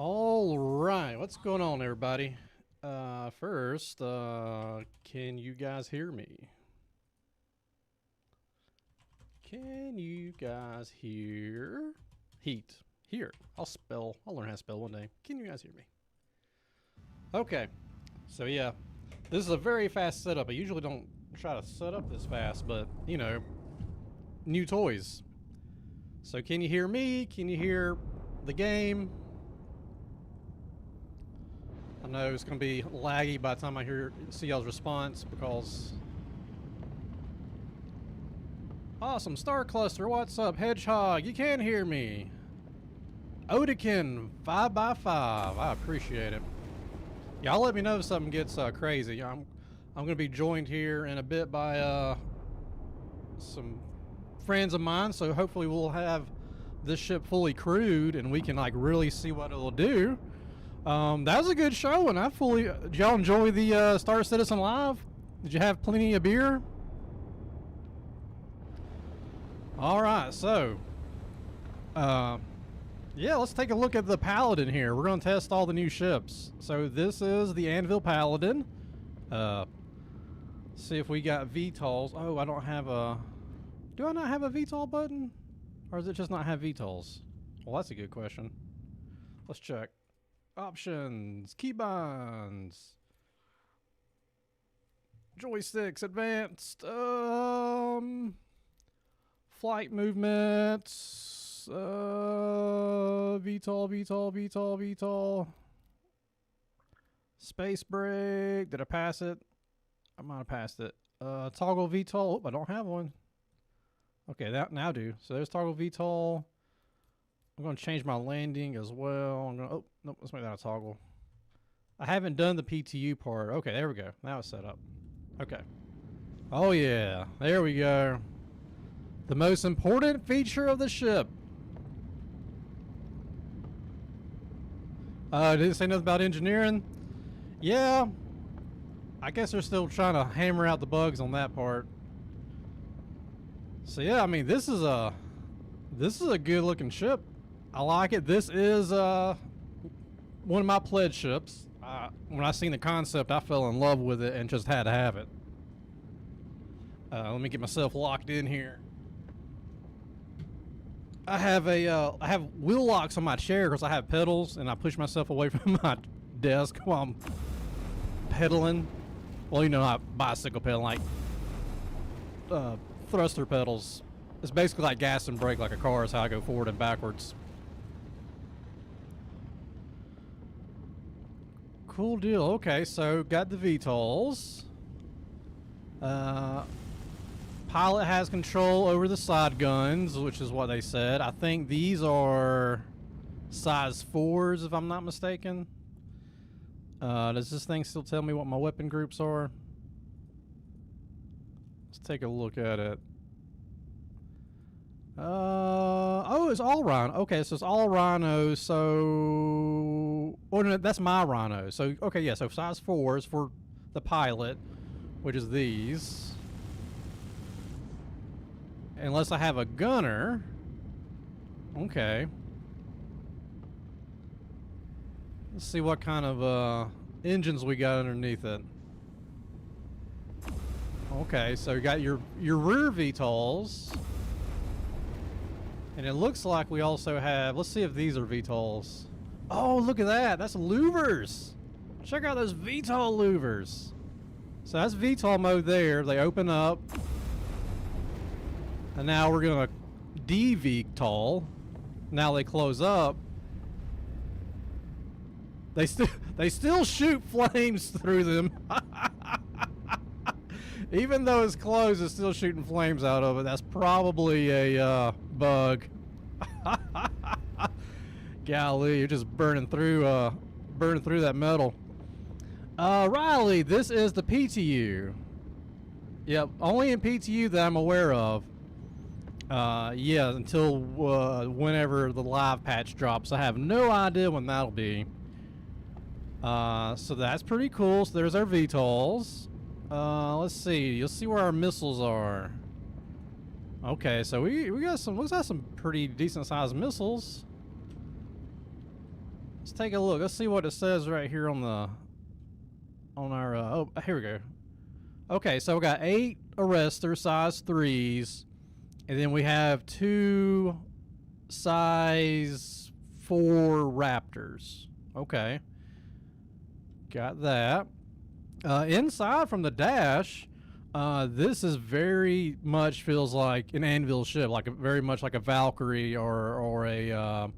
All right, what's going on, everybody? First, can you guys hear me? Can you guys hear? Heat. Here. I'll learn how to spell one day. Can you guys hear me? Okay. So, yeah. This is a very fast setup. I usually don't try to set up this fast, but, you know, new toys. So, can you hear me? Can you hear the game? I know it's going to be laggy by the time I see y'all's response because... Awesome, Star Cluster, what's up? Hedgehog, you can hear me. Odekin, 5x5, I appreciate it. Y'all let me know if something gets crazy. I'm going to be joined here in a bit by some friends of mine, so hopefully we'll have this ship fully crewed and we can like really see what it'll do. That was a good show, and did y'all enjoy the Star Citizen Live? Did you have plenty of beer? Alright, so yeah, let's take a look at the Paladin here. We're going to test all the new ships. So this is the Anvil Paladin. See if we got VTOLs. Oh, I don't have a... Do I not have a VTOL button? Or does it just not have VTOLs? Well, that's a good question. Let's check. Options, keybinds, joysticks, advanced, flight movements, VTOL, space brake. Did I pass it? I might have passed it. Toggle VTOL. Oh, I don't have one. Okay, now I do. So there's toggle VTOL. I'm going to change my landing as well. Oh, nope, let's make that a toggle. I haven't done the PTU part. Okay, there we go. Now it's set up. Okay. Oh, yeah. There we go. The most important feature of the ship. Didn't say nothing about engineering. Yeah. I guess they're still trying to hammer out the bugs on that part. So, yeah, I mean, this is a good looking ship. I like it. This is one of my pledge ships. When I seen the concept, I fell in love with it and just had to have it. Let me get myself locked in here. I have wheel locks on my chair because I have pedals, and I push myself away from my desk while I'm pedaling. Well, you know, not bicycle pedaling, like thruster pedals. It's basically like gas and brake like a car is how I go forward and backwards. Cool deal. Okay, so got the VTOLs. Pilot has control over the side guns, which is what they said. I think these are size 4s, if I'm not mistaken. Does this thing still tell me what my weapon groups are? Let's take a look at it. Oh, it's all rhino. Okay, so it's all rhino. So, oh no, that's my rhino. So, okay, yeah. So size 4s for the pilot, which is these. Unless I have a gunner. Okay. Let's see what kind of engines we got underneath it. Okay, so you got your rear VTOLs. And it looks like we also have... Let's see if these are VTOLs. Oh, look at that. That's louvers. Check out those VTOL louvers. So that's VTOL mode there. They open up. And now we're going to de-VTOL. Now they close up. They still shoot flames through them. Even though it's closed, it's still shooting flames out of it. That's probably a bug. Golly, you're just burning through that metal. Riley, this is the PTU. Yep, only in PTU that I'm aware of. Yeah, until whenever the live patch drops. I have no idea when that'll be. So that's pretty cool. So there's our VTOLs. Let's see. You'll see where our missiles are. Okay, so we got some. Looks like some pretty decent sized missiles. Let's take a look. Let's see what it says right here on the oh, here we go. Okay, so we got 8 arresters, size 3s, and then we have 2 size 4 raptors. Okay, got that. Inside from the dash, this is very much feels like an anvil ship, like very much like a Valkyrie or a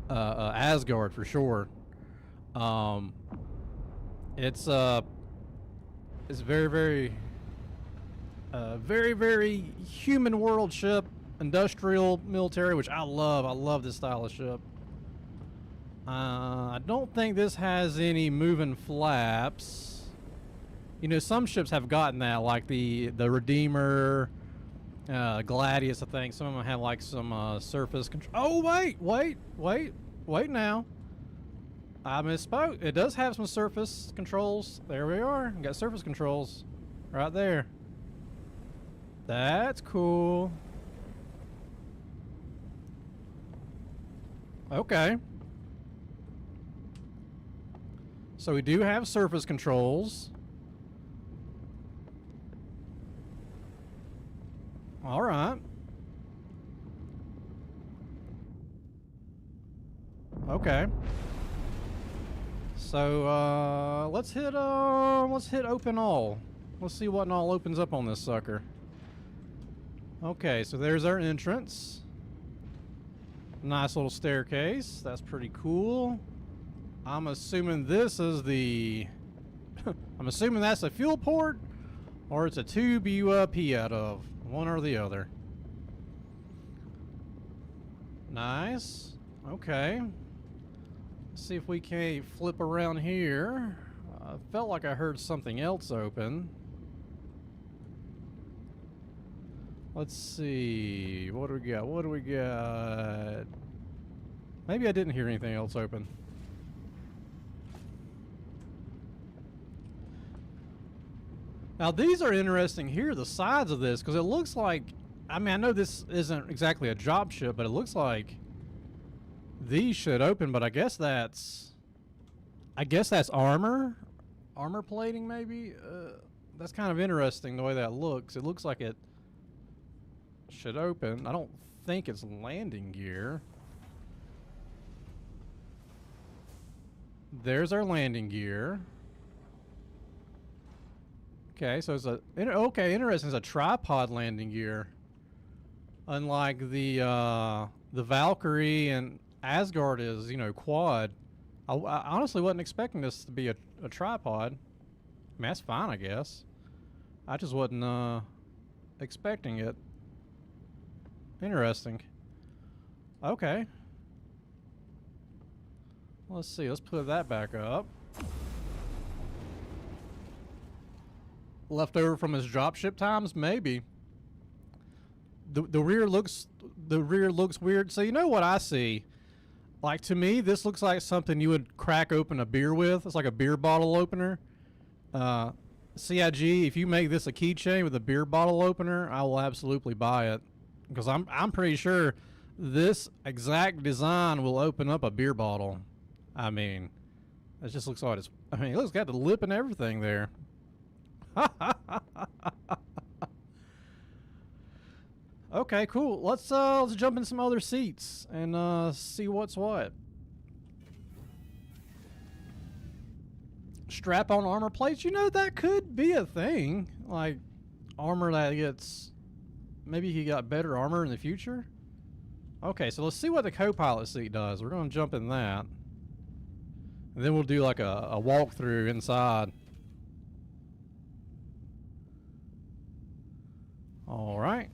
Asgard for sure. It's very very human world ship, industrial military, which I love. I love this style of ship. I don't think this has any moving flaps. You know, some ships have gotten that, like the Redeemer, Gladius, I think. Some of them have like some surface control. Oh, wait now. I misspoke. It does have some surface controls. There we are. We got surface controls right there. That's cool. Okay. So we do have surface controls. All right. Okay. So let's hit open all. Let's see what all opens up on this sucker. Okay, so there's our entrance. Nice little staircase. That's pretty cool. I'm assuming this is the I'm assuming that's a fuel port, or it's a tube you pee out of. One or the other. Nice. Okay. Let's see if we can't flip around here. I felt like I heard something else open. Let's see. What do we got? What do we got? Maybe I didn't hear anything else open. Now these are interesting here, the sides of this, because it looks like, I mean, I know this isn't exactly a drop ship, but it looks like these should open, but I guess that's armor plating maybe. That's kind of interesting the way that looks. It looks like it should open. I don't think it's landing gear. There's our landing gear. Okay, so it's interesting. It's a tripod landing gear, unlike the Valkyrie and Asgard is, you know, quad. I honestly wasn't expecting this to be a tripod. I mean, that's fine, I guess. I just wasn't expecting it. Interesting. Okay. Let's see. Let's put that back up. Left over from his dropship times, maybe. The rear looks weird. So you know what I see? Like, to me, this looks like something you would crack open a beer with. It's like a beer bottle opener. CIG, if you make this a keychain with a beer bottle opener, I will absolutely buy it, because I'm pretty sure this exact design will open up a beer bottle. I mean, it just looks like it's. I mean, it looks got the lip and everything there. Okay, cool. Let's jump in some other seats and see what's what. Strap-on armor plates. You know, that could be a thing. Like armor that gets. Maybe he got better armor in the future. Okay, so let's see what the co-pilot seat does. We're gonna jump in that, and then we'll do like a walkthrough inside. All right.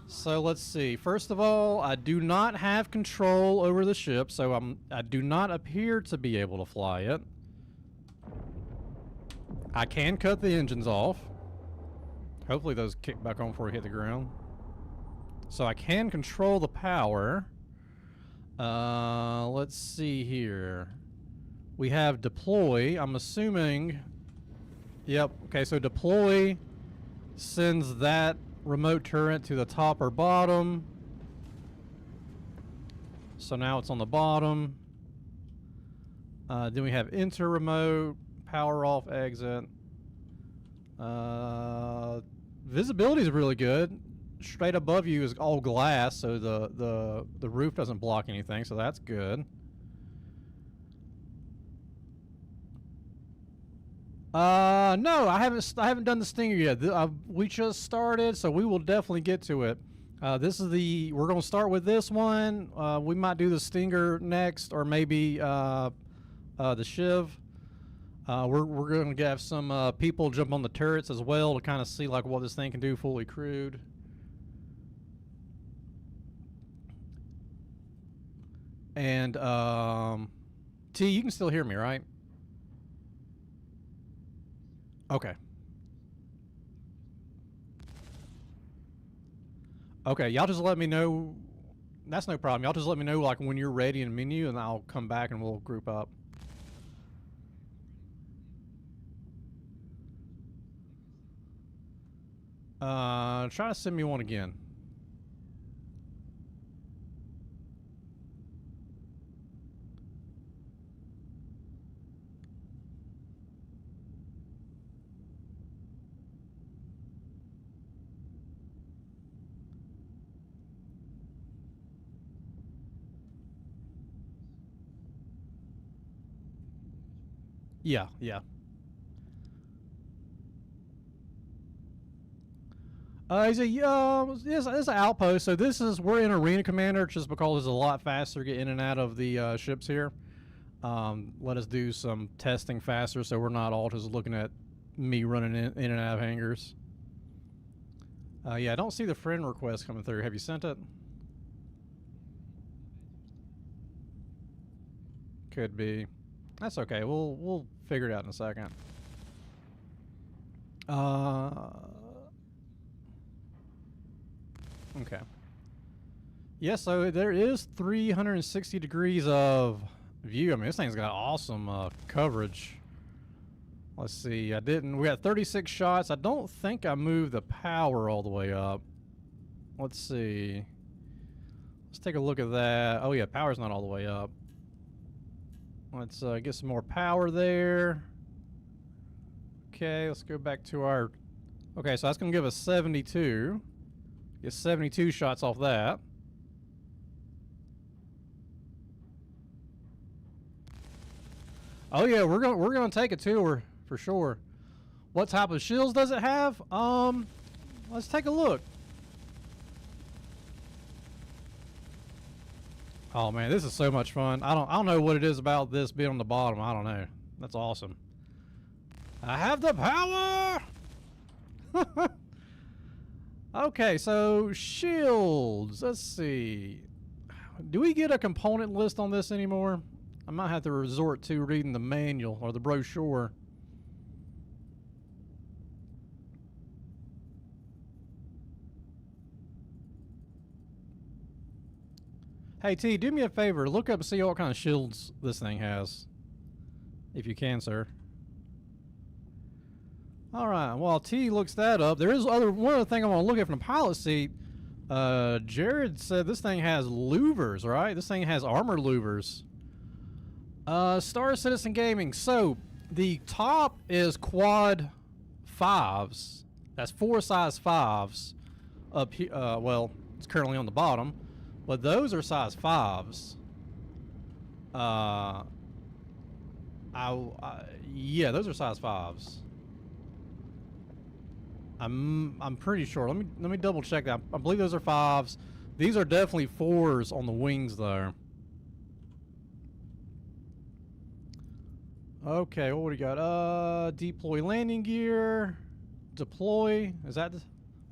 So let's see. First of all, I do not have control over the ship, so I do not appear to be able to fly it. I can cut the engines off. Hopefully those kick back on before we hit the ground. So I can control the power. Let's see here. We have deploy. I'm assuming. Yep. Okay, so deploy sends that remote turret to the top or bottom. So now it's on the bottom. Then we have enter remote, power off, exit. Visibility is really good. Straight above you is all glass, so the roof doesn't block anything, so that's good. No, I haven't done the stinger yet. We just started, so we will definitely get to it. We're gonna start with this one. We might do the stinger next, or maybe the Shiv. We're gonna have some people jump on the turrets as well to kind of see like what this thing can do fully crewed. And T, you can still hear me, right? Okay. Okay, y'all just let me know. That's no problem. Y'all just let me know like when you're ready in the menu, and I'll come back and we'll group up. Try to send me one again. Yeah, yeah. It's an outpost. So we're in Arena Commander just because it's a lot faster to get in and out of the ships here. Let us do some testing faster, so we're not all just looking at me running in and out of hangars. Yeah, I don't see the friend request coming through. Have you sent it? Could be. That's okay. We'll figure it out in a second. Okay. Yeah, so there is 360 degrees of view. I mean, this thing's got awesome coverage. Let's see. We got 36 shots. I don't think I moved the power all the way up. Let's see. Let's take a look at that. Oh yeah, power's not all the way up. Let's get some more power there. Okay, let's go back to our... Okay, so that's going to give us 72. Get 72 shots off that. Oh yeah, we're gonna take a tour for sure. What type of shields does it have? Let's take a look. Oh man, this is so much fun. I don't know what it is about this being on the bottom. I don't know. That's awesome. I have the power. Okay, so shields. Let's see. Do we get a component list on this anymore? I might have to resort to reading the manual or the brochure. Hey T, do me a favor. Look up and see what kind of shields this thing has. If you can, sir. Alright, while T looks that up, there is one other thing I want to look at from the pilot seat. Jared said this thing has louvers, right? This thing has armor louvers. Star Citizen Gaming. So, the top is quad 5s. That's 4 size 5s. Up here, well, it's currently on the bottom. But those are size 5s. Yeah, those are size 5s. I'm pretty sure. Let me double check that. I believe those are 5s. These are definitely 4s on the wings though. Okay, what do we got? Deploy landing gear. Deploy. Is that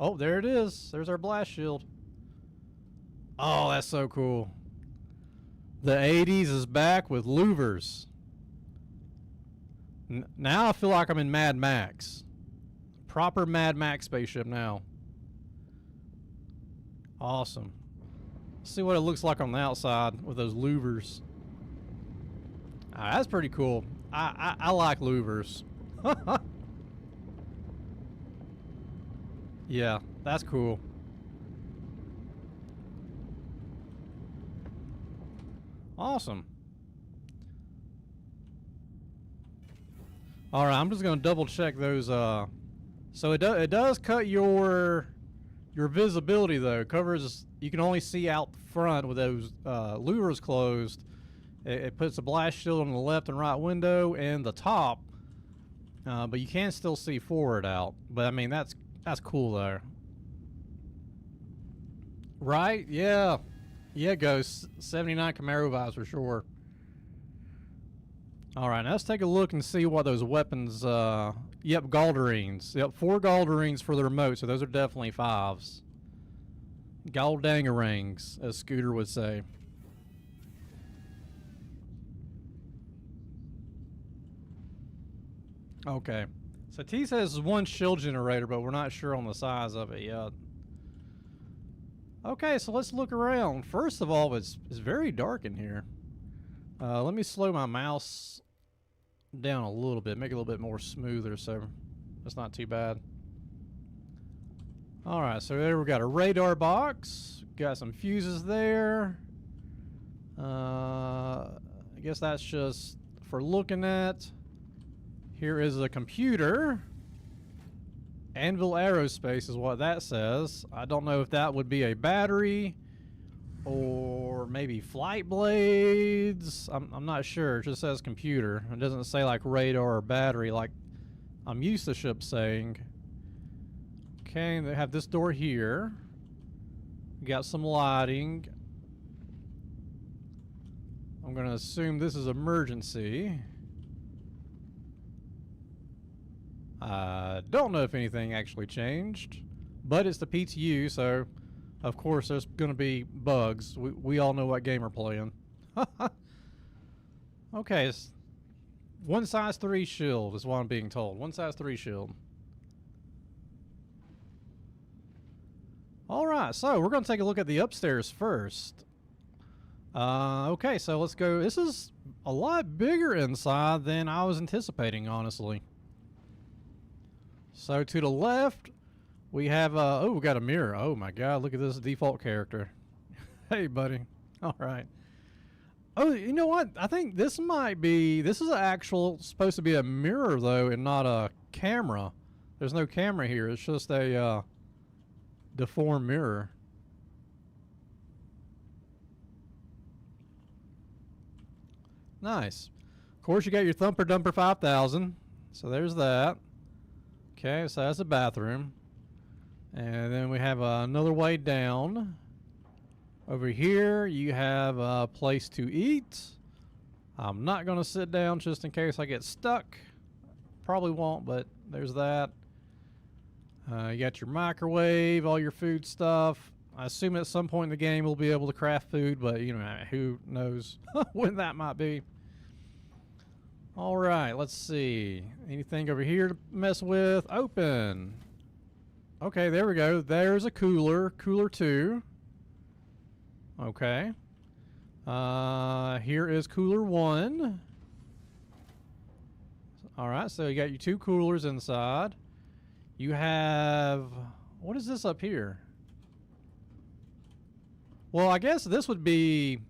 oh, there it is. There's our blast shield. Oh, that's so cool. The 80s is back with louvers. Now I feel like I'm in Mad Max. Proper Mad Max spaceship now. Awesome. Let's see what it looks like on the outside with those louvers. That's pretty cool. I like louvers. Yeah, that's cool. Awesome. All right, I'm just gonna double check those. So it does cut your visibility though. It covers, you can only see out front with those louvers closed. It puts a blast shield on the left and right window and the top, but you can still see forward out. But I mean that's cool though. Right? Yeah. Yeah, Ghost. 79 Camaro vibes for sure. Alright, now let's take a look and see what those weapons, yep, Galderines. Yep, 4 Galderines for the remote, so those are definitely 5s. Galdangarangs, as Scooter would say. Okay. So T says it's 1 shield generator, but we're not sure on the size of it yet. Okay, so let's look around. First of all, it's very dark in here. Let me slow my mouse down a little bit, make it a little bit more smoother, so that's not too bad. Alright, so there we got a radar box. Got some fuses there. I guess that's just for looking at. Here is a computer. Anvil Aerospace is what that says. I don't know if that would be a battery or maybe flight blades. I'm not sure. It just says computer. It doesn't say like radar or battery like I'm used to ships saying. Okay, they have this door here. We got some lighting. I'm going to assume this is emergency. I don't know if anything actually changed, but it's the PTU, so of course there's going to be bugs. We all know what game we're playing. Okay, it's 1 size 3 shield is what I'm being told. 1 size 3 shield. Alright, so we're going to take a look at the upstairs first. Okay, so let's go. This is a lot bigger inside than I was anticipating, honestly. So to the left, we have, oh, we got a mirror. Oh my God, look at this default character. Hey, buddy. All right. Oh, you know what? I think this might be, this is supposed to be a mirror though, and not a camera. There's no camera here. It's just a deformed mirror. Nice. Of course, you got your Thumper Dumper 5000. So there's that. Okay, so that's a bathroom. And then we have another way down. Over here, you have a place to eat. I'm not going to sit down just in case I get stuck. Probably won't, but there's that. You got your microwave, all your food stuff. I assume at some point in the game we'll be able to craft food, but you know, who knows when that might be. All right, let's see. Anything over here to mess with? Open. Okay, there we go. There's a cooler. Cooler 2. Okay. Here is cooler 1. All right, so you got your 2 coolers inside. You have... What is this up here? Well, I guess this would be...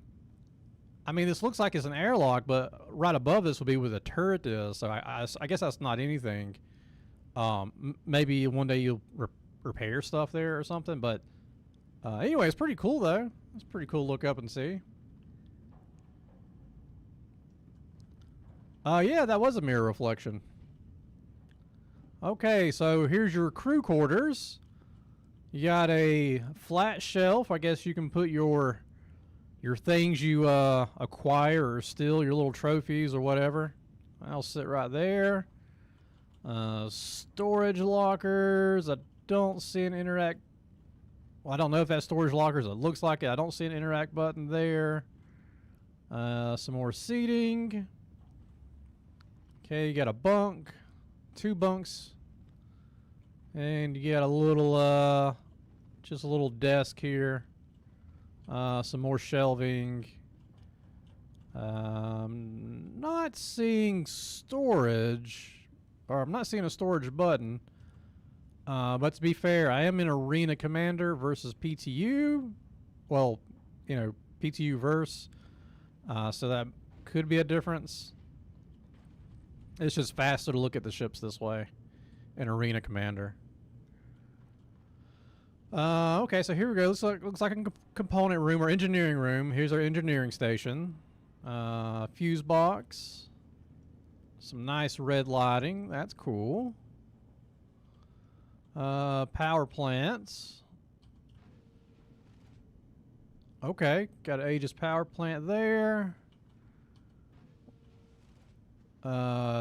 I mean, this looks like it's an airlock, but right above this would be where the turret is. So I guess that's not anything. Maybe one day you'll repair stuff there or something. But anyway, it's pretty cool, though. It's pretty cool to look up and see. Yeah, that was a mirror reflection. Okay, so here's your crew quarters. You got a flat shelf. I guess you can put your things you acquire or steal, your little trophies or whatever. I'll sit right there. Storage lockers. I don't see an interact. Well, I don't know if that's storage lockers. It looks like it. I don't see an interact button there. Some more seating. Okay, you got a bunk. 2 bunks. And you got a little, just a little desk here. Some more shelving. Not seeing storage, or I'm not seeing a storage button. But to be fair, I am in Arena Commander versus PTU. Well, you know, PTU verse. So that could be a difference. It's just faster to look at the ships this way in Arena Commander. Okay, so here we go. Looks like a component room or engineering room. Here's our engineering station. Fuse box. Some nice red lighting. That's cool. Power plants. Okay, got an Aegis power plant there.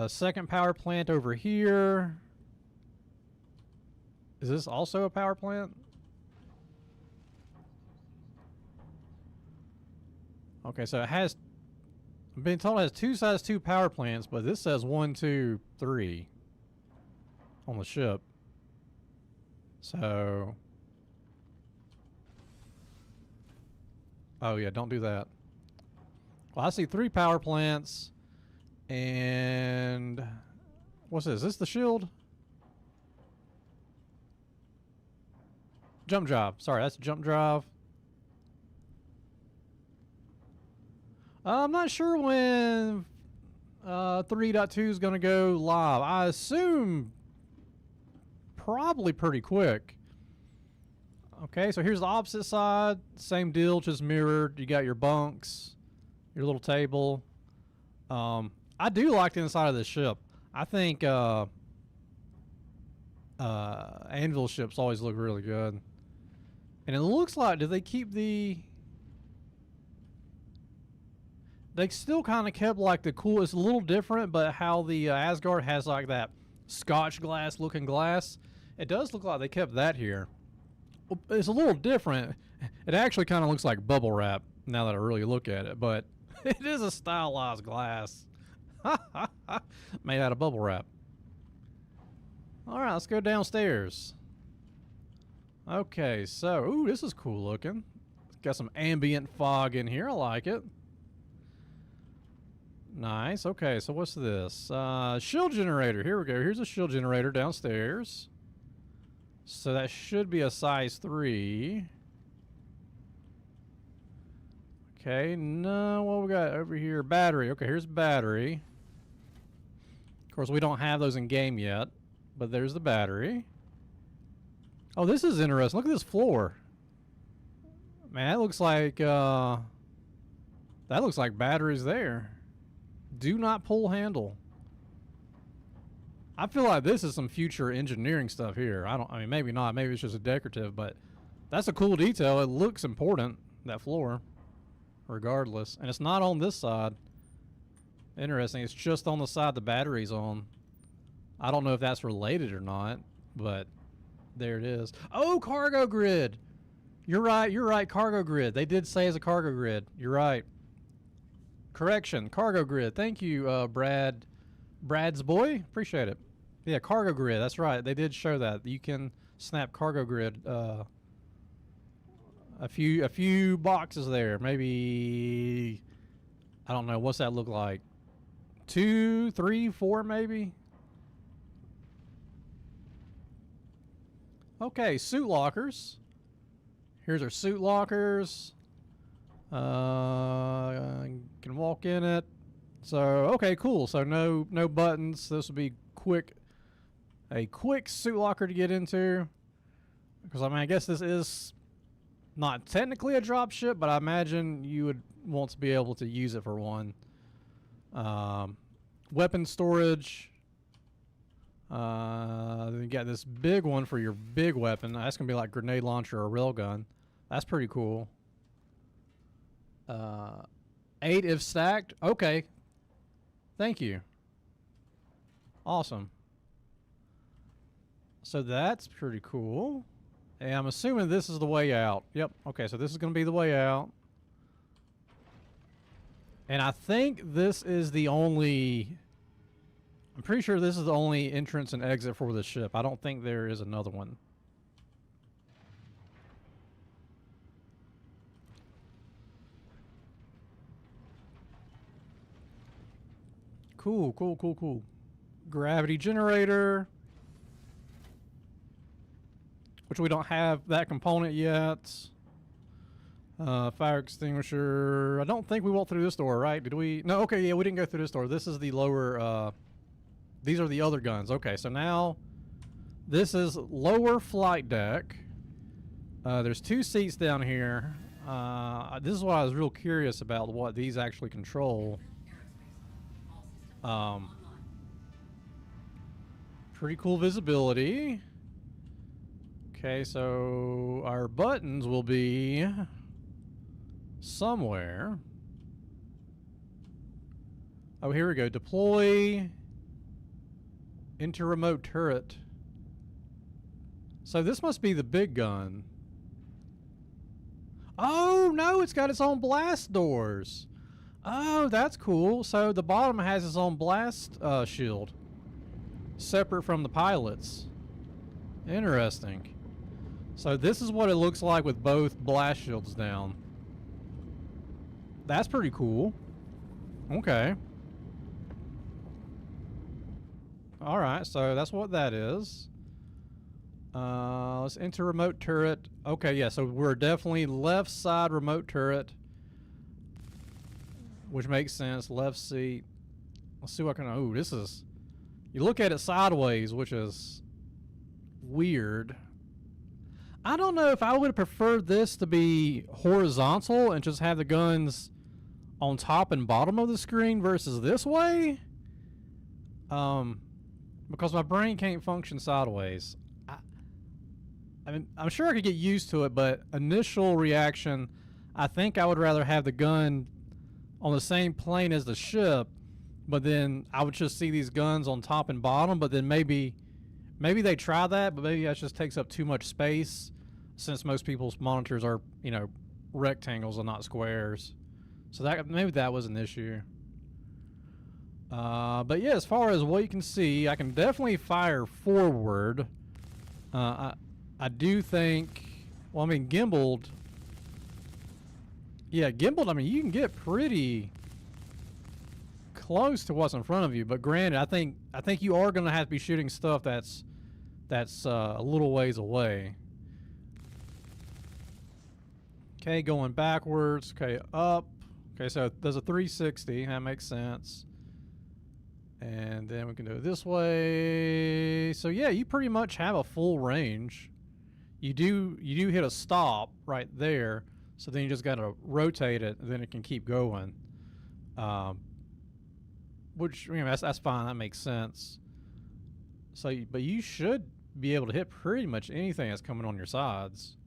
Second power plant over here. Is this also a power plant? Okay, so it has... I'm being told it has 2 size 2 power plants, but this says 1, 2, 3 on the ship. So... Oh yeah, don't do that. Well, I see 3 power plants, and... What's this? Is this the shield? Jump drive. Sorry, that's a jump drive. I'm not sure when 3.2 is going to go live. I assume probably pretty quick. Okay, so here's the opposite side. Same deal, just mirrored. You got your bunks, your little table. I do like the inside of this ship. I think Anvil ships always look really good. And it looks like, did they keep the... They still kind of kept like the cool, it's a little different, but how the Asgard has like that Scotch glass looking glass. It does look like they kept that here. It's a little different. It actually kind of looks like bubble wrap now that I really look at it, but it is a stylized glass. Made out of bubble wrap. All right, let's go downstairs. Okay, so, ooh, this is cool looking. It's got some ambient fog in here. I like it. Nice. Okay, so what's this? Shield generator. Here we go. Here's a shield generator downstairs. So that should be a size 3. Okay, no, what we got over here? Battery. Okay, here's battery. Of course, we don't have those in game yet, but there's the battery. Oh, this is interesting. Look at this floor. Man, that looks like batteries there. Do not pull handle. I feel like this is some future engineering stuff here. I mean, maybe not. Maybe it's just a decorative, but that's a cool detail. It looks important, that floor, regardless. And it's not on this side. Interesting. It's just on the side the battery's on. I don't know if that's related or not, but there it is. Oh, cargo grid. You're right. You're right. Cargo grid. They did say it's a cargo grid. You're right. Correction. Cargo grid. Thank you, Brad's boy. Appreciate it. Yeah, cargo grid. That's right. They did show that. You can snap cargo grid. A few boxes there. Maybe, I don't know. What's that look like? 2, 3, 4 maybe? Okay, suit lockers. Here's our suit lockers. Can walk in it. So, okay, cool. So no buttons. This will be a quick suit locker to get into. Because I mean, I guess this is not technically a drop ship, but I imagine you would want to be able to use it for one. Weapon storage. Then you got this big one for your big weapon. That's gonna be like grenade launcher or railgun. That's pretty cool. 8 if stacked. Okay. Thank you. Awesome. So that's pretty cool. And I'm assuming this is the way out. Yep. Okay, so this is going to be the way out. And I think this is the only... I'm pretty sure this is the only entrance and exit for the ship. I don't think there is another one. Cool, cool, cool, cool. Gravity generator. Which we don't have that component yet. Fire extinguisher. I don't think we walked through this door, right? Did we? No, okay, yeah, we didn't go through this door. This is the lower, these are the other guns. Okay, so now this is lower flight deck. There's 2 seats down here. This is what I was real curious about, what these actually control. Pretty cool visibility. Okay, so our buttons will be somewhere. Oh, here we go. Deploy into remote turret. So this must be the big gun. Oh, no, it's got its own blast doors. Oh, that's cool. So the bottom has its own blast shield, separate from the pilot's. Interesting. So this is what it looks like with both blast shields down. That's pretty cool. Okay. Alright, so that's what that is. Let's enter remote turret. Okay, yeah, so we're definitely left side remote turret, which makes sense. Left seat. Let's see what kind of... Ooh, this is... You look at it sideways, which is weird. I don't know if I would have preferred this to be horizontal and just have the guns on top and bottom of the screen versus this way. Because my brain can't function sideways. I mean, I'm sure I could get used to it, but initial reaction, I think I would rather have the gun on the same plane as the ship, but then I would just see these guns on top and bottom, but then maybe they try that, but maybe that just takes up too much space since most people's monitors are, you know, rectangles and not squares. So that maybe that was an issue. But yeah, as far as what you can see, I can definitely fire forward. I do think, well, I mean, gimbaled. Yeah, gimbaled, I mean, you can get pretty close to what's in front of you, but granted, I think you are going to have to be shooting stuff that's a little ways away. Okay, going backwards. Okay, up. Okay, so there's a 360. That makes sense. And then we can do it this way. So yeah, you pretty much have a full range. You do hit a stop right there. So then you just got to rotate it, and then it can keep going. Which, you know, that's fine. That makes sense. So, but you should be able to hit pretty much anything that's coming on your sides.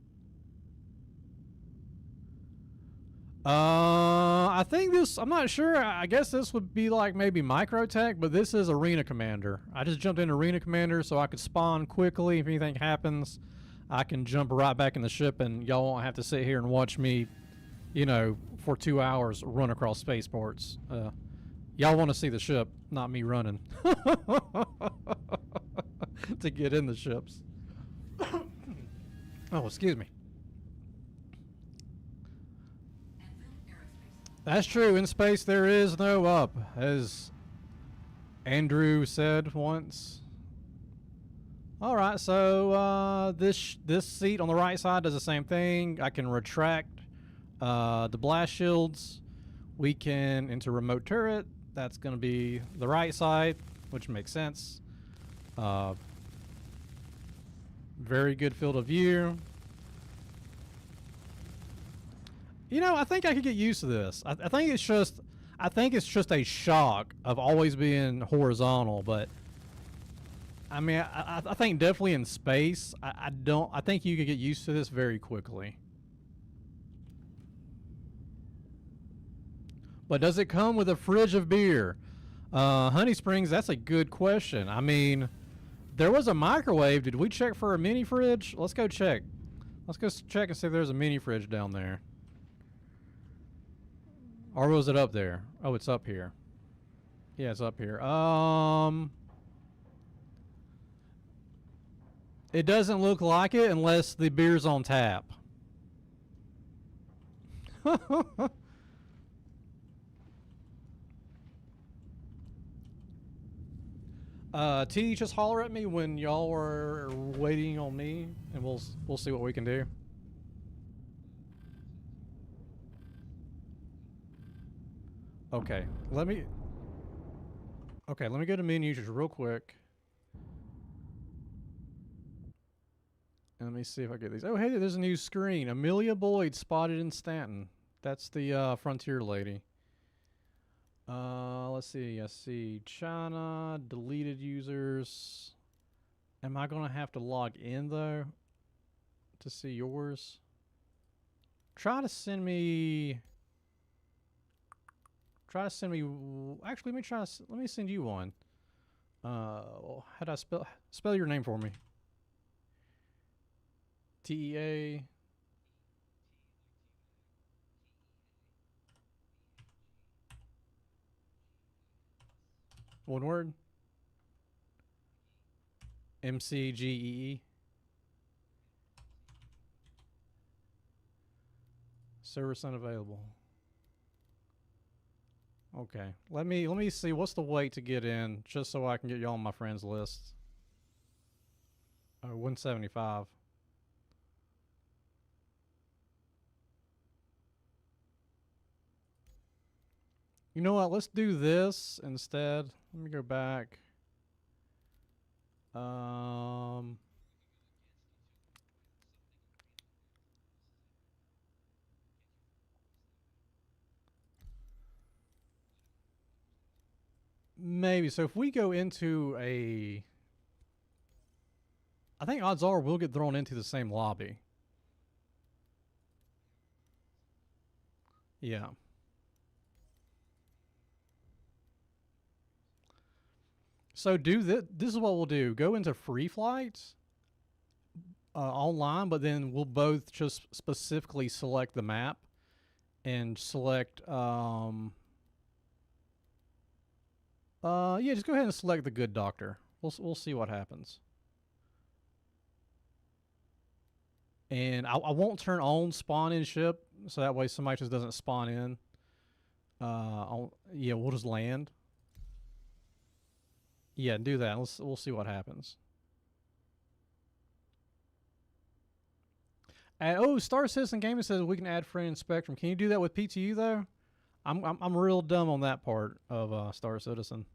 I think this, I'm not sure. I guess this would be like maybe Microtech, but this is Arena Commander. I just jumped into Arena Commander so I could spawn quickly. If anything happens, I can jump right back in the ship and y'all won't have to sit here and watch me, you know, for 2 hours run across spaceports. Y'all want to see the ship, not me running to get in the ships. Oh, excuse me. That's true. In space, there is no up, as Andrew said once. All right, so this seat on the right side does the same thing. I can retract the blast shields. We can enter remote turret. That's going to be the right side, which makes sense. Very good field of view. You know, I think I could get used to this. I think it's just a shock of always being horizontal, but I mean, I think definitely in space, I think you could get used to this very quickly. But does it come with a fridge of beer? Honey Springs, that's a good question. I mean, there was a microwave. Did we check for a mini fridge? Let's go check. Let's go check and see if there's a mini fridge down there. Or was it up there? Oh, it's up here. Yeah, it's up here. It doesn't look like it unless the beer's on tap. T, just holler at me when y'all are waiting on me, and we'll see what we can do. Okay, let me go to menu just real quick. And let me see if I get these. Oh, hey, there's a new screen. Amelia Boyd spotted in Stanton. That's the Frontier lady. Let's see. I see China, deleted users. Am I going to have to log in, though, to see yours? Try to send me... Actually, let me send you one. How do I spell your name for me? TEA. One word. MCGEE. Service unavailable. Okay. Let me see what's the wait to get in, just so I can get you on my friends list. 175. You know what? Let's do this instead. Let me go back. Maybe. So if we go into a... I think odds are we'll get thrown into the same lobby. Yeah. So this is what we'll do. Go into free flights online, but then we'll both just specifically select the map and select yeah, just go ahead and select the good doctor. We'll see what happens. And I won't turn on spawn in ship, so that way somebody just doesn't spawn in. Yeah, we'll just land. Yeah, do that. We'll see what happens. Oh, Star Citizen Gaming says we can add friend in Spectrum. Can you do that with PTU though? I'm real dumb on that part of Star Citizen.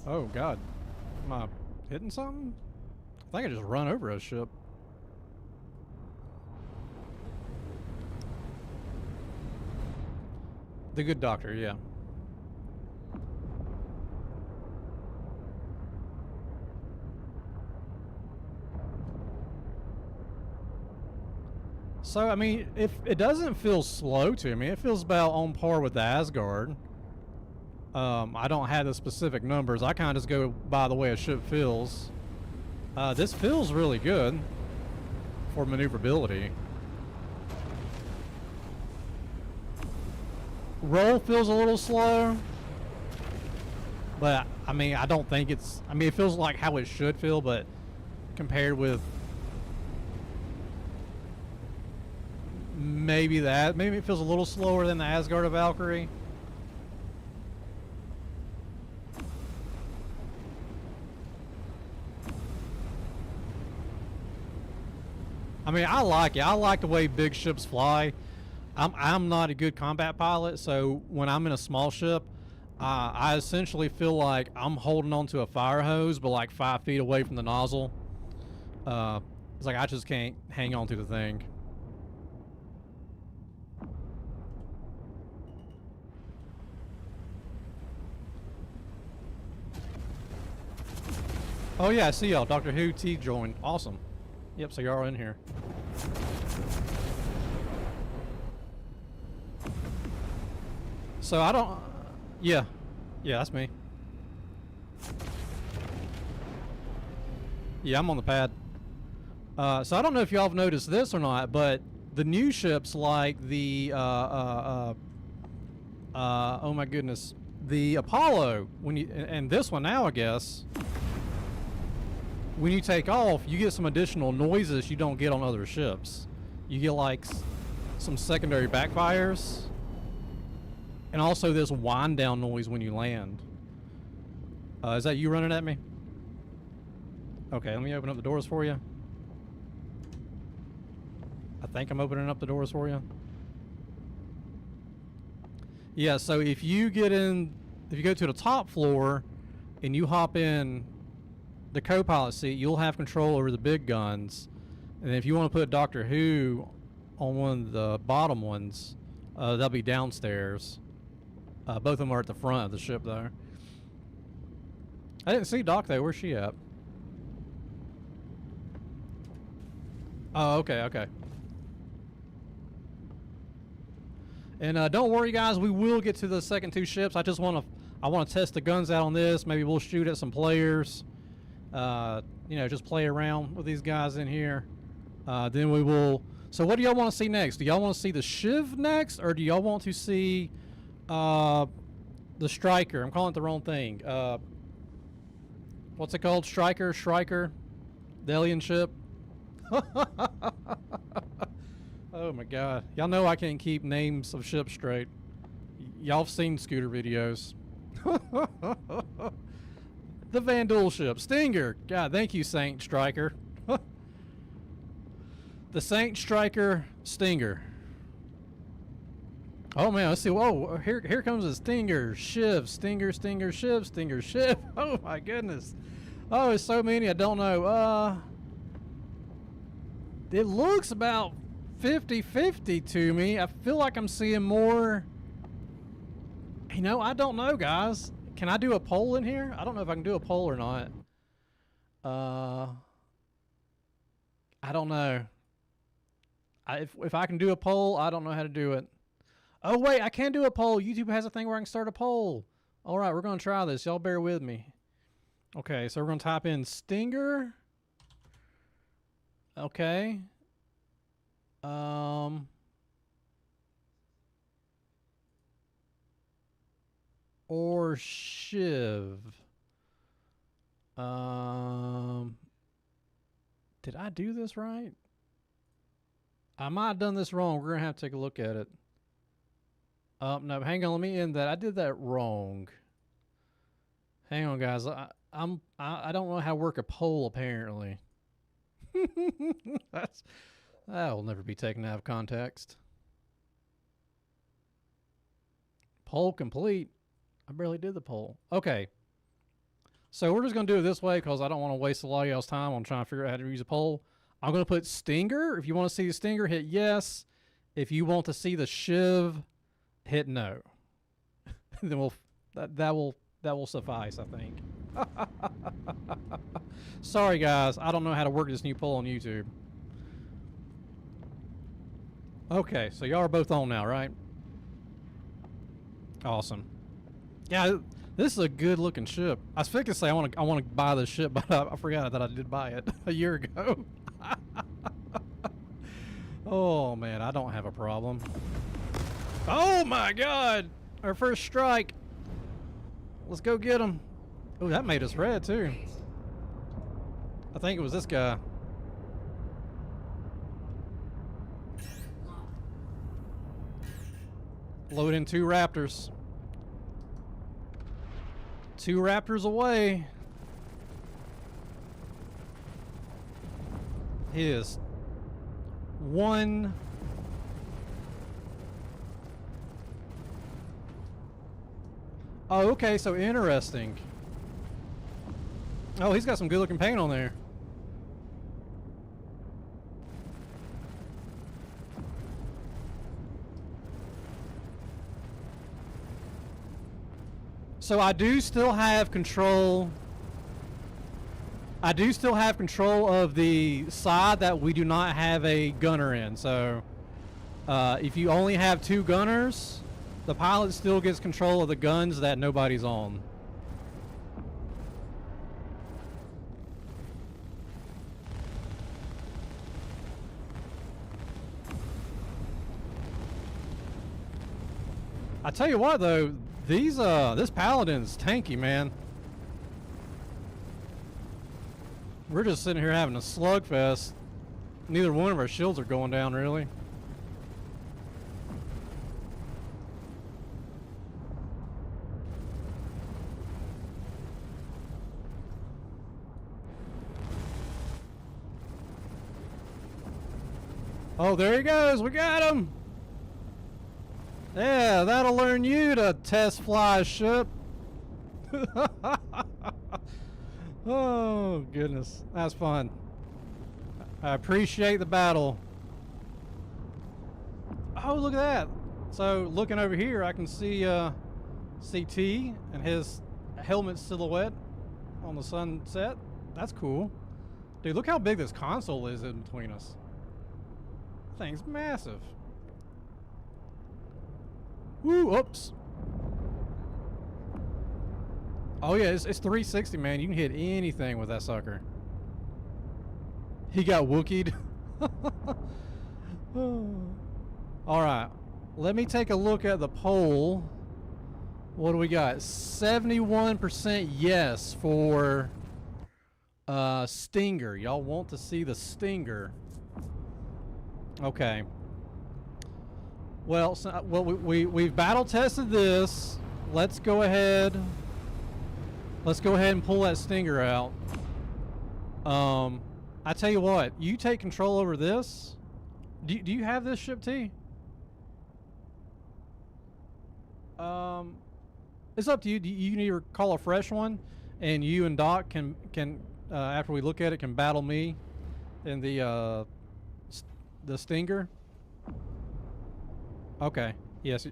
Oh God, am I hitting something? I think I just run over a ship. The good doctor, yeah. So, I mean, if it doesn't feel slow to me, it feels about on par with the Asgard. I don't have the specific numbers. I kind of just go by the way a ship feels. This feels really good for maneuverability. Roll feels a little slow, but I mean, I don't think it's... I mean, it feels like how it should feel, but compared with maybe it feels a little slower than the Asgard of Valkyrie. I mean, I like it. I like the way big ships fly. I'm not a good combat pilot, so when I'm in a small ship, I essentially feel like I'm holding onto a fire hose, but like 5 feet away from the nozzle. It's like I just can't hang on to the thing. Oh yeah, I see y'all. Doctor Who T joined. Awesome. Yep, so y'all are in here. So I don't... yeah. Yeah, that's me. Yeah, I'm on the pad. So I don't know if y'all have noticed this or not, but the new ships like the... oh my goodness. The Apollo, when you... and this one now, I guess... when you take off, you get some additional noises you don't get on other ships. You get like some secondary backfires, and also this wind down noise when you land. Is that you running at me? Okay, let me open up the doors for you. I think I'm opening up the doors for you. Yeah, so if you go to the top floor and you hop in the co-pilot seat, you'll have control over the big guns. And if you want to put Doctor Who on one of the bottom ones, they'll be downstairs. Both of them are at the front of the ship, though. I didn't see Doc, though. Where's she at? Oh, okay, okay. And don't worry, guys. We will get to the second two ships. I want to test the guns out on this. Maybe we'll shoot at some players. You know, just play around with these guys in here. Then we will. So, what do y'all want to see next? Do y'all want to see the Shiv next, or do y'all want to see the Striker? I'm calling it the wrong thing. What's it called? Striker, the alien ship. Oh my God! Y'all know I can't keep names of ships straight. Y'all have seen Scooter videos. The Van Duel ship, Stinger. God, thank you, Saint Striker. The Saint Striker Stinger. Oh man, let's see. Whoa, here comes the Stinger, Shiv, Stinger, Shiv, Stinger, Shiv. Oh my goodness. Oh, it's so many. I don't know. It looks about 50-50 to me. I feel like I'm seeing more. You know, I don't know, guys. Can I do a poll in here? I don't know if I can do a poll or not. I don't know. If I can do a poll, I don't know how to do it. Oh, wait, I can do a poll. YouTube has a thing where I can start a poll. All right, we're going to try this. Y'all bear with me. Okay, so we're going to type in Stinger. Okay. Or Shiv. Did I do this right? I might have done this wrong. We're going to have to take a look at it. No, hang on. Let me end that. I did that wrong. Hang on, guys. I don't know how to work a poll, apparently. That'll never be taken out of context. Poll complete. I barely did the poll. Okay. So we're just going to do it this way because I don't want to waste a lot of y'all's time on trying to figure out how to use a poll. I'm going to put Stinger. If you want to see the Stinger, hit yes. If you want to see the Shiv, hit no. Then that will suffice, I think. Sorry, guys. I don't know how to work this new poll on YouTube. Okay, so y'all are both on now, right? Awesome. Yeah, this is a good-looking ship. I was going to say I want to buy this ship, but I forgot that I did buy it a year ago. Oh man, I don't have a problem. Oh my God! Our first strike. Let's go get him. Oh, that made us red too. I think it was this guy. Load in 2 Raptors. 2 Raptors away. He is 1. Oh, okay, so interesting. Oh, he's got some good looking paint on there. So I do still have control. I do still have control of the side that we do not have a gunner in. So if you only have 2 gunners, the pilot still gets control of the guns that nobody's on. I tell you what though, this Paladin's tanky, man. We're just sitting here having a slugfest. Neither one of our shields are going down, really. Oh, there he goes. We got him. Yeah, that'll learn you to test fly a ship. Oh, goodness. That's fun. I appreciate the battle. Oh, look at that. So, looking over here, I can see CT and his helmet silhouette on the sunset. That's cool. Dude, look how big this console is in between us. Thing's massive. Woo, oops. Oh yeah, it's 360, man. You can hit anything with that sucker. He got Wookieed. Alright. Let me take a look at the poll. What do we got? 71% yes for Stinger. Y'all want to see the Stinger. Okay. Well, we've battle tested this. Let's go ahead and pull that Stinger out. I tell you what, you take control over this. Do you have this ship T? It's up to you. You need to call a fresh one, and you and Doc can after we look at it, can battle me in the Stinger. Okay. Yes.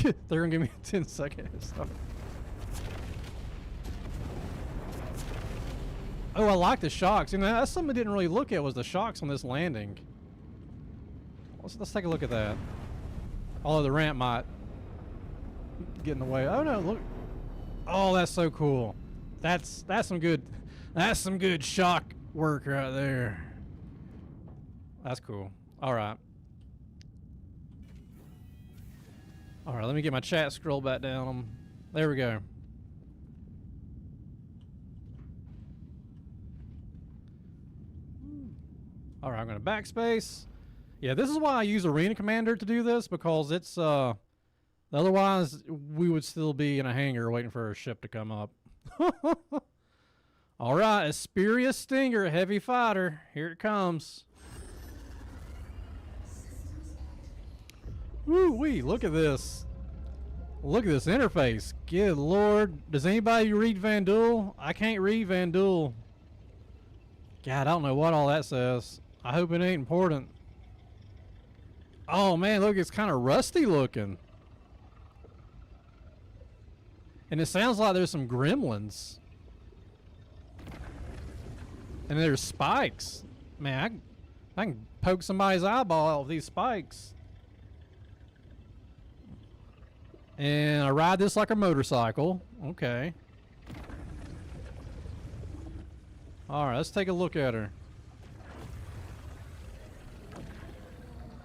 They're gonna give me a 10-second start. Oh, I like the shocks. You know, that's something I didn't really look at, was the shocks on this landing. Let's take a look at that. Although the ramp might get in the way. Oh no, look. Oh, that's so cool. That's some good shock work right there. That's cool. Alright. Alright, let me get my chat scroll back down. There we go. Alright, I'm going to backspace. Yeah, this is why I use Arena Commander to do this, because it's, otherwise we would still be in a hangar waiting for a ship to come up. Alright, Asperia Stinger, heavy fighter. Here it comes. Woo-wee, look at this. Look at this interface. Good Lord. Does anybody read Vandul? I can't read Vandul. God, I don't know what all that says. I hope it ain't important. Oh man, look, it's kind of rusty looking. And it sounds like there's some gremlins. And there's spikes. Man, I can poke somebody's eyeball out with these spikes. And I ride this like a motorcycle. Okay. Alright, let's take a look at her.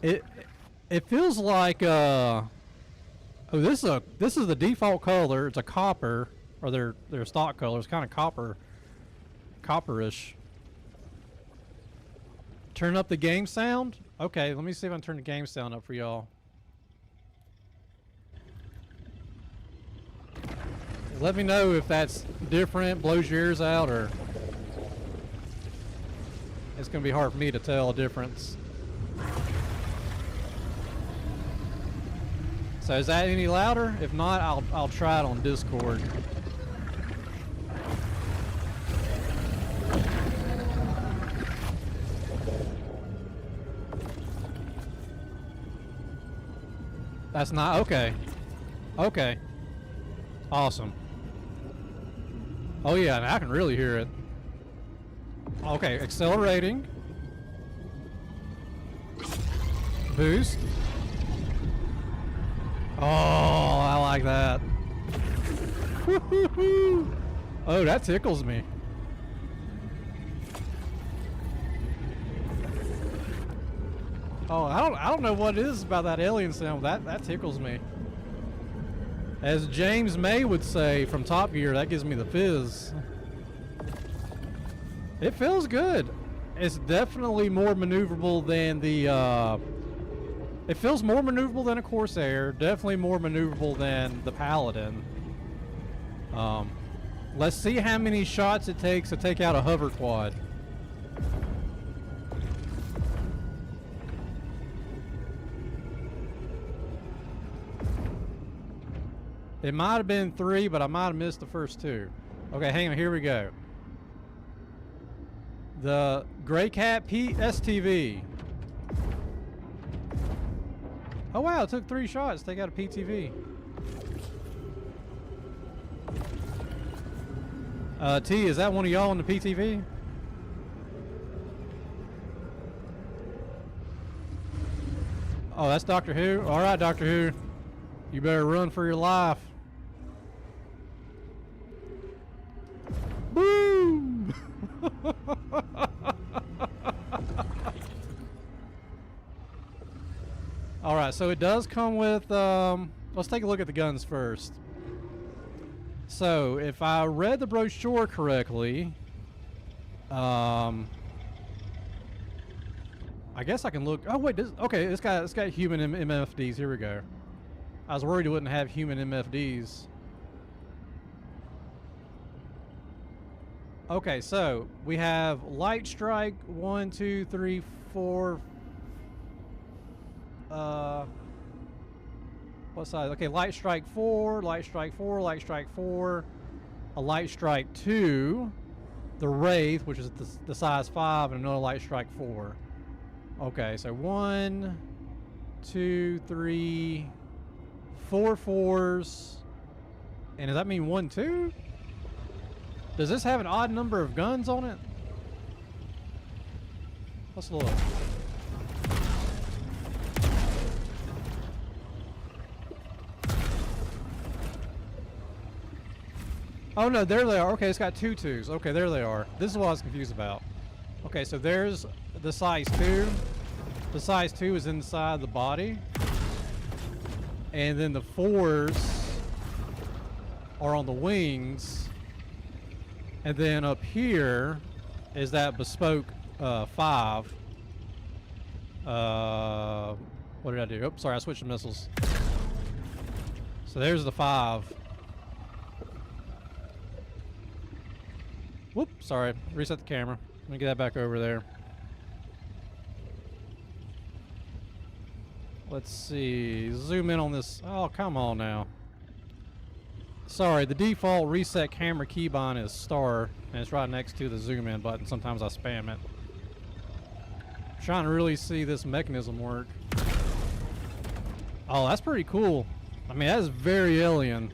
It feels like oh, this is the default color. It's a copper, or their stock color. It's kind of copperish. Turn up the game sound. Okay, let me see if I can turn the game sound up for y'all. Let me know if that's different, blows your ears out, or it's gonna be hard for me to tell a difference. So is that any louder? If not, I'll try it on Discord. That's not okay. Okay. Awesome. Oh yeah, I can really hear it. Okay, accelerating. Boost. Oh, I like that. Oh, that tickles me. Oh, I don't know what it is about that alien sound. That tickles me. As James May would say from Top Gear, that gives me the fizz. It feels good. It's definitely more maneuverable than the it feels more maneuverable than a Corsair, definitely more maneuverable than the Paladin. Let's see how many shots it takes to take out a hover quad. It might have been 3, but I might have missed the first 2. Okay, hang on. Here we go. The Gray Cat STV. Oh wow, it took 3 shots. They got a PTV. T, is that one of y'all on the PTV? Oh, that's Doctor Who? Alright, Doctor Who. You better run for your life. Boom! Alright, so it does come with, let's take a look at the guns first. So, if I read the brochure correctly, I guess I can look. Oh wait, okay, it's got human MFDs. Here we go. I was worried it wouldn't have human MFDs. Okay, so we have light strike 1, 2, 3, 4. What size? Okay, light strike 4, light strike 4, light strike 4, a light strike 2, the Wraith, which is the size 5, and another light strike 4. Okay, so 1, 2, 3, 4 4s, and does that mean 1, 2? Does this have an odd number of guns on it? Let's look. Oh no, there they are. Okay, it's got 2 2s. Okay, there they are. This is what I was confused about. Okay, so there's the size 2. The size 2 is inside the body. And then the 4s are on the wings. And then up here is that bespoke 5. What did I do? Oops, sorry, I switched the missiles. So there's the 5. Whoop, sorry. Reset the camera. Let me get that back over there. Let's see. Zoom in on this. Oh, come on now. Sorry, the default reset camera keybind is star, and it's right next to the zoom in button. Sometimes I spam it. I'm trying to really see this mechanism work. Oh, that's pretty cool. I mean, that is very alien.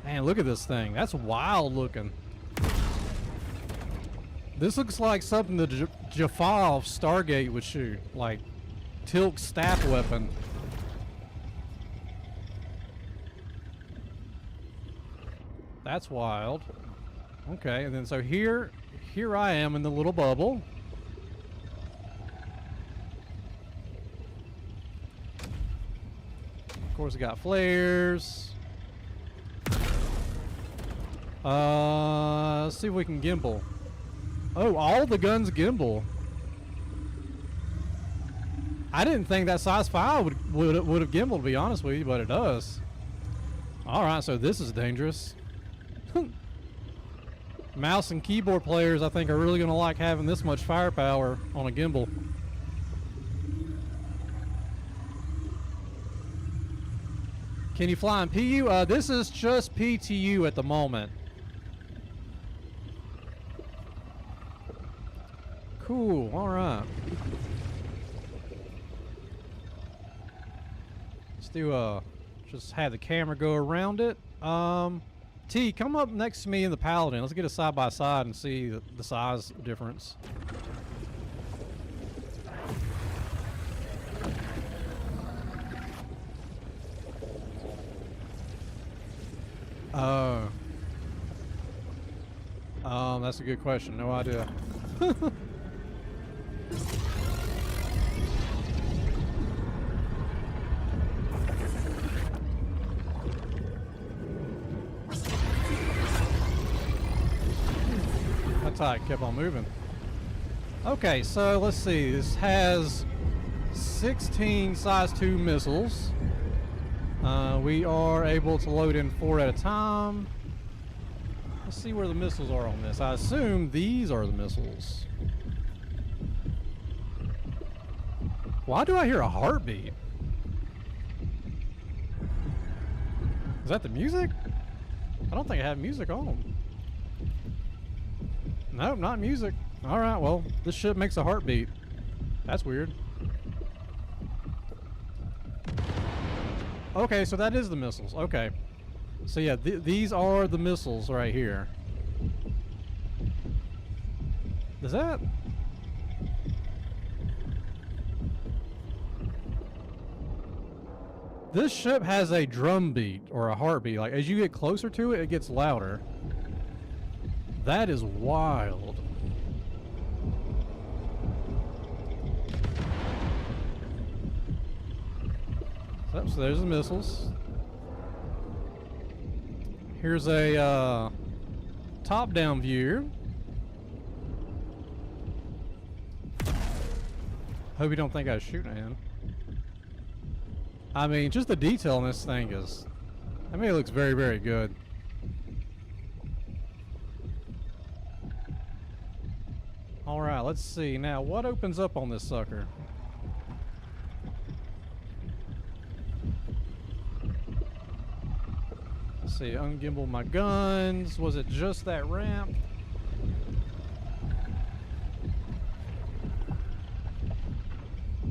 Man, look at this thing. That's wild looking. This looks like something that Jaffa of Stargate would shoot. Like, Tilk's staff weapon. That's wild. Okay, and then so here I am in the little bubble. Of course, we got flares. Let's see if we can gimbal. Oh, all the guns gimbal. I didn't think that size 5 would have gimbal, to be honest with you, but it does. All right, so this is dangerous. Mouse and keyboard players, I think, are really going to like having this much firepower on a gimbal. Can you fly in PU? This is just PTU at the moment. Cool, all right. Let's do just have the camera go around it. T, come up next to me in the Paladin. Let's get a side by side and see the size difference. That's a good question. No idea. That's how it kept on moving. Okay, so let's see. This has 16 size 2 missiles. We are able to load in 4 at a time. Let's see where the missiles are on this. I assume these are the missiles. Why do I hear a heartbeat? Is that the music? I don't think I have music on. Nope, not music. Alright, well, this ship makes a heartbeat. That's weird. Okay, so that is the missiles. Okay. So yeah, these are the missiles right here. Does that... This ship has a drum beat or a heartbeat. Like, as you get closer to it, it gets louder. That is wild. So there's the missiles. Here's a top-down view. Hope you don't think I was shooting at him. I mean, just the detail in this thing is... I mean, it looks very, very good. Alright, let's see. Now, what opens up on this sucker? Let's see, ungimbal my guns. Was it just that ramp?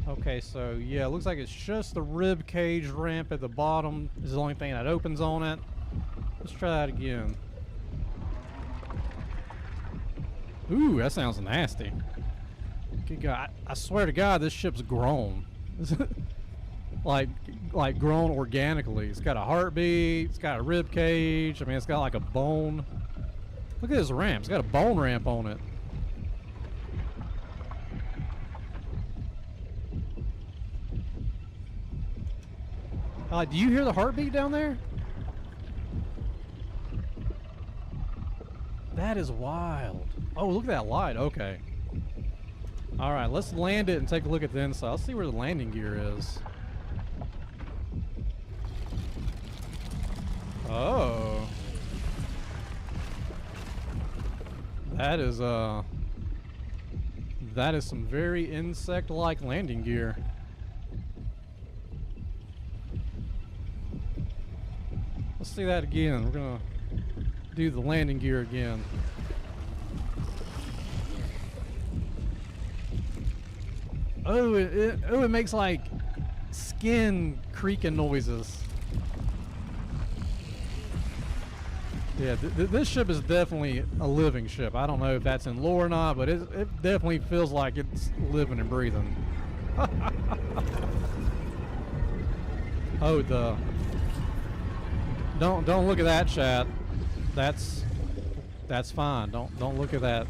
Okay, so yeah, it looks like it's just the rib cage ramp at the bottom is the only thing that opens on it. Let's try that again. Ooh, that sounds nasty. Good God, I swear to God, this ship's grown. like grown organically. It's got a heartbeat. It's got a rib cage. I mean, it's got like a bone. Look at this ramp. It's got a bone ramp on it. Do you hear the heartbeat down there? That is wild. Oh, look at that light. Okay. All right, let's land it and take a look at the inside. Let's see where the landing gear is. Oh. That is some very insect-like landing gear. Let's see that again. We're gonna do the landing gear again. Oh, it makes like skin creaking noises. Yeah, this ship is definitely a living ship. I don't know if that's in lore or not, but it definitely feels like it's living and breathing. Oh, don't look at that, chat. That's fine. Don't look at that.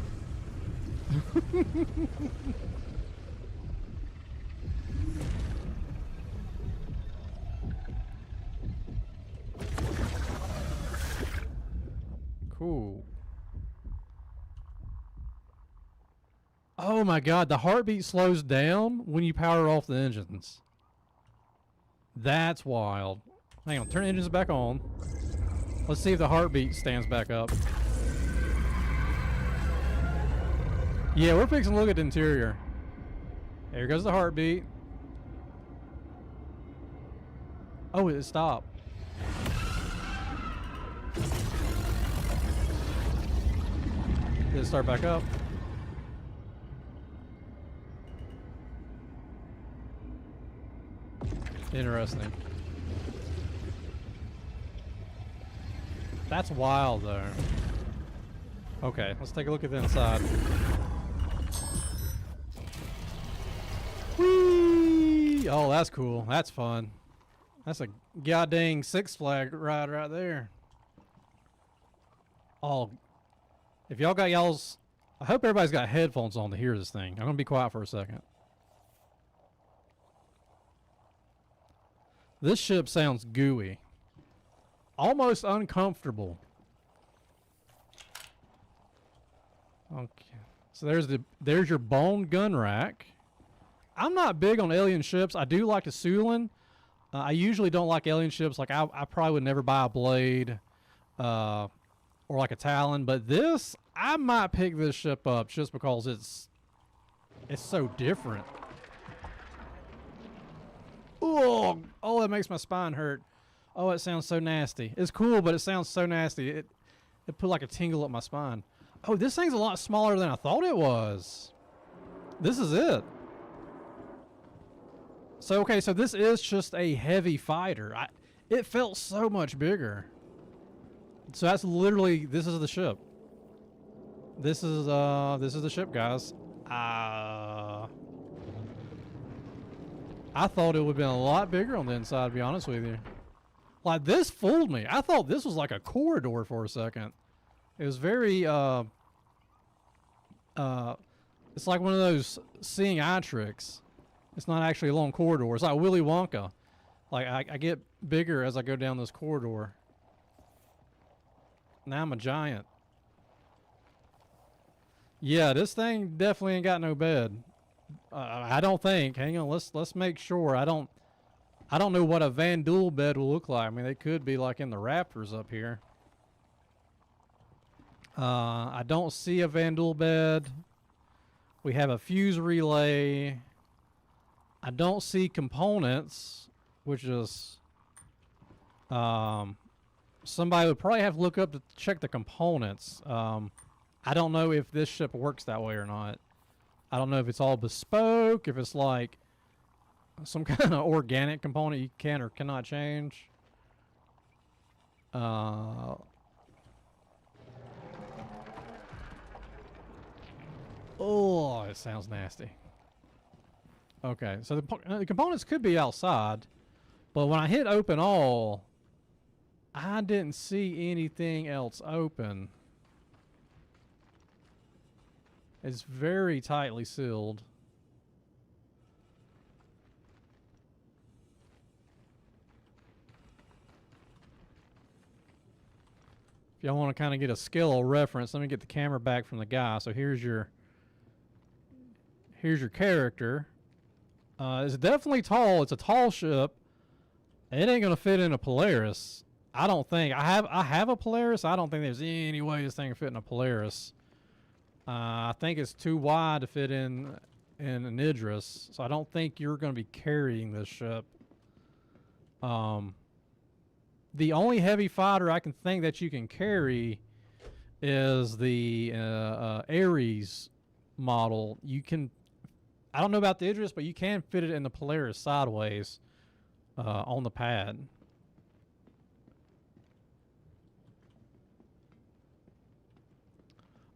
Cool. Oh my God, the heartbeat slows down when you power off the engines. That's wild. Hang on, turn the engines back on. Let's see if the heartbeat stands back up. Yeah, we're fixing to look at the interior. There goes the heartbeat. Oh, it stopped. Did it start back up? Interesting. That's wild, though. Okay, let's take a look at the inside. Whee! Oh, that's cool. That's fun. That's a goddamn Six Flag ride right there. Oh, if y'all got y'all's... I hope everybody's got headphones on to hear this thing. I'm going to be quiet for a second. This ship sounds gooey. Almost uncomfortable. Okay. So there's your bone gun rack. I'm not big on alien ships. I do like the Sulin. I usually don't like alien ships. Like I probably would never buy a Blade or like a Talon, but this I might pick this ship up just because it's so different. Oh, that makes my spine hurt. Oh, it sounds so nasty. It's cool, but it sounds so nasty. It put like a tingle up my spine. Oh, this thing's a lot smaller than I thought it was. This is it. So, okay, so this is just a heavy fighter. It felt so much bigger. So that's literally, this is the ship. This is the ship, guys. I thought it would have been a lot bigger on the inside, to be honest with you. Like, this fooled me. I thought this was like a corridor for a second. It was very, it's like one of those seeing eye tricks. It's not actually a long corridor. It's like Willy Wonka. Like, I get bigger as I go down this corridor. Now I'm a giant. Yeah, this thing definitely ain't got no bed. I don't think. Hang on, let's make sure. I don't know what a Van Duel bed will look like. I mean, they could be like in the rafters up here. I don't see a Van Duel bed. We have a fuse relay. I don't see components, which is somebody would probably have to look up to check the components. I don't know if this ship works that way or not. I don't know if it's all bespoke, if it's like some kind of organic component you can or cannot change. Oh, it sounds nasty. Okay, so the components could be outside, but when I hit open all, I didn't see anything else open. It's very tightly sealed. If y'all want to kind of get a scale reference, let me get the camera back from the guy. So here's your character. It's definitely tall. It's a tall ship. It ain't gonna fit in a Polaris. I don't think. I have a Polaris. I don't think there's any way this thing can fit in a Polaris. I think it's too wide to fit in an Idris, so I don't think you're going to be carrying this ship. The only heavy fighter I can think that you can carry is the Ares model. You can, I don't know about the Idris, but you can fit it in the Polaris sideways on the pad.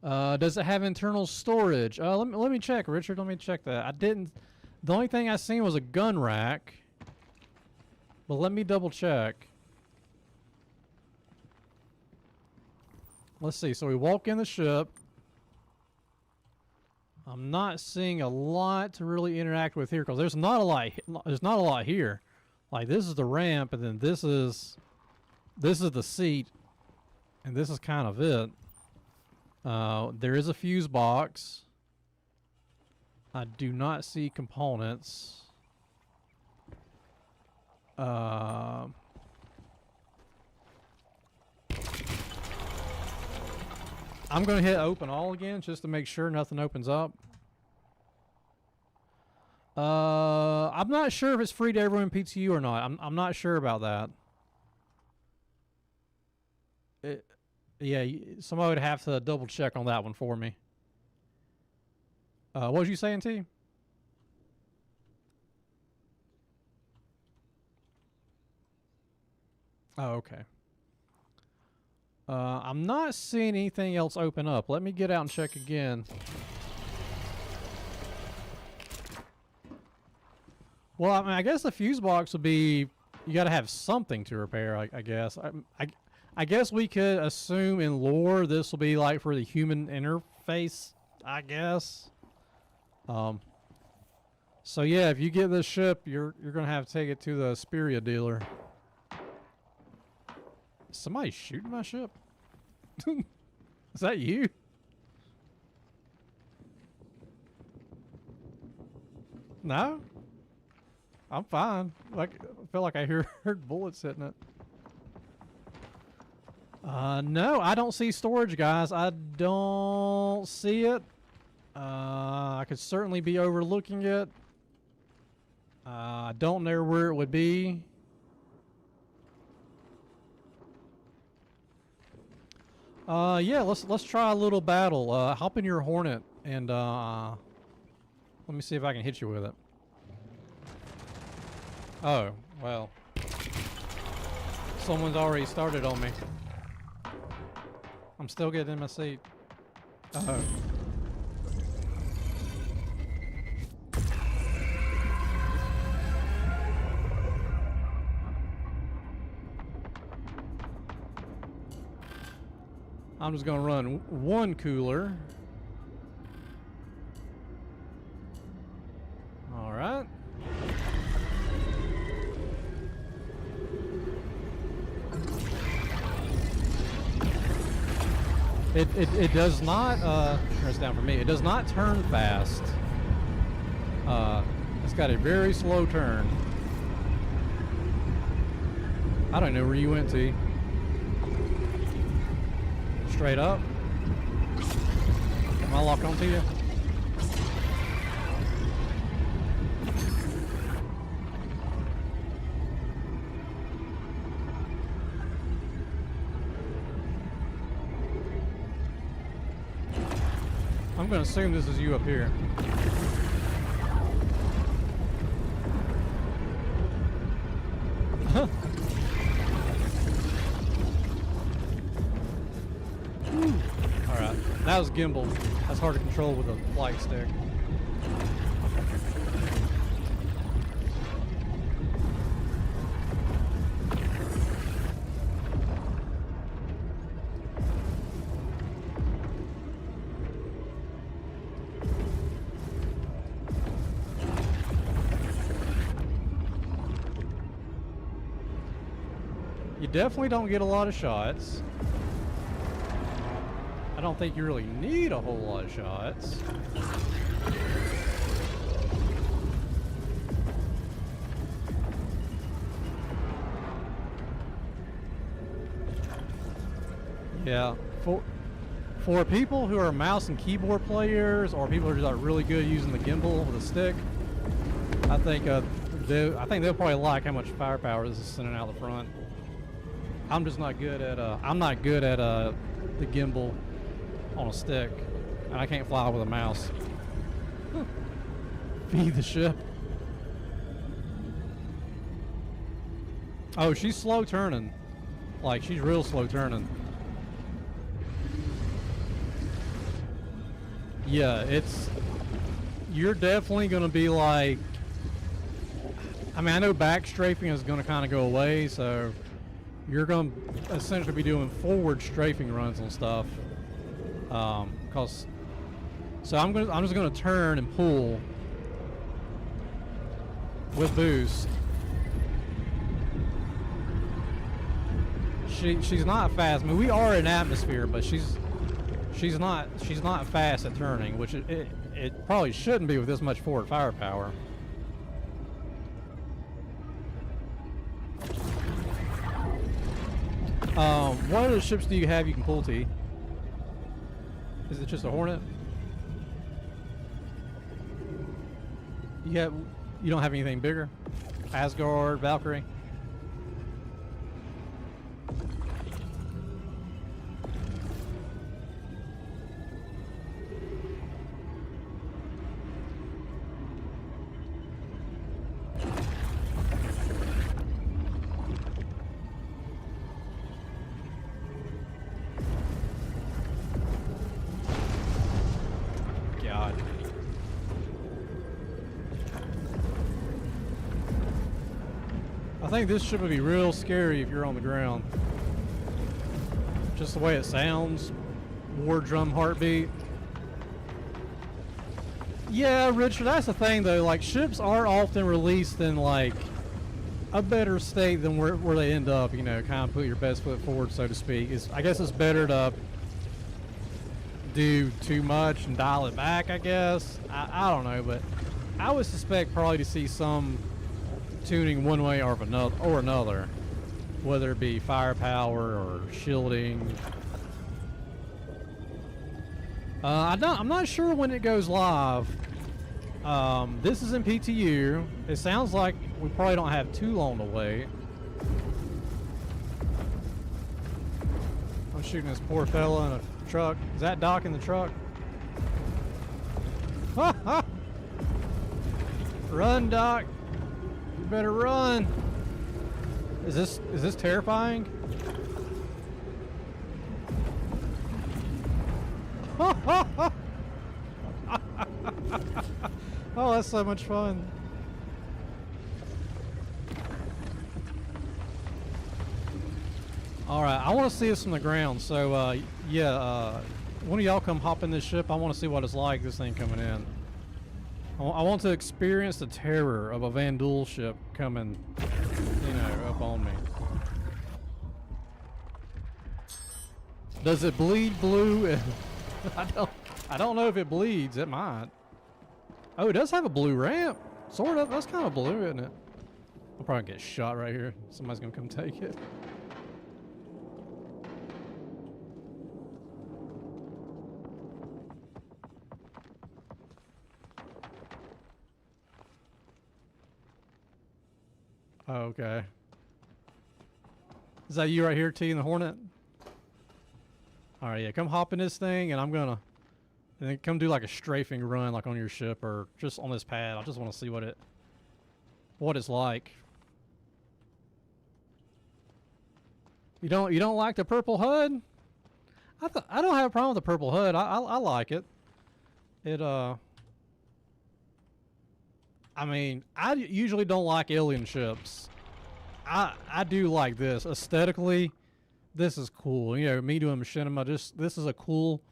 Does it have internal storage? Let me check, Richard. Let me check that. I didn't. The only thing I seen was a gun rack. But let me double check. Let's see. So we walk in the ship. I'm not seeing a lot to really interact with here because there's not a lot. There's not a lot here. Like, this is the ramp, and then this is the seat, and this is kind of it. There is a fuse box. I do not see components. I'm going to hit open all again just to make sure nothing opens up. I'm not sure if it's free to everyone in PTU or not. I'm not sure about that. Yeah, somebody would have to double check on that one for me. What was you saying, T? Oh, okay. I'm not seeing anything else open up. Let me get out and check again. Well, I mean, I guess the fuse box would be, you got to have something to repair, I guess. I guess we could assume in lore this will be like for the human interface, I guess. So yeah, if you get this ship, you're gonna have to take it to the Speria dealer. Is somebody shooting my ship? Is that you? No? I'm fine. Like, I feel like I heard bullets hitting it. No, I don't see storage, guys. I don't see it. I could certainly be overlooking it. I don't know where it would be. Yeah, let's try a little battle. Hop in your Hornet and let me see if I can hit you with it. Oh, well. Someone's already started on me. I'm still getting in my seat. Uh-oh. I'm just gonna run one cooler. All right. It does not turn this down for me. It does not turn fast. It's got a very slow turn. I don't know where you went to. Straight up. Am I locked onto you? I'm going to assume this is you up here. Alright, that was gimbal. That's hard to control with a flight stick. You definitely don't get a lot of shots. I don't think you really need a whole lot of shots. Yeah, for people who are mouse and keyboard players, or people who are just like really good using the gimbal with a stick, I think they'll probably like how much firepower this is sending out the front. I'm just not good at the gimbal on a stick, and I can't fly with a mouse. Feed the ship. Oh, she's slow turning. Like, she's real slow turning. Yeah, you're definitely gonna be like, I mean, I know back strafing is gonna kind of go away, so you're going to essentially be doing forward strafing runs and stuff. So I'm just going to turn and pull with boost. She's not fast. I mean, we are in atmosphere, but she's not fast at turning, which it probably shouldn't be with this much forward firepower. What other ships do you have you can pull to? Is it just a Hornet? You don't have anything bigger? Asgard, Valkyrie? I think this ship would be real scary if you're on the ground. Just the way it sounds. War drum heartbeat. Yeah, Richard, that's the thing though. Like, ships are often released in like a better state than where they end up, you know, kind of put your best foot forward, so to speak. I guess it's better to do too much and dial it back, I guess. I don't know, but I would suspect probably to see some tuning one way or another, whether it be firepower or shielding. I'm not sure when it goes live. This is in PTU. It sounds like we probably don't have too long to wait. I'm shooting this poor fella in a truck. Is that Doc in the truck? Run, Doc. You better run. Is this terrifying? Oh, that's so much fun. Alright, I want to see this from the ground, so yeah, one of y'all come hop in this ship. I want to see what it's like, this thing coming in. I want to experience the terror of a Van Duel ship coming, you know, up on me. Does it bleed blue? I don't know if it bleeds. It might. Oh, it does have a blue ramp. Sort of. That's kind of blue, isn't it? I'll probably get shot right here. Somebody's gonna come take it. Oh, okay. Is that you right here, T, in the Hornet? Alright, yeah, come hop in this thing, and I'm gonna... And then come do like a strafing run, like on your ship, or just on this pad. I just want to see what it's like. You don't like the purple HUD? I don't have a problem with the purple HUD. I like it. I mean, I usually don't like alien ships. I do like this. Aesthetically, this is cool. You know, me doing machinima, this is a cool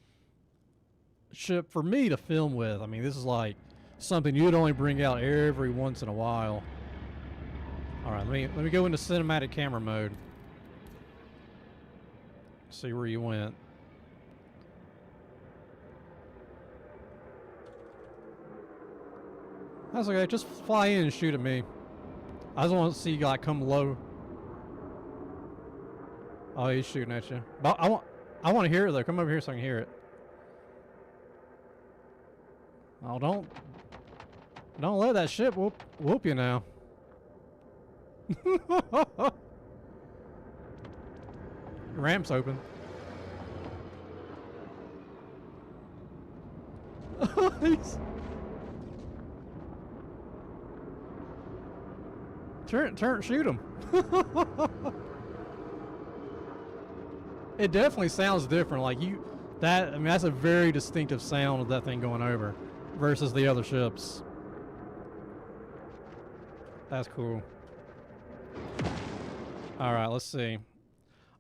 ship for me to film with. I mean, this is like something you'd only bring out every once in a while. Alright, let me go into cinematic camera mode. See where you went. That's okay, just fly in and shoot at me. I just want to see you like come low. Oh, he's shooting at you. But I want to hear it though. Come over here so I can hear it. Oh, don't let that ship whoop you now. Ramp's open. Turn, shoot him. It definitely sounds different. Like I mean, that's a very distinctive sound of that thing going over versus the other ships. That's cool. All right, let's see.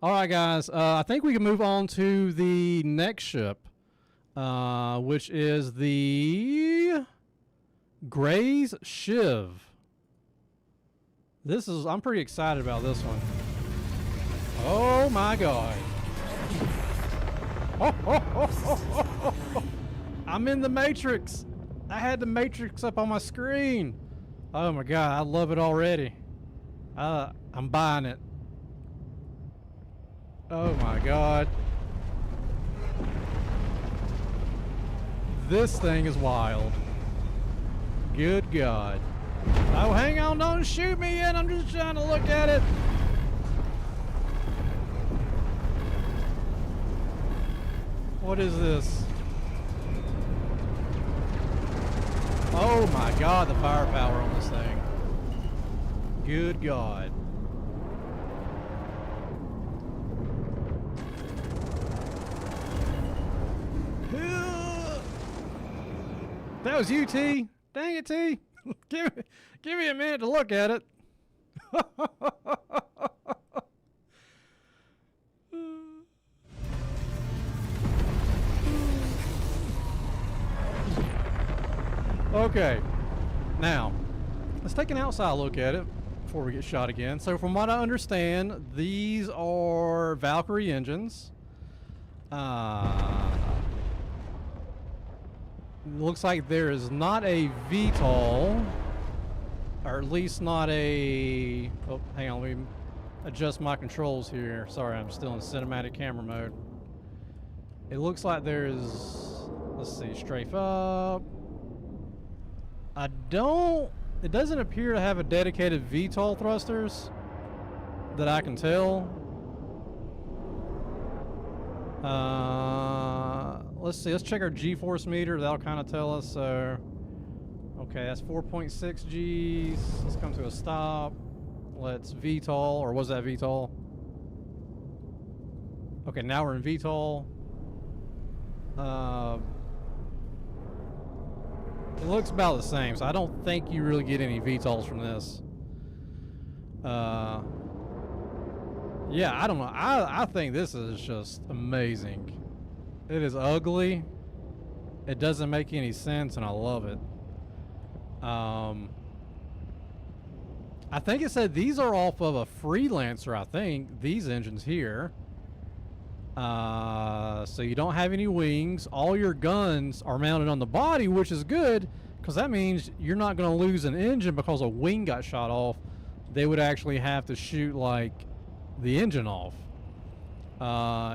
All right, guys. I think we can move on to the next ship, which is the Gray's Shiv. I'm pretty excited about this one. Oh my god. I'm in the Matrix. I had the Matrix up on my screen. Oh my god, I love it already. I'm buying it. Oh my god. This thing is wild. Good god. Oh, hang on, don't shoot me yet. I'm just trying to look at it. What is this? Oh my god, the firepower on this thing. Good god. That was you, T. Dang it, T. Give me a minute to look at it. Okay, now let's take an outside look at it before we get shot again. So from what I understand, these are Valkyrie engines. Looks like there is not a VTOL, or at least not a... Oh, hang on, let me adjust my controls here. Sorry, I'm still in cinematic camera mode. It looks like there's... Let's see, strafe up. It doesn't appear to have a dedicated VTOL thrusters that I can tell. Let's see. Let's check our G-force meter. That'll kind of tell us. So, okay, that's 4.6 Gs. Let's come to a stop. Let's VTOL, or was that VTOL? Okay, now we're in VTOL. It looks about the same, so I don't think you really get any VTOLs from this. Yeah, I don't know. I think this is just amazing. It is ugly. It doesn't make any sense, and I love it. I think it said these are off of a Freelancer, I think, these engines here. So you don't have any wings. All your guns are mounted on the body, which is good, because that means you're not going to lose an engine because a wing got shot off. They would actually have to shoot, like, the engine off.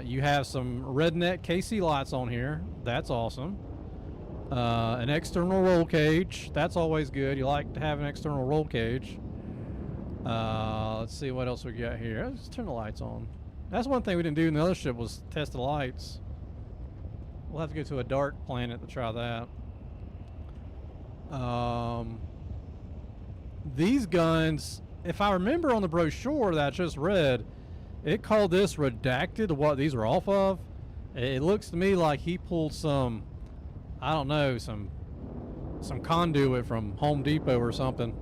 You have some redneck KC lights on here. That's awesome. An external roll cage. That's always good. You like to have an external roll cage. Let's see what else we got here. Let's turn the lights on. That's one thing we didn't do in the other ship, was test the lights. We'll have to go to a dark planet to try that. These guns, if I remember on the brochure that I just read, it called this redacted, what these are off of. It looks to me like he pulled some, I don't know, some conduit from Home Depot or something.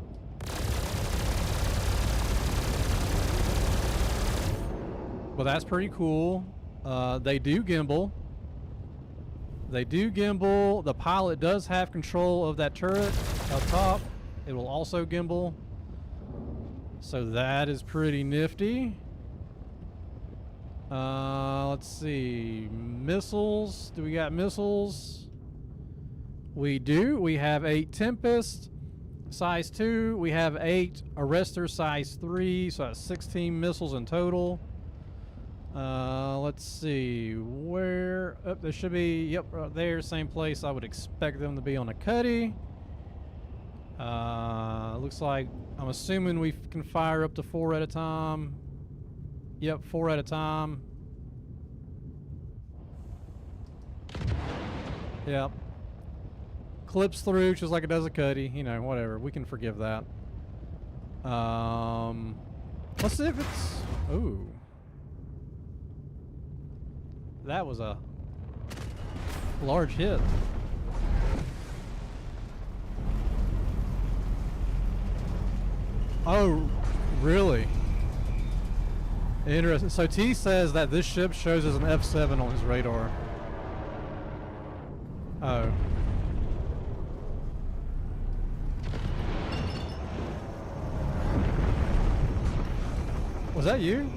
But that's pretty cool. They do gimbal. They do gimbal. The pilot does have control of that turret up top. It will also gimbal. So that is pretty nifty. Let's see. Missiles. Do we got missiles? We do. We have 8 Tempest size 2. We have 8 Arrestor size 3. So that's 16 missiles in total. Let's see. Where? Oh, there should be. Yep, right there. Same place I would expect them to be on a cuddy. Looks like, I'm assuming we can fire up to 4 at a time. Yep, 4 at a time. Yep. Clips through just like it does a cuddy. You know, whatever. We can forgive that. Let's see if it's... Ooh. That was a large hit. Oh, really? Interesting. So T says that this ship shows as an F7 on his radar. Oh. Was that you?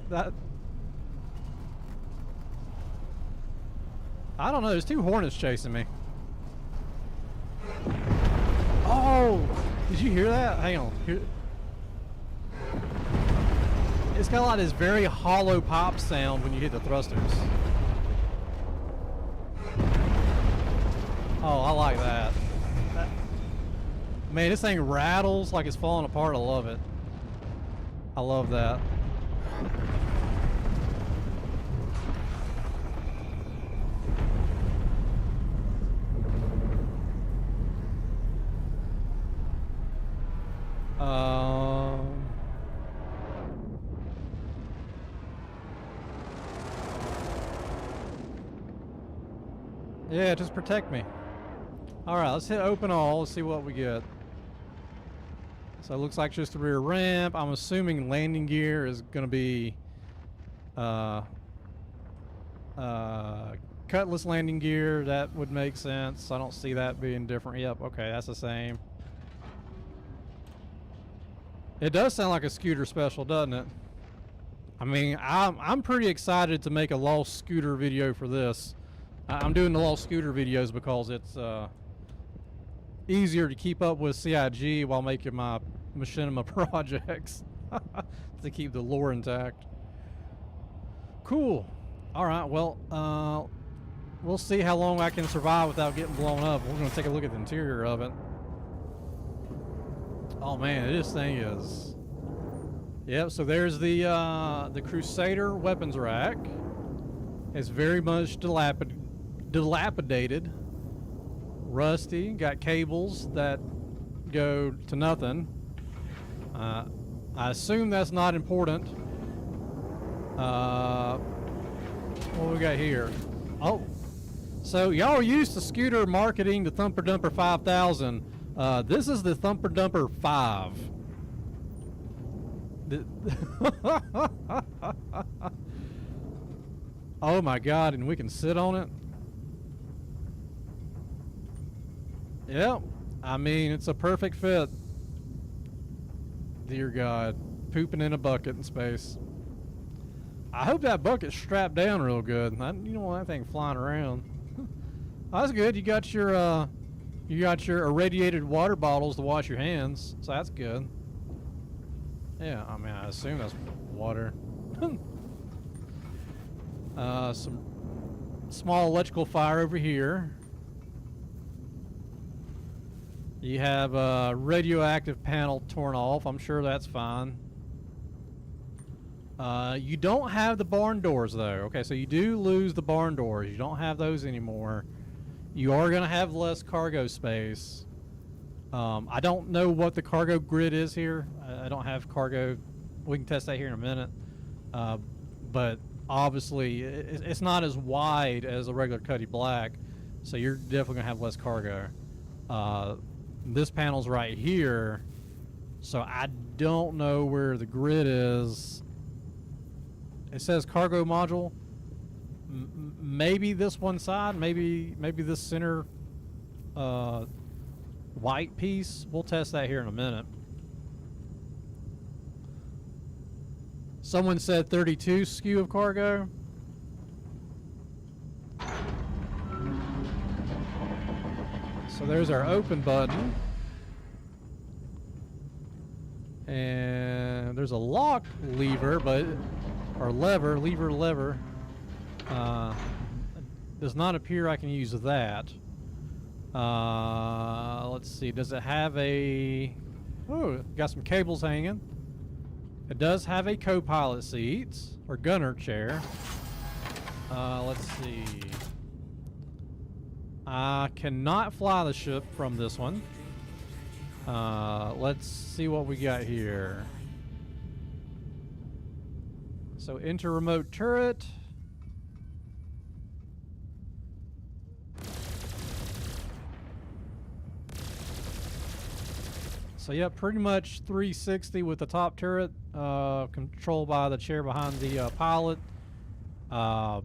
That... I don't know, there's 2 hornets chasing me. Oh! Did you hear that? Hang on. Here. It's got like this very hollow pop sound when you hit the thrusters. Oh, I like that. Man, this thing rattles like it's falling apart. I love it. I love that. Yeah, just protect me. Alright, let's hit open all. Let's see what we get. So it looks like just a rear ramp. I'm assuming landing gear is going to be cutlass landing gear. That would make sense. I don't see that being different. Yep, okay, that's the same. It does sound like a scooter special, doesn't it? I mean, I'm pretty excited to make a lost scooter video for this. I'm doing the lost scooter videos because it's easier to keep up with CIG while making my machinima projects to keep the lore intact. Cool. All right. Well, we'll see how long I can survive without getting blown up. We're going to take a look at the interior of it. Oh man, this thing is Yep, so there's the Crusader weapons rack. It's very much dilapidated, rusty, got cables that go to nothing. I assume that's not important. What we got here? Oh, so y'all are used to scooter marketing the Thumper Dumper 5000. This is the Thumper Dumper 5. Oh my God, and we can sit on it? Yep, I mean, it's a perfect fit. Dear God, pooping in a bucket in space. I hope that bucket's strapped down real good. You don't want that thing flying around. Oh, that's good. You got your irradiated water bottles to wash your hands, so that's good. Yeah, I mean, I assume that's water. Some small electrical fire over here. You have a radioactive panel torn off. I'm sure that's fine. You don't have the barn doors though. Okay, so you do lose the barn doors. You don't have those anymore. You are going to have less cargo space. I don't know what the cargo grid is here. I don't have cargo. We can test that here in a minute. But obviously, it's not as wide as a regular Cuddy Black, so you're definitely going to have less cargo. This panel's right here, so I don't know where the grid is. It says cargo module. Maybe this one side, maybe this center white piece. We'll test that here in a minute. Someone said 32 SKU of cargo. So there's our open button. And there's a lock lever, or lever. Does not appear I can use that. Let's see, does it have a... Oh, got some cables hanging. It does have a co-pilot seat, or gunner chair. Let's see. I cannot fly the ship from this one. Let's see what we got here. So enter remote turret. So yeah, pretty much 360 with the top turret, controlled by the chair behind the pilot. So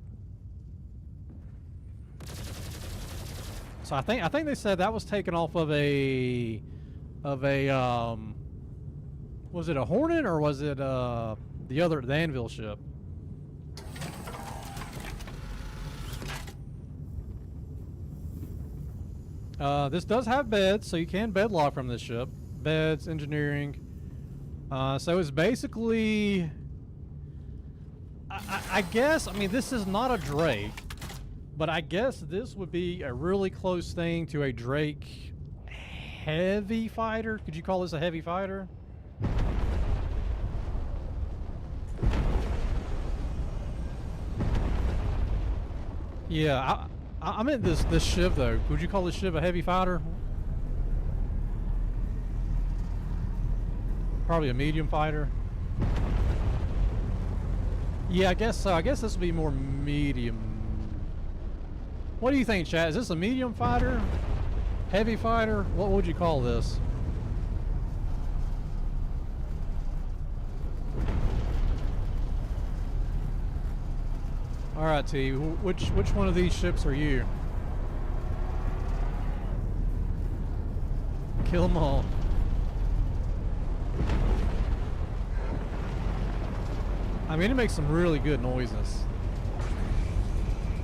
I think they said that was taken off of a was it a Hornet or was it the Anvil ship? This does have beds, so you can bed lock from this ship. Beds, engineering. So it's basically, I guess, I mean, this is not a Drake, but I guess this would be a really close thing to a Drake heavy fighter. Could you call this a heavy fighter? Yeah, I meant this Shiv though. Would you call this Shiv a heavy fighter? Probably a medium fighter. Yeah, I guess so. I guess this would be more medium. What do you think, chat? Is this a medium fighter? Heavy fighter? What would you call this? Alright, T. Which one of these ships are you? Kill them all. I mean, it makes some really good noises.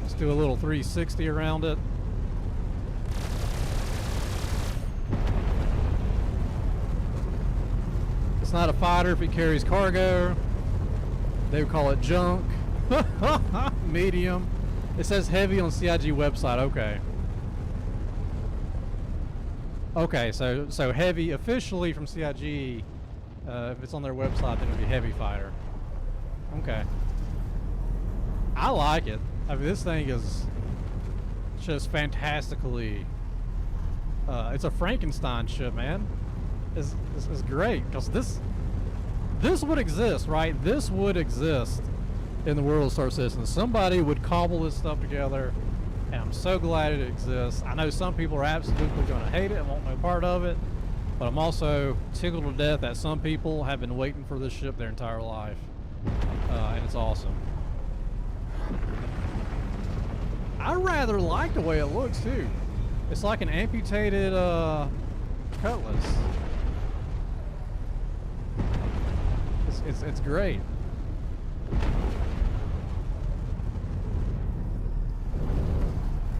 Let's do a little 360 around it. It's not a fighter if it carries cargo. They would call it junk. Medium. It says heavy on CIG website. Okay. Okay, so heavy officially from CIG If it's on their website, then it'll be heavy fighter. Okay. I like it. I mean, this thing is just fantastically. It's a Frankenstein ship, man. It's great because this would exist, right? This would exist in the world of Star Citizen. Somebody would cobble this stuff together, and I'm so glad it exists. I know some people are absolutely going to hate it and want no part of it, but I'm also tickled to death that some people have been waiting for this ship their entire life, and it's awesome. I rather like the way it looks too. It's like an amputated cutlass. It's great.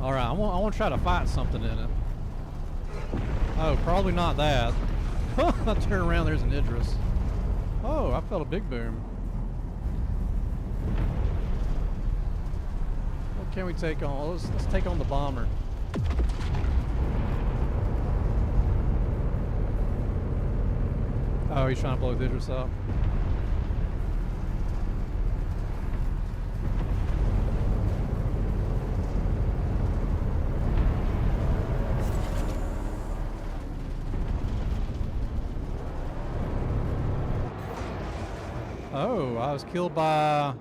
All right, I want to try to fight something in it. Oh, probably not that. I turn around. There's an Idris. Oh, I felt a big boom. What can we take on? Let's take on the bomber. Oh, he's trying to blow the Idris up. Oh, I was killed by...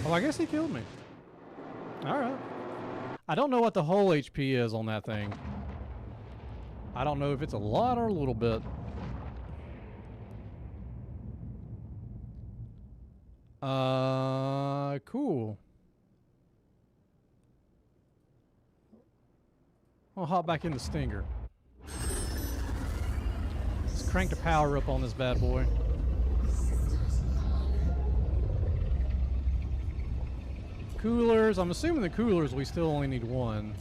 Oh, I guess he killed me. Alright. I don't know what the whole HP is on that thing. I don't know if it's a lot or a little bit. Cool. I'll hop back in the Stinger. Let's crank the power up on this bad boy. Coolers. I'm assuming the coolers we still only need one.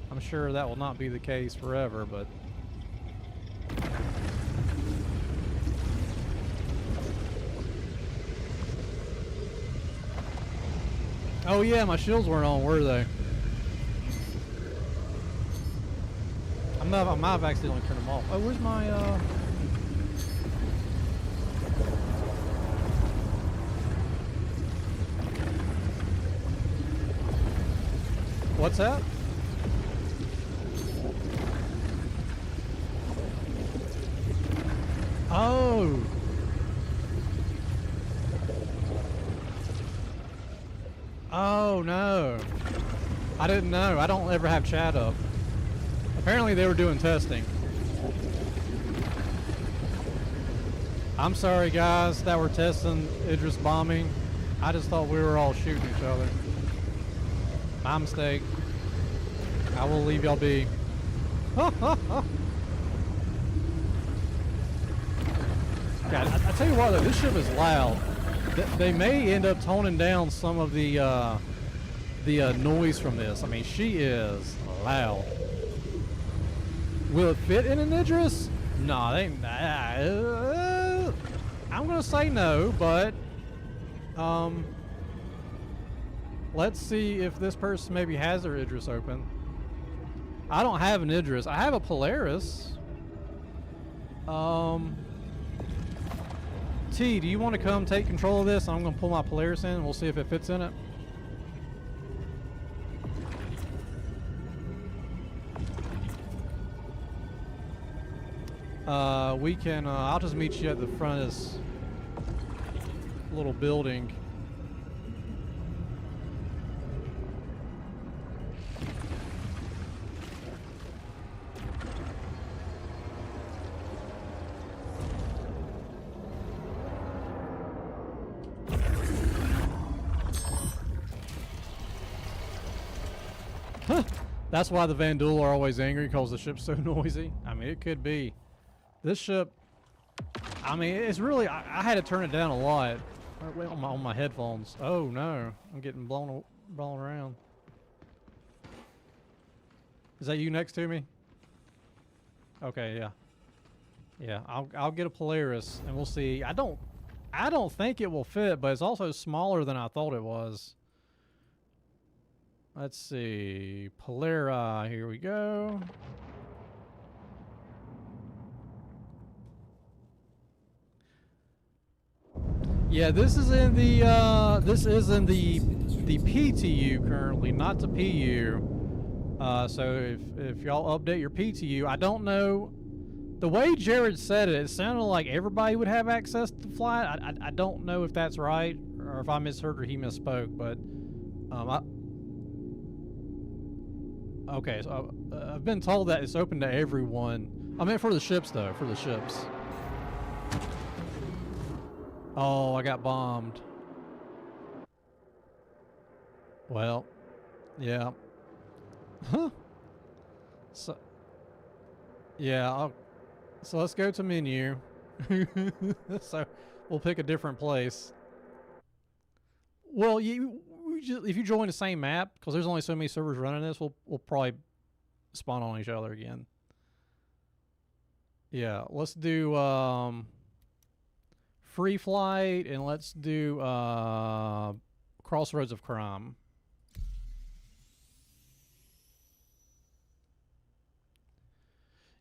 I'm sure that will not be the case forever, but... Oh yeah, my shields weren't on, were they? I might have accidentally turned them off. Oh, where's my, What's that? Oh! Oh no. I didn't know. I don't ever have chat up. Apparently they were doing testing. I'm sorry guys that were testing Idris bombing. I just thought we were all shooting each other. My mistake. I will leave y'all be. God, I tell you what though, this ship is loud. They may end up toning down some of the noise from this. I mean, she is loud. Will it fit in an Idris? No, they. I'm gonna say no, but let's see if this person maybe has their Idris open. I don't have an Idris. I have a Polaris. T, do you want to come take control of this? I'm going to pull my Polaris in and we'll see if it fits in it. We can, I'll just meet you at the front of this little building. That's why the Vandul are always angry, because the ship's so noisy. I mean, it could be. This ship, I mean, it's really, I had to turn it down a lot on my headphones. Oh no, I'm getting blown around. Is that you next to me? Okay, yeah. Yeah, I'll get a Polaris and we'll see. I don't think it will fit, but it's also smaller than I thought it was. Let's see. Polara, here we go. Yeah, this is in the the PTU currently, not the PU. So if y'all update your PTU, I don't know. The way Jared said it, it sounded like everybody would have access to flight. I don't know if that's right or if I misheard or he misspoke, but okay. So I've been told that it's open to everyone. I meant for the ships though, for the ships. Oh, I got bombed. Well, yeah. Huh. So, yeah. So let's go to menu. So we'll pick a different place. Well, if you join the same map, because there's only so many servers running this, we'll probably spawn on each other again. Yeah, let's do free flight, and let's do Crossroads of Crime.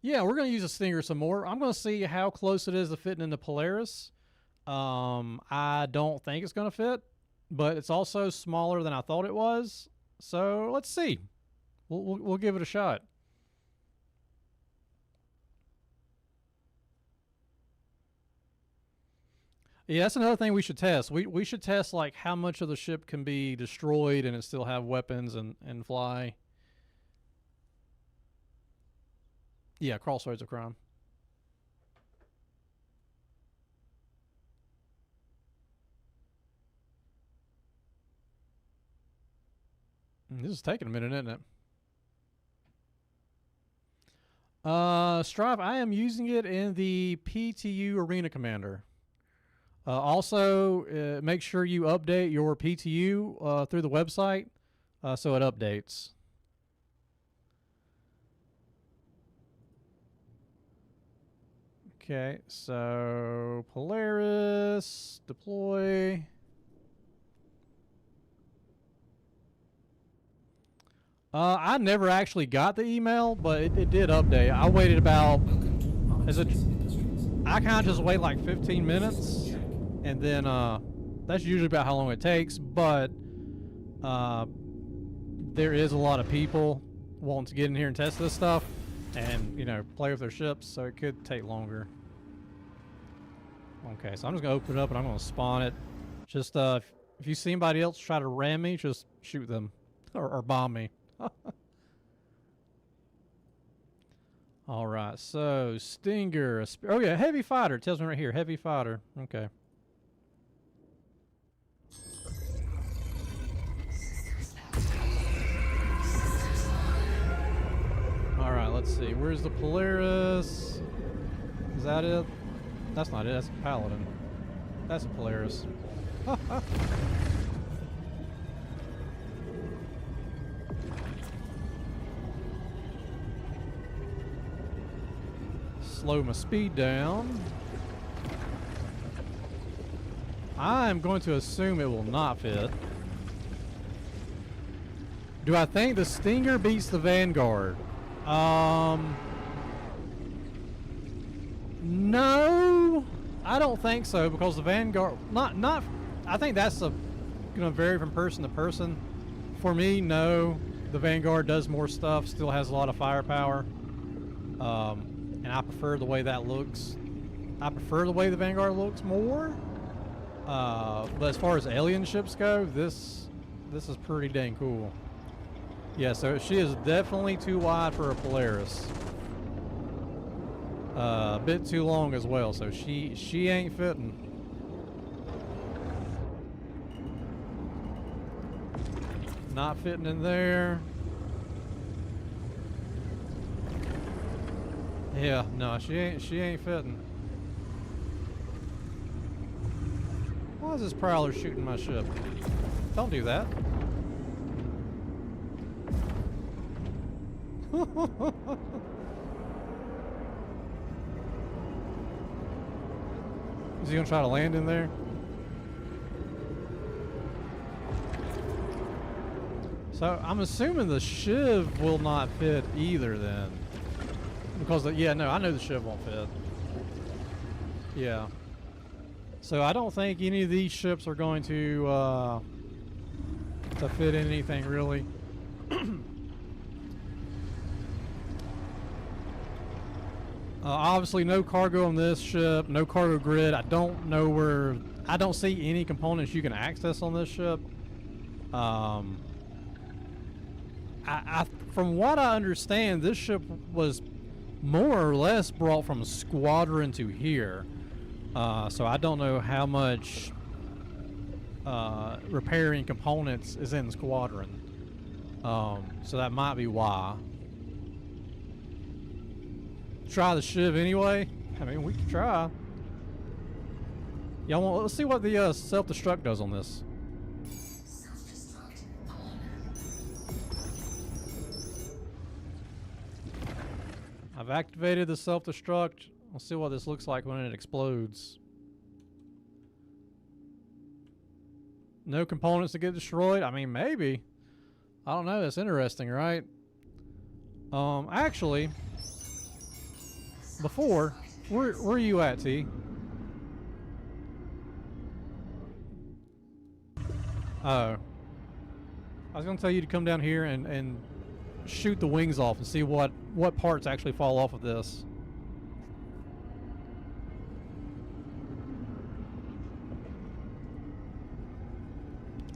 Yeah, we're going to use a Stinger some more. I'm going to see how close it is to fitting in the Polaris. I don't think it's going to fit, but it's also smaller than I thought it was. So let's see. We'll give it a shot. Yeah, that's another thing we should test. We should test like how much of the ship can be destroyed and it still have weapons and fly. Yeah, Crossroads of Crime. This is taking a minute, isn't it? Strive, I am using it in the PTU Arena Commander. Also, make sure you update your PTU through the website so it updates. Okay, so Polaris, deploy. I never actually got the email, but it did update. I waited about, I kind of just wait like 15 minutes, and then that's usually about how long it takes, but there is a lot of people wanting to get in here and test this stuff and, you know, play with their ships, so it could take longer. Okay, so I'm just going to open it up and I'm going to spawn it. Just, if you see anybody else try to ram me, just shoot them or bomb me. All right, so Stinger. Oh yeah, heavy fighter. It tells me right here, heavy fighter. Okay. All right, let's see. Where's the Polaris? Is that it? That's not it. That's a Paladin. That's a Polaris. Slow my speed down. I'm going to assume it will not fit. Do I think the Stinger beats the Vanguard? No, I don't think so, because the Vanguard, not. I think that's going to vary from person to person. For me, no. The Vanguard does more stuff, still has a lot of firepower. And I prefer the way that looks. I prefer the way the Vanguard looks more. But as far as alien ships go, this is pretty dang cool. Yeah, so she is definitely too wide for a Polaris. A bit too long as well, so she ain't fitting. Not fitting in there. Yeah, no, she ain't fitting. Why is this Prowler shooting my ship? Don't do that. Is he gonna try to land in there? So I'm assuming the Shiv will not fit either then. Because, yeah, no, I know the Shiv won't fit. Yeah. So I don't think any of these ships are going to fit in anything really. Obviously no cargo on this ship, no cargo grid. I don't see any components you can access on this ship. From what I understand, this ship was more or less brought from Squadron to here. So I don't know how much repairing components is in Squadron. So that might be why. Try the Shiv anyway. I mean, we can try. Y'all want? Let's see what the self-destruct does on this. Self-destruct on. I've activated the self-destruct. We'll see what this looks like when it explodes. No components to get destroyed? I mean, maybe. I don't know. It's interesting, right? Actually, before, where are you at, T? Oh. I was going to tell you to come down here and shoot the wings off and see what parts actually fall off of this.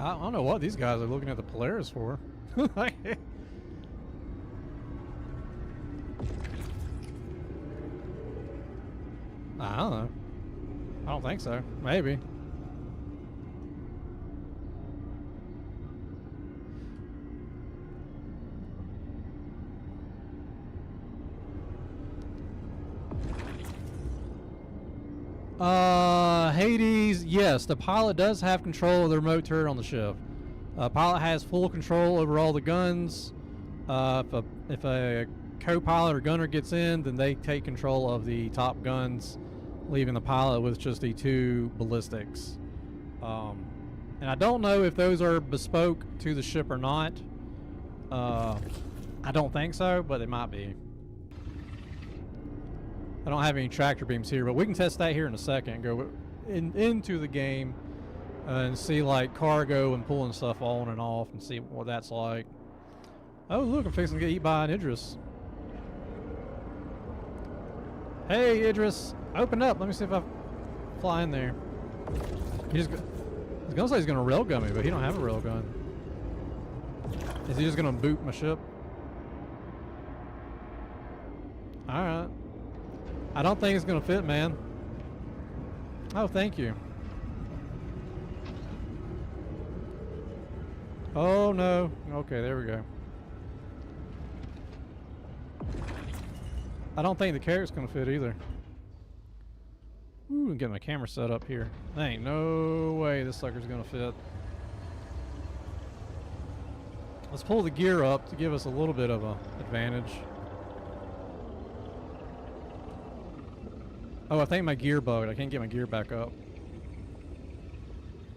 I don't know what these guys are looking at the Polaris for. I don't know. I don't think so. Maybe. Hades, yes, the pilot does have control of the remote turret on the ship. Pilot has full control over all the guns. If a co-pilot or gunner gets in, then they take control of the top guns, leaving the pilot with just the 2 ballistics. And I don't know if those are bespoke to the ship or not. I don't think so, but they might be. I don't have any tractor beams here, but we can test that here in a second. Go into the game and see like cargo and pulling stuff on and off and see what that's like. Oh, look, I'm fixing to get eaten by an Idris. Hey, Idris, open up. Let me see if I fly in there. I was gonna say he's gonna railgun me, but he don't have a railgun. Is he just gonna boot my ship? All right. I don't think it's gonna fit, man. Oh, thank you. Oh no. Okay, there we go. I don't think the carrot's gonna fit either. Ooh, get my camera set up here. There ain't no way this sucker's gonna fit. Let's pull the gear up to give us a little bit of an advantage. Oh, I think my gear bugged. I can't get my gear back up.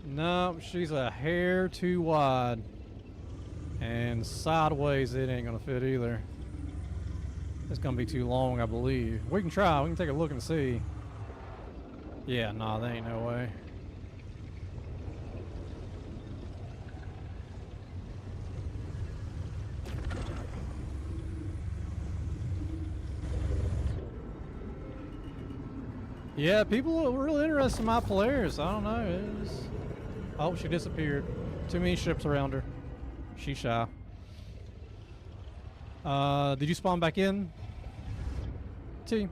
No, she's a hair too wide. And sideways it ain't gonna fit either. It's gonna be too long, I believe. We can try. We can take a look and see. Yeah, nah, there ain't no way. Yeah, people are really interested in my Polaris. I don't know. Oh, she disappeared. Too many ships around her. She's shy. Did you spawn back in? T.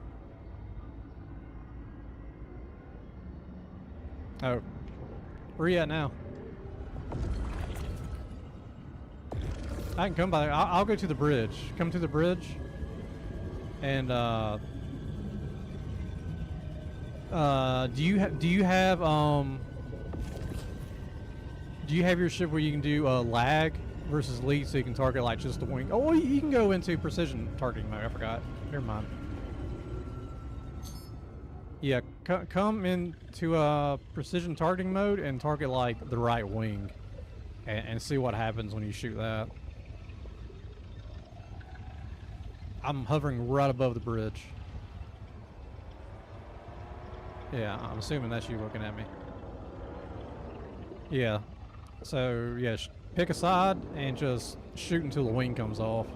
Oh. Where are you at now? I can come by. I'll go to the bridge. Come to the bridge. And, do you have your ship where you can do lag versus lead, so you can target like just the wing? Oh, you can go into precision targeting mode. I forgot. Never mind. Yeah, come into precision targeting mode and target like the right wing, and see what happens when you shoot that. I'm hovering right above the bridge. Yeah, I'm assuming that's you looking at me. Yeah. So, yeah, pick a side and just shoot until the wing comes off.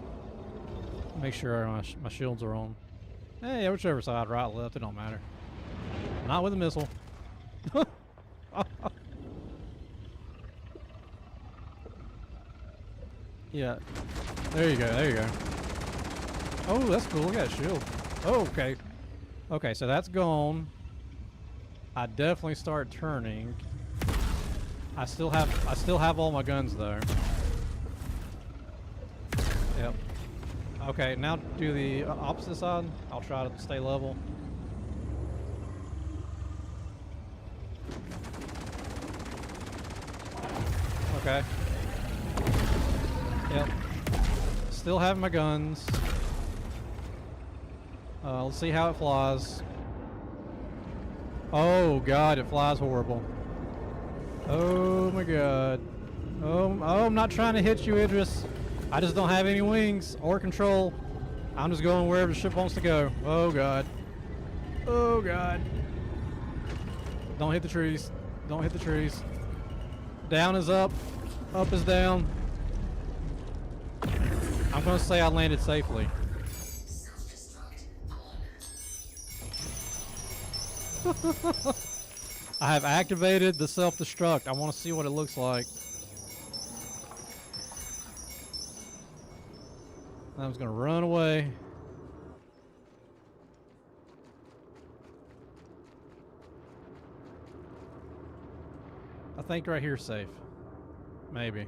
Make sure my shields are on. Yeah, whichever side, right, left, it don't matter. Not with a missile. Yeah. There you go, there you go. Oh, that's cool. Look at that shield. Oh, okay. Okay, so that's gone. I definitely start turning. I still have all my guns though. Yep. Okay, now do the opposite side. I'll try to stay level. Okay. Yep. Still have my guns. Let's see how it flies. Oh god, it flies horrible. Oh my god. Oh, I'm not trying to hit you, Idris. I just don't have any wings or control. I'm just going wherever the ship wants to go. Oh god. Oh god. Don't hit the trees. Don't hit the trees. Down is up. Up is down. I'm gonna say I landed safely. I have activated the self-destruct. I want to see what it looks like. I was gonna run away. I think right here's safe. Maybe.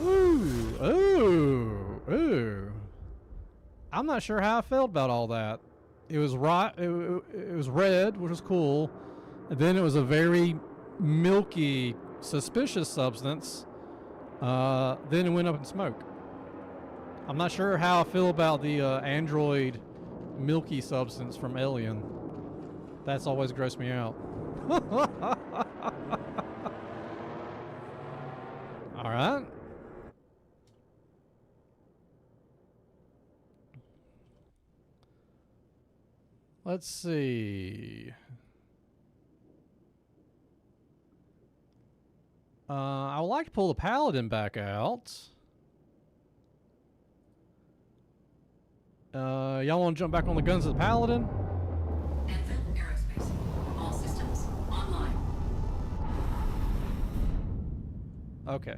Ooh, ooh, ooh. I'm not sure how I felt about all that. It was right. It was red, which was cool. And then it was a very milky, suspicious substance. Then it went up in smoke. I'm not sure how I feel about the android milky substance from Alien. That's always grossed me out. All right. Let's see. I would like to pull the Paladin back out. Y'all want to jump back on the guns of the Paladin? Anthem Aerospace. All systems online. Okay.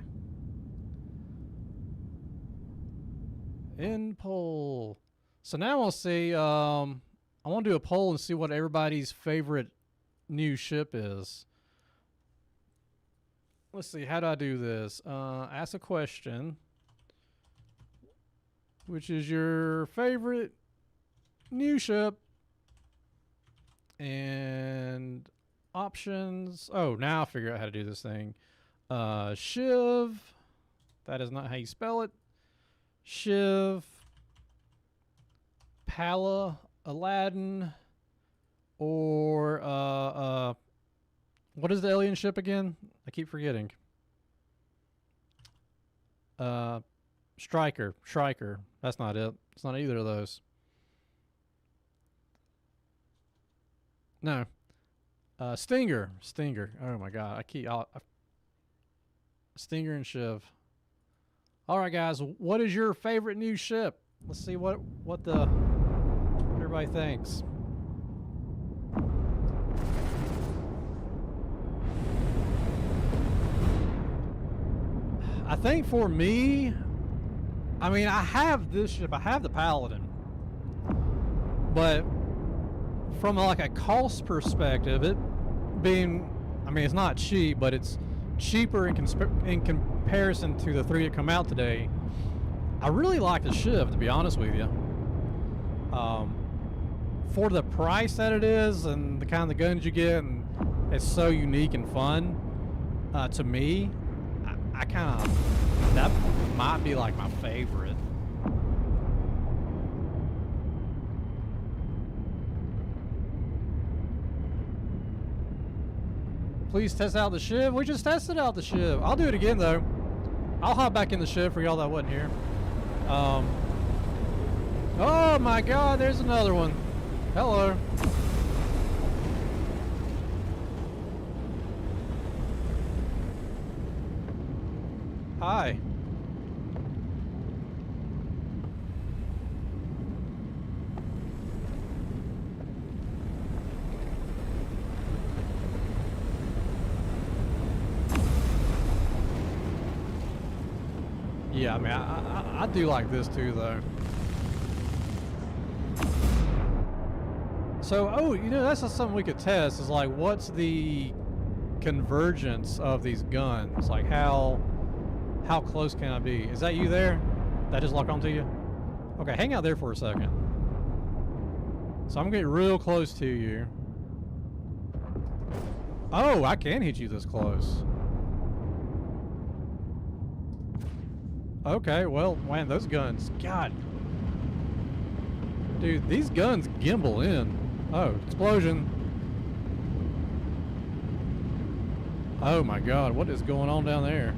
In poll. So now we'll see. I want to do a poll and see what everybody's favorite new ship is. Let's see. How do I do this? Ask a question. Which is your favorite new ship? And options. Oh, now I figure out how to do this thing. Shiv. That is not how you spell it. Shiv. Paladin. Or what is the alien ship again? I keep forgetting. Striker. That's not it. It's not either of those. No. Stinger. Oh my god. Stinger and Shiv. All right, guys. What is your favorite new ship? Let's see what everybody thinks. I think for me, I mean, I have this ship. I have the Paladin, but from like a cost perspective, it being, I mean, it's not cheap, but it's cheaper in comparison to the three that come out today. I really like the Shiv, to be honest with you. For the price that it is and the kind of guns you get, and it's so unique and fun, to me, I kind of, that might be like my favorite. Please test out the Shiv. We just tested out the Shiv. I'll do it again though. I'll hop back in the Shiv for y'all that wasn't here. Oh my god, there's another one. Hello. Hi. Yeah, I mean, I do like this too, though. So, oh, you know, that's just something we could test. Is like, what's the convergence of these guns? Like, how close can I be? Is that you there? That just lock onto you? Okay, hang out there for a second. So I'm getting real close to you. Oh, I can hit you this close. Okay, well, man, those guns, God. Dude, these guns gimbal in. Oh, explosion. Oh my God, what is going on down there?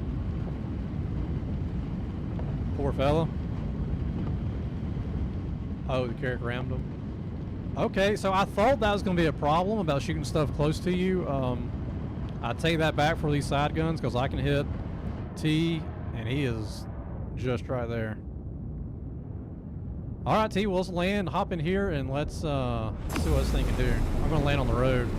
Poor fella. Oh, the Carrick rammed him. Okay, so I thought that was going to be a problem about shooting stuff close to you. I take that back for these side guns because I can hit T, and he is just right there. All right, T, well, let's land, hop in here, and let's see what this thing can do. I'm going to land on the road.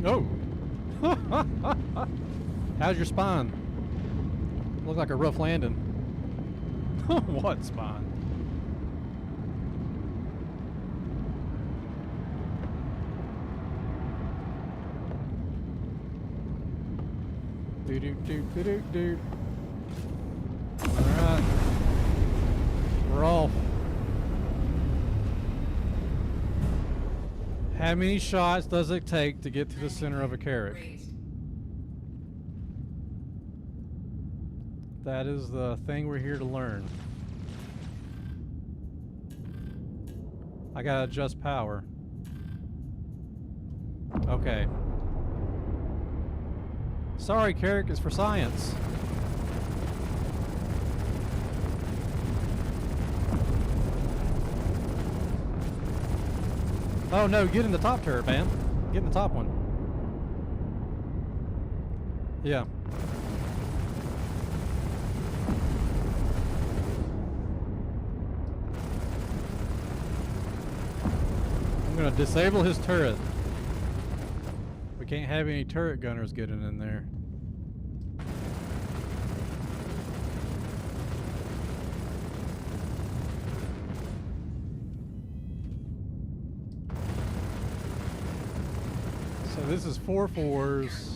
Oh! How's your spine? Look like a rough landing. What spine? Do do do do do do. All right, we're off. How many shots does it take to get to the center of a Carrick? That is the thing we're here to learn. I gotta adjust power. Okay. Sorry, Carrick is for science. Oh no, get in the top turret, man. Get in the top one. Yeah. I'm gonna disable his turret. We can't have any turret gunners getting in there. So this is 4-4s.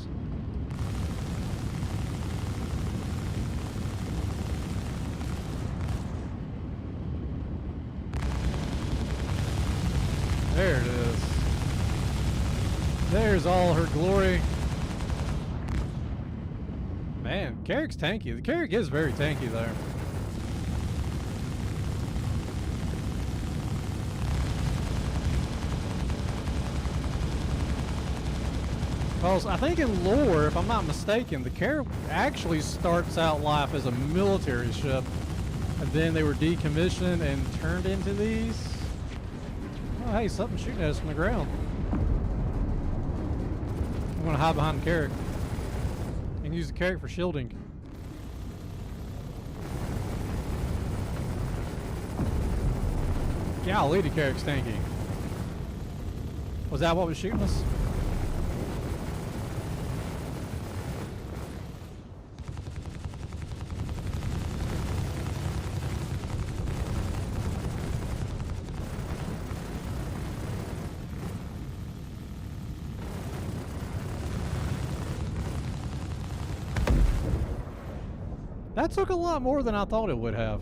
There it is. There's all her glory. Man, Carrick's tanky. The Carrick is very tanky there. Because I think in lore, if I'm not mistaken, the Carrick actually starts out life as a military ship. And then they were decommissioned and turned into these. Oh, hey, something's shooting at us from the ground. I'm going to hide behind the Carrick and use the Carrick for shielding. Golly, the Carrick's tanky. Was that what was shooting us? That took a lot more than I thought it would have.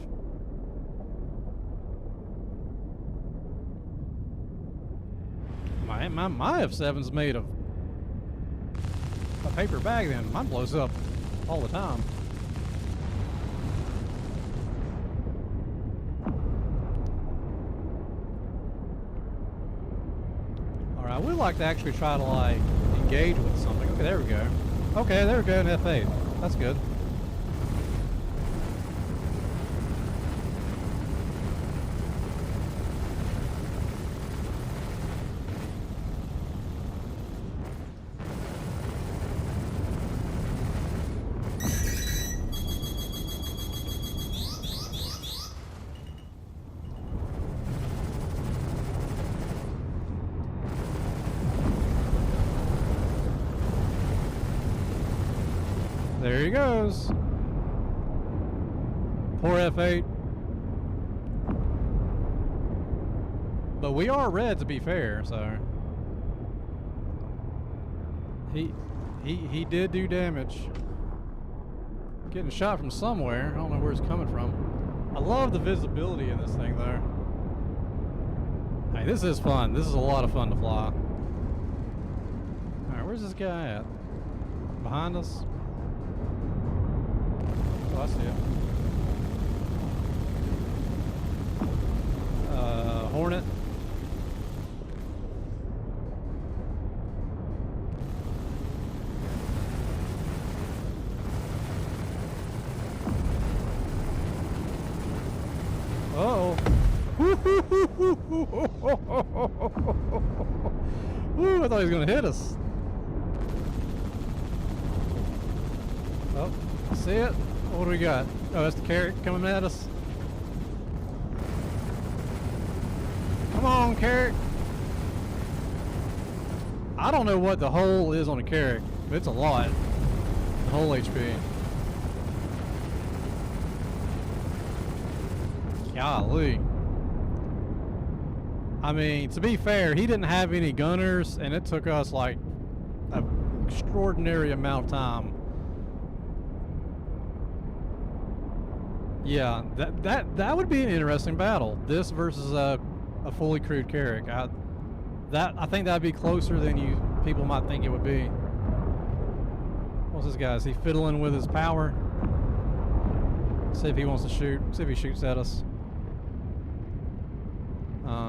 My F7's made of a paper bag then. Mine blows up all the time. All right, I would like to actually try to like engage with something. Okay, there we go. Okay, there we go in F8. That's good. There he goes. Poor F8. But we are red, to be fair, so he did do damage. Getting shot from somewhere. I don't know where it's coming from. I love the visibility in this thing, though. Hey, this is fun. This is a lot of fun to fly. All right, where's this guy at? Behind us? Oh, I see him. Hornet. Uh-oh. Ooh, I thought he was going to hit us. Oh, see it? What do we got? Oh, that's the carrot coming at us. Come on, carrot. I don't know what the hole is on a carrot, but it's a lot. The whole HP. Golly. I mean, to be fair, he didn't have any gunners, and it took us like an extraordinary amount of time. Yeah, that would be an interesting battle. This versus a fully crewed Carrack. I think that'd be closer than people might think it would be. What's this guy? Is he fiddling with his power? See if he wants to shoot. See if he shoots at us.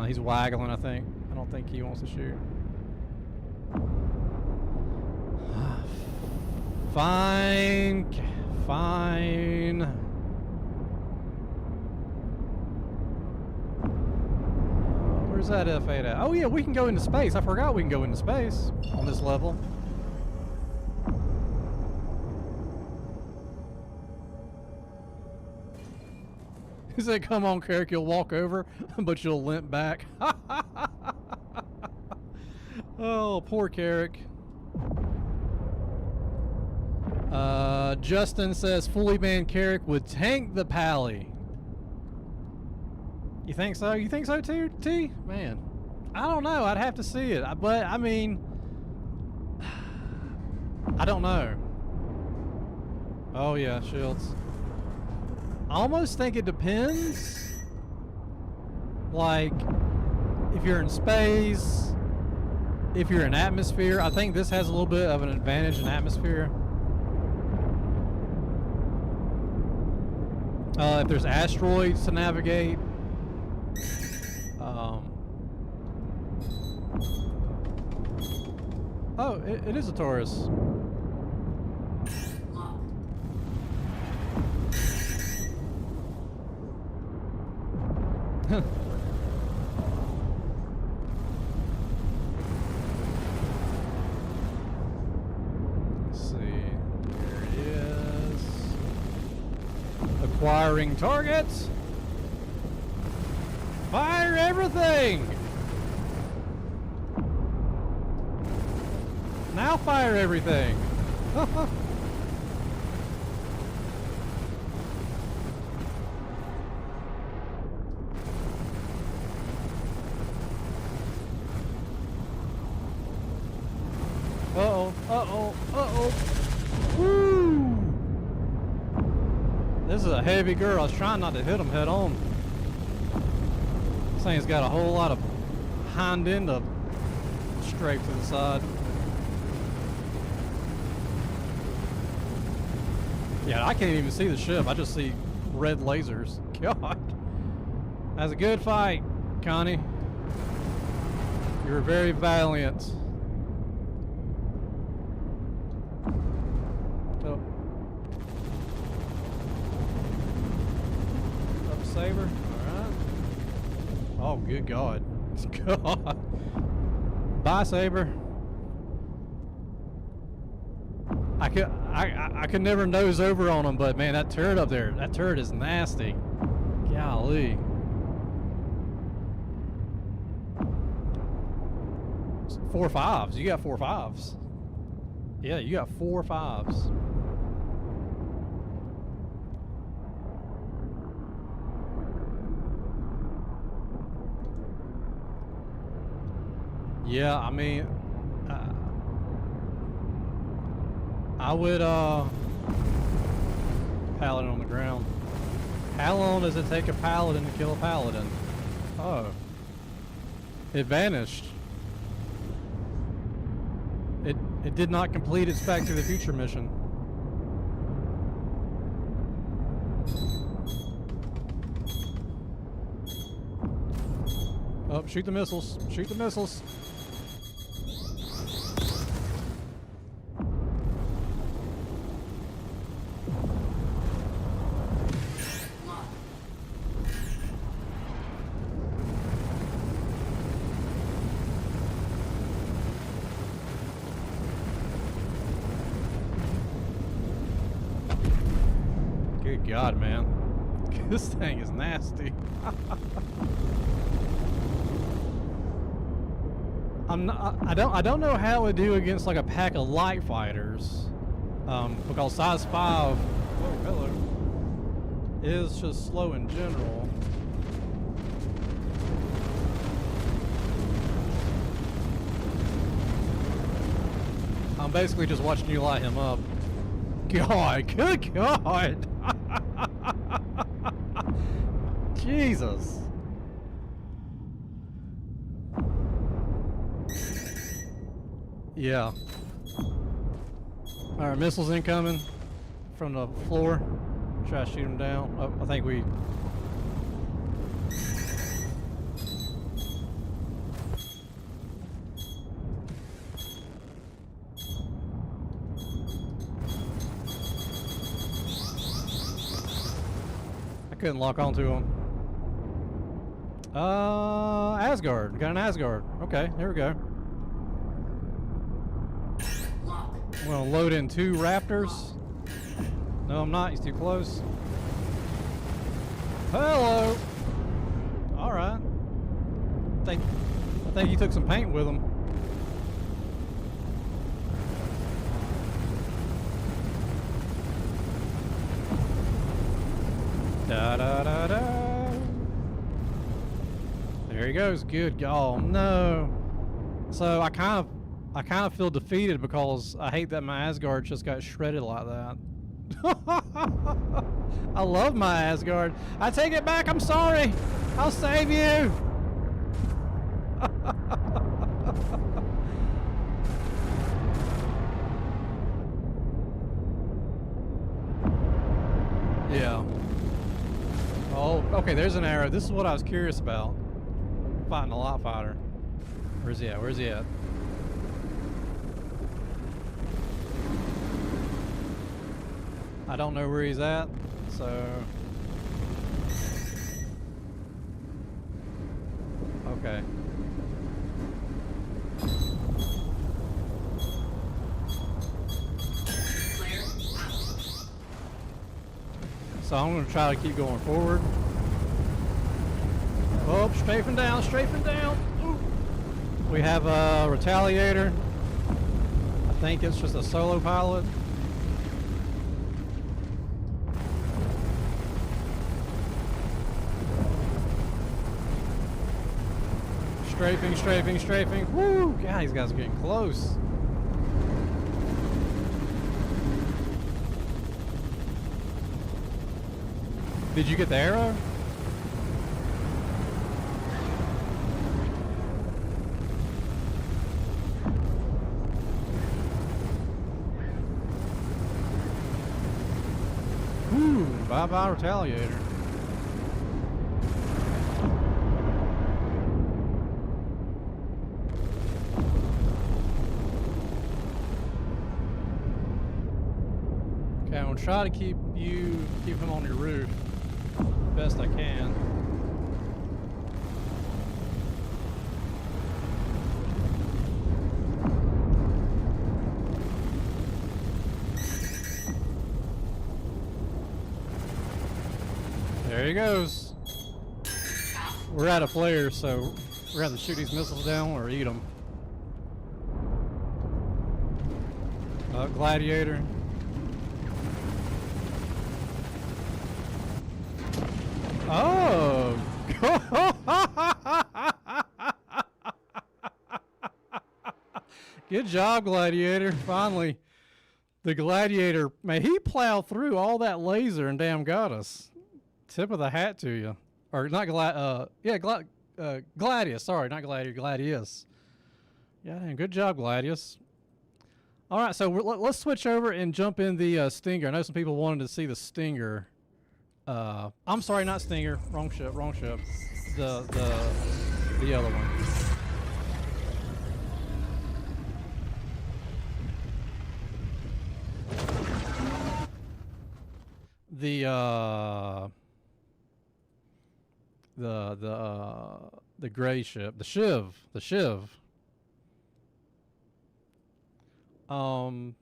He's waggling, I think. I don't think he wants to shoot. Fine. Fine. Where's that F8 at? Oh yeah, we can go into space. I forgot we can go into space on this level. He said, come on, Carrick, you'll walk over, but you'll limp back. Oh, poor Carrick. Justin says, fully banned Carrick would tank the Pally. You think so? You think so too, T? Man, I don't know. I'd have to see it. But, I mean, I don't know. Oh, yeah, shields. I almost think it depends. Like, if you're in space, if you're in atmosphere, I think this has a little bit of an advantage in atmosphere. If there's asteroids to navigate. Oh, it is a Taurus. Let's see. There it is. Acquiring targets. Fire everything. Now fire everything. Uh-oh, uh-oh, uh-oh. Woo! This is a heavy girl. I was trying not to hit him head on. This thing's got a whole lot of hind end to scrape to the side. Yeah, I can't even see the ship. I just see red lasers. God. That's a good fight, Connie. You were very valiant. Oh. Up Saber. Alright. Oh, good God. God. Bye, Saber. I could never nose over on him, but man, that turret up there, that turret is nasty. Golly. It's 4 5s. You got 4 5s. Yeah, you got 4 5s. Yeah, I mean, I would, Paladin on the ground. How long does it take a Paladin to kill a Paladin? Oh. It vanished. It did not complete its Back to the Future mission. Oh, shoot the missiles. Shoot the missiles. Good God, man. This thing is nasty. I don't know how it would do against like a pack of light fighters. Because size 5, oh hello, is just slow in general. I'm basically just watching you light him up. God, good God. Jesus. Yeah. Alright, missiles incoming from the floor. Try to shoot them down. Oh, I think we... I couldn't lock onto them. Asgard. Got an Asgard. Okay, here we go. I'm gonna load in 2 Raptors. No, I'm not. He's too close. Hello. All right. I think he took some paint with him. Da da da da. There he goes. Good. Oh no. So I kind of feel defeated because I hate that my Asgard just got shredded like that. I love my Asgard. I take it back. I'm sorry. I'll save you. Yeah. Oh, okay, there's an arrow. This is what I was curious about. Fighting a light fighter. Where's he at? Where's he at? I don't know where he's at, so... Okay. So I'm going to try to keep going forward. Oh, strafing down, strafing down. Ooh. We have a Retaliator. I think it's just a solo pilot. Strafing, strafing, strafing. Woo! God, these guys are getting close. Did you get the arrow? Bye-bye, Retaliator. Okay, I'm gonna try to keep him on your roof best I can. There he goes. We're out of flares, so we're gonna have to shoot these missiles down or eat them. Gladiator. Oh! Good job, Gladiator. Finally, the Gladiator, man, he plowed through all that laser and damn got us. Tip of the hat to you. Or not Gladius. Sorry, not Gladiator, Gladius. Yeah, damn, good job, Gladius. All right, so let's switch over and jump in the Stinger. I know some people wanted to see the Stinger. I'm sorry, not Stinger. Wrong ship. The other one. The gray ship, the Shiv. So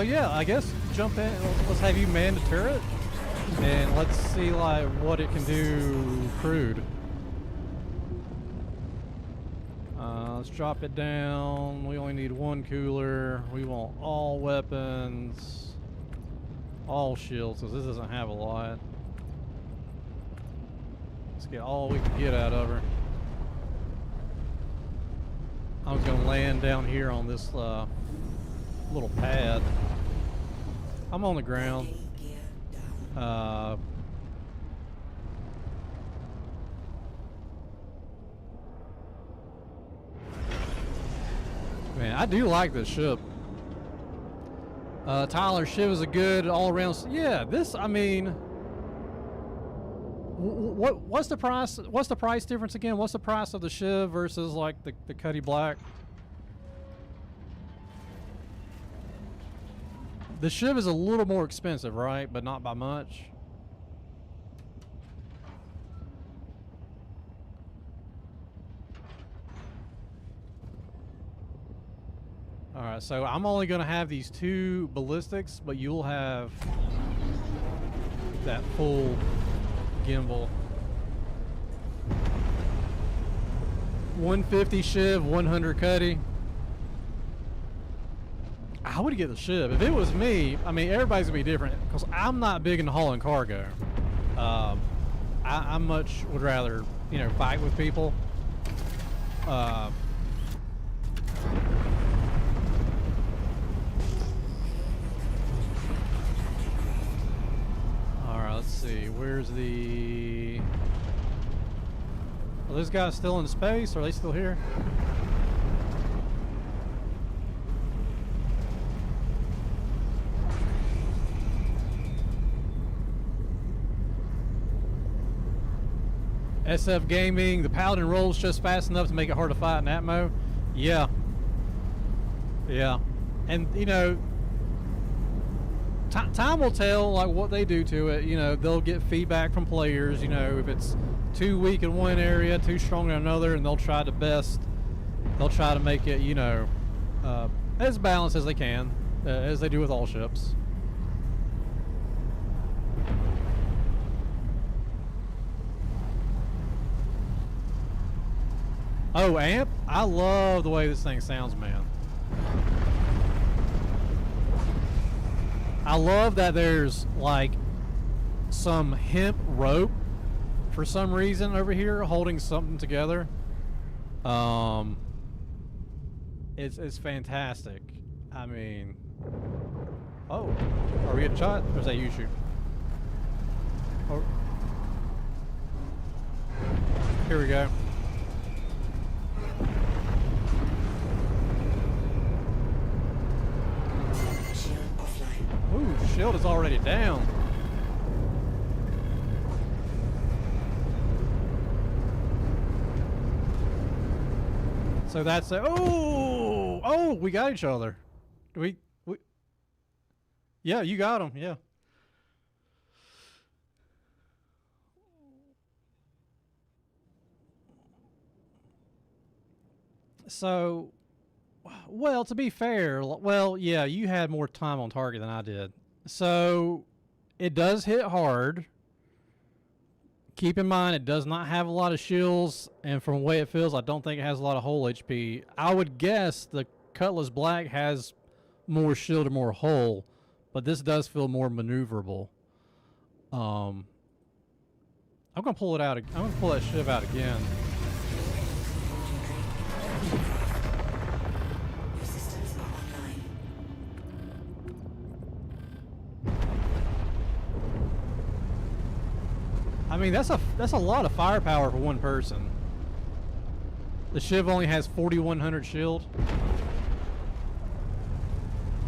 yeah, I guess jump in. Let's have you man the turret, and let's see like what it can do crude. Let's drop it down. We only need one cooler. We want all weapons, all shields, because this doesn't have a lot. Let's get all we can get out of her. I was gonna land down here on this little pad. I'm on the ground. Man, I do like this ship. Tyler, Shiv is a good all-around. Yeah, this. I mean, what's the price? What's the price difference again? What's the price of the Shiv versus like the Cuddy Black? The Shiv is a little more expensive, right? But not by much. Alright, so I'm only going to have these 2 ballistics, but you'll have that full gimbal. 150 Shiv, 100 Cuddy. I would get the Shiv. If it was me, I mean, everybody's going to be different, because I'm not big into hauling cargo. I much would rather, you know, fight with people. Let's see, where's the... Are those guys still in space? Are they still here? SF Gaming, the Paladin rolls just fast enough to make it hard to fight in Atmo. Yeah. Yeah. And, you know, time will tell like what they do to it. You know, they'll get feedback from players, you know, if it's too weak in one area, too strong in another, and they'll try to make it, you know, as balanced as they can, as they do with all ships. Oh, amp? I love the way this thing sounds, man. I love that there's like some hemp rope for some reason over here holding something together. It's fantastic. I mean, oh, are we getting shot? Or is that you shoot? Oh. Here we go. Ooh, shield is already down. So that's a, oh, we got each other. Do we, yeah, you got him, yeah. So, well, to be fair, well, yeah, you had more time on target than I did. So, it does hit hard. Keep in mind, it does not have a lot of shields, and from the way it feels, I don't think it has a lot of hull HP. I would guess the Cutlass Black has more shield or more hull, but this does feel more maneuverable. I'm gonna pull it out. I'm gonna pull that Shiv out again. Your systems are online. I mean, that's a lot of firepower for one person. The Shiv only has 4,100 shield.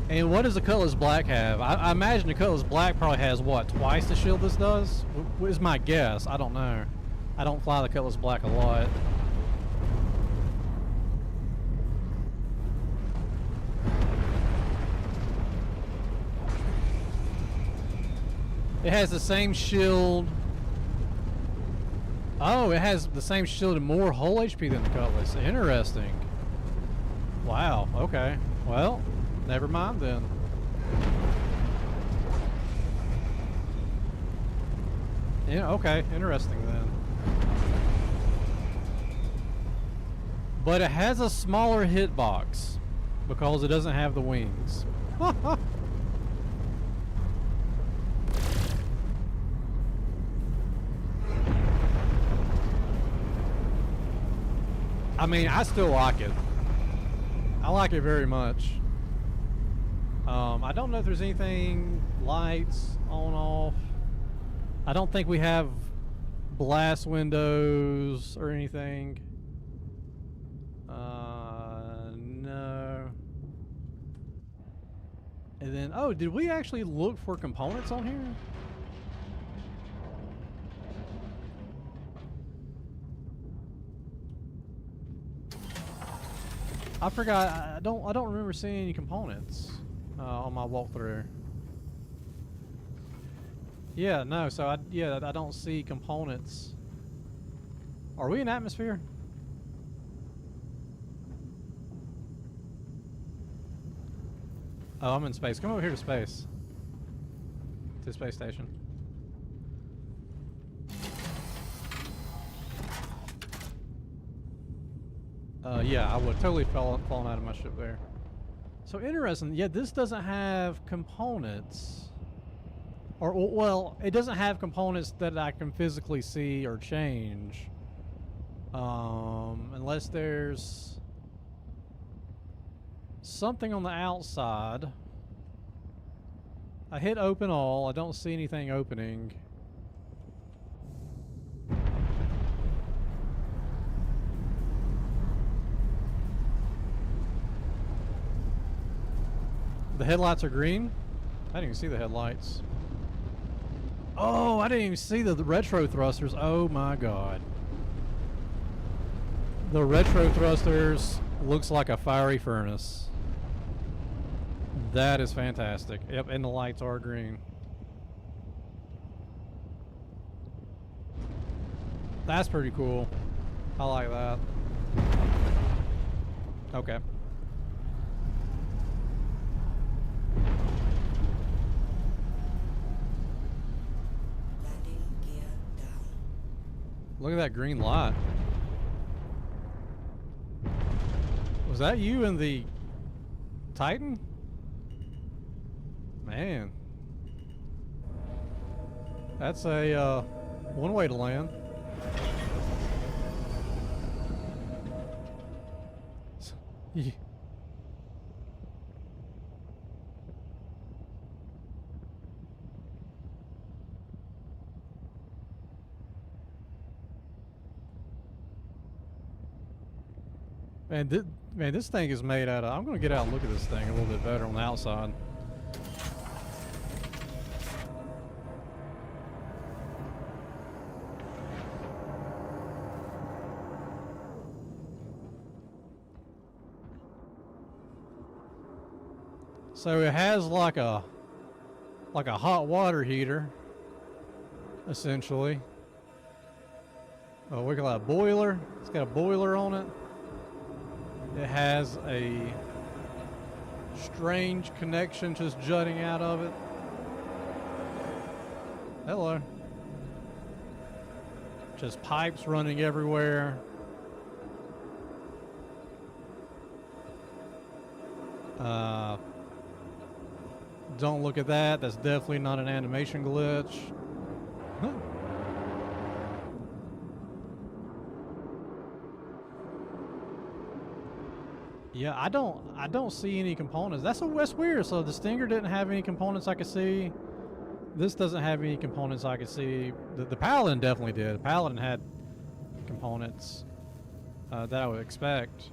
And what does the Cutlass Black have? I imagine the Cutlass Black probably has, what, twice the shield this does? Is my guess. I don't know. I don't fly the Cutlass Black a lot. It has the same shield. Oh, it has the same shield and more hull HP than the Cutlass. Interesting. Wow, okay. Well, never mind then. Yeah, okay, interesting then. But it has a smaller hitbox because it doesn't have the wings. I mean, I still like it. I like it very much. I don't know if there's anything, lights, on, off. I don't think we have blast windows or anything. No. And then, oh, did we actually look for components on here? I forgot. I don't remember seeing any components on my walkthrough. Yeah, no. So I don't see components. Are we in atmosphere? Oh, I'm in space. Come over here to space. To the space station. Yeah, I would totally fallen out of my ship there. So interesting. Yeah, this doesn't have components. Or, well, it doesn't have components that I can physically see or change. Unless there's something on the outside. I hit open all. I don't see anything opening. The headlights are green? I didn't even see the headlights. Oh, I didn't even see the retro thrusters. Oh my god. The retro thrusters looks like a fiery furnace. That is fantastic. Yep, and the lights are green. That's pretty cool. I like that. Okay. Look at that green light. Was that you in the Titan? Man. That's a one way to land. Man, this thing is made out of... I'm going to get out and look at this thing a little bit better on the outside. So it has like a hot water heater, essentially. Oh, we got a boiler. It's got a boiler on it. It has a strange connection just jutting out of it. Hello. Just pipes running everywhere. Don't look at that. That's definitely not an animation glitch. Huh. Yeah, I don't see any components. That's weird. So the Stinger didn't have any components I could see. This doesn't have any components I could see. The Paladin definitely did. The Paladin had components that I would expect.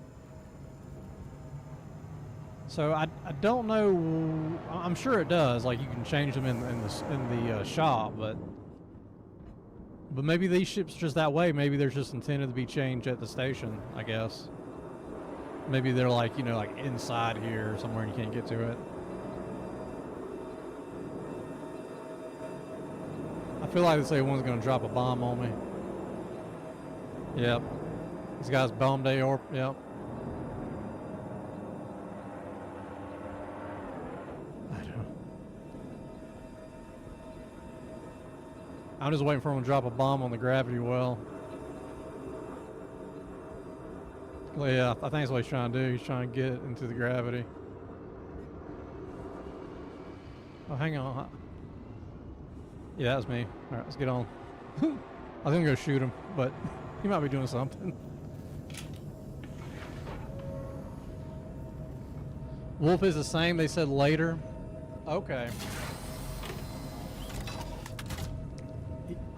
So I don't know. I'm sure it does. Like you can change them in the shop, but maybe these ships just that way. Maybe they're just intended to be changed at the station. I guess. Maybe they're like like inside here or somewhere and you can't get to it. I feel like this one's gonna drop a bomb on me. Yep. This guy's bombed AR. Yep. I'm just waiting for him to drop a bomb on the gravity well. Well, yeah, I think that's what he's trying to do. He's trying to get into the gravity. Oh, hang on. Yeah, that was me. All right, let's get on. I was gonna go shoot him, but he might be doing something. Wolf is the same, they said later. Okay.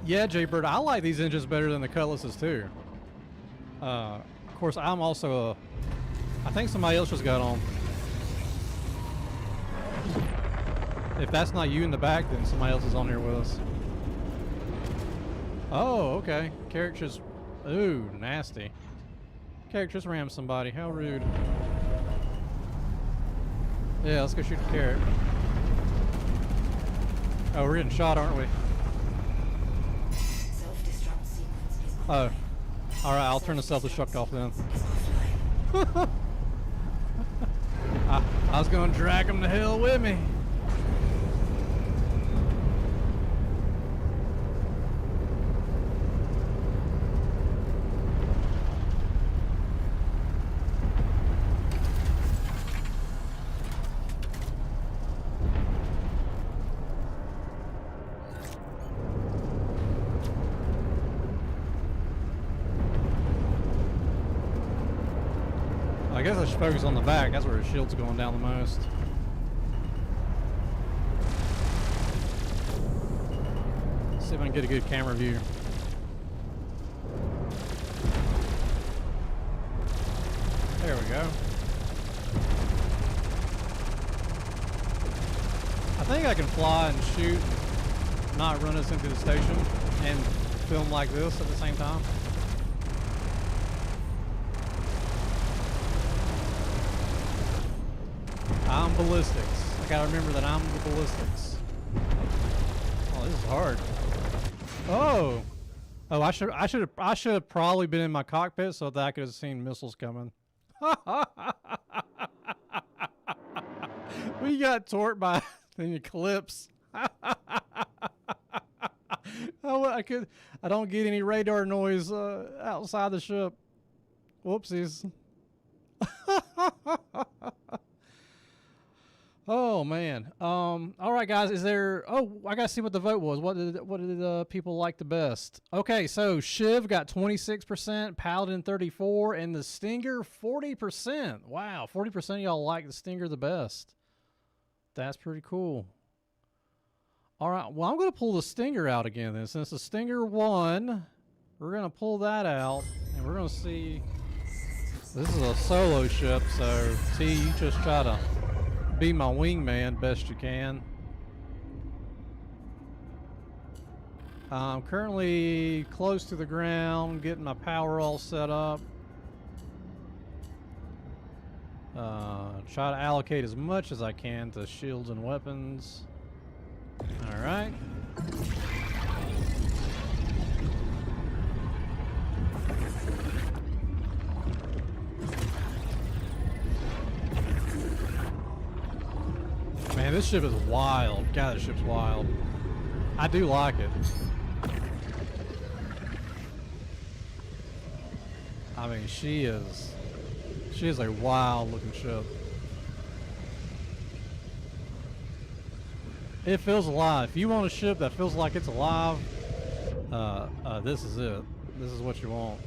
Yeah, Jaybird, I like these engines better than the Cutlasses too. Of course, I'm also I think somebody else just got on. If that's not you in the back, then somebody else is on here with us. Oh, okay. Carrick just... Ooh, nasty. Carrick just rammed somebody. How rude. Yeah, let's go shoot the Carrick. Oh, we're getting shot, aren't we? Self-destruct sequence is Oh. Alright, I'll turn the self-destruct off then. I was going to drag him to hell with me. I guess I should focus on the back. That's where his shield's going down the most. See if I can get a good camera view. There we go. I think I can fly and shoot, not run us into the station, and film like this at the same time. I'm ballistics. I gotta remember that I'm the ballistics. Oh, this is hard. Oh, I should have probably been in my cockpit so that I could have seen missiles coming. We got torqued by an eclipse. Oh, I don't get any radar noise outside the ship. Whoopsies. Oh man. All right, guys. Is there? Oh, I gotta see what the vote was. What did people like the best? Okay, so Shiv got 26%, Paladin 34%, and the Stinger 40%. Wow, 40% of y'all like the Stinger the best. That's pretty cool. All right. Well, I'm gonna pull the Stinger out again then. Since the Stinger won, we're gonna pull that out, and we're gonna see. This is a solo ship, so T, you just try to be my wingman best you can. I'm currently close to the ground, getting my power all set up. Try to allocate as much as I can to shields and weapons. Alright. Man, this ship is wild. God, this ship's wild. I do like it. I mean, she is a wild looking ship. It feels alive. If you want a ship that feels like it's alive, this is it. This is what you want.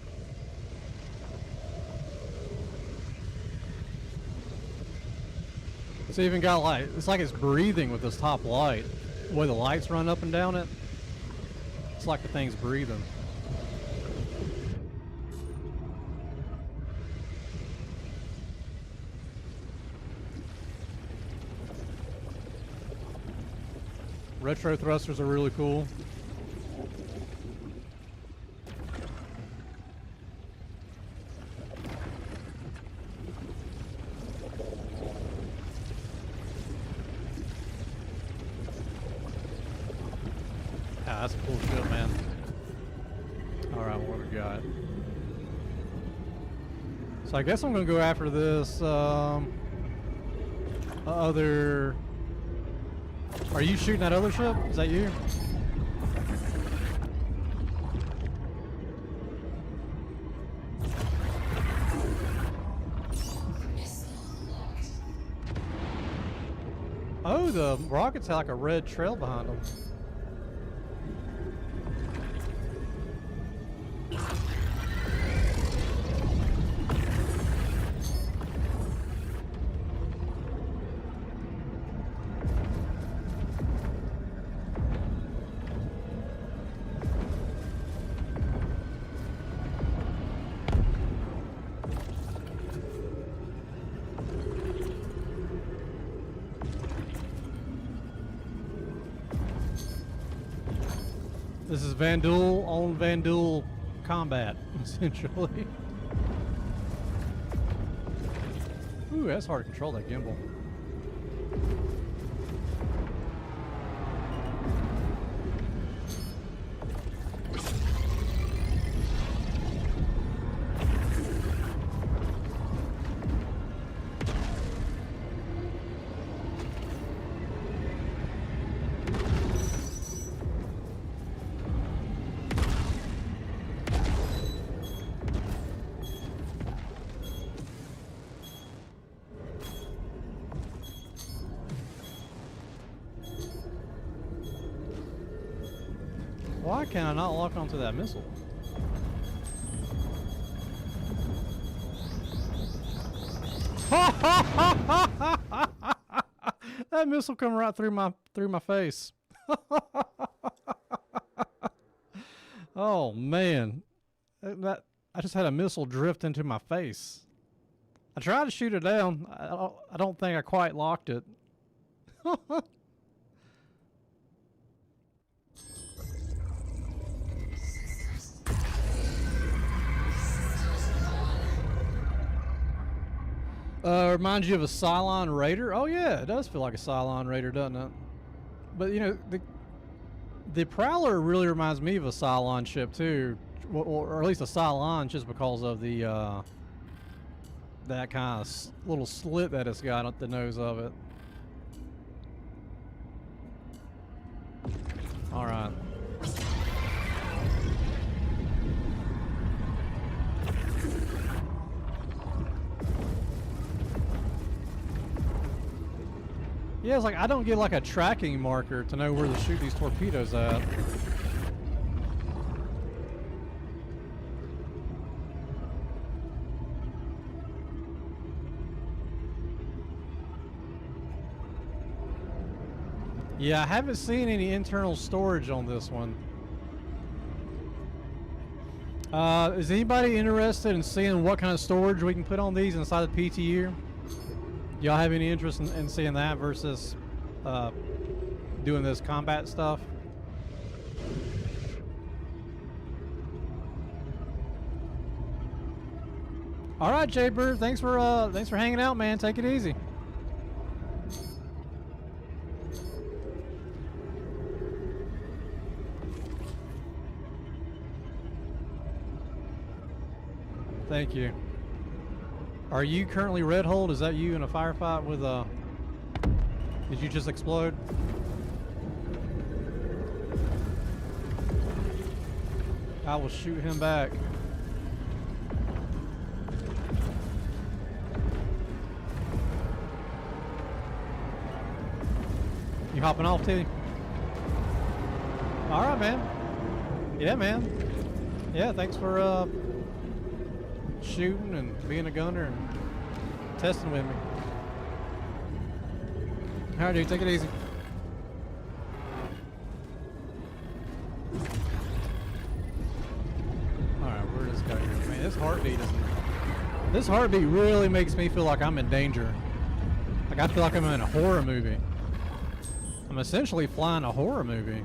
It's even got like, it's like it's breathing with this top light. The way the lights run up and down it, it's like the thing's breathing. Retro thrusters are really cool. Ah, that's a cool ship, man. Alright, what do we got? So I guess I'm gonna go after this other... Are you shooting that other ship? Is that you? Oh, the rockets have like a red trail behind them. This is Vandal on Vandal combat, essentially. Ooh, that's hard to control, that gimbal. Why can I not lock onto that missile? That missile come right through my face. Oh man, I just had a missile drift into my face. I tried to shoot it down. I don't think I quite locked it. Reminds you of a Cylon Raider? Oh yeah, it does feel like a Cylon Raider, doesn't it? But you know, the Prowler really reminds me of a Cylon ship too, or at least a Cylon, just because of the that kind of little slit that it's got at the nose of it. All right. Yeah, it's like I don't get like a tracking marker to know where to shoot these torpedoes at. Yeah, I haven't seen any internal storage on this one. Is anybody interested in seeing what kind of storage we can put on these inside the PTU? Y'all have any interest in seeing that versus doing this combat stuff? All right, Jaybird. Thanks for hanging out, man. Take it easy. Thank you. Are you currently red hold? Is that you in a firefight with a... Did you just explode? I will shoot him back. You hopping off, Teddy? All right, man. Yeah, man. Yeah, thanks for shooting and being a gunner and testing with me. All right, dude, take it easy. All right, where does this guy go? Man, this heartbeat really makes me feel like I'm in danger. Like I feel like I'm in a horror movie. I'm essentially flying a horror movie.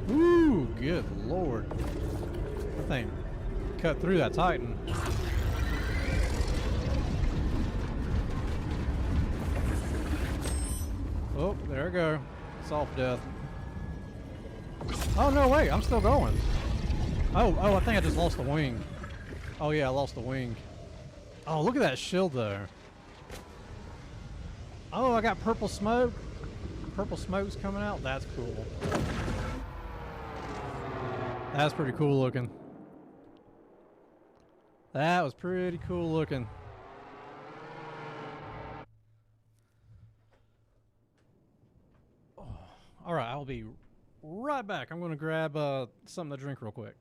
Ooh, good lord. That thing cut through that Titan. Oh, there we go. Soft death. Oh, no, wait. I'm still going. Oh, I think I just lost the wing. Oh, yeah, I lost the wing. Oh, look at that shield there. Oh, I got purple smoke. Purple smoke's coming out. That's cool. That's pretty cool looking. That was pretty cool looking. Oh, all right, I'll be right back. I'm going to grab something to drink real quick.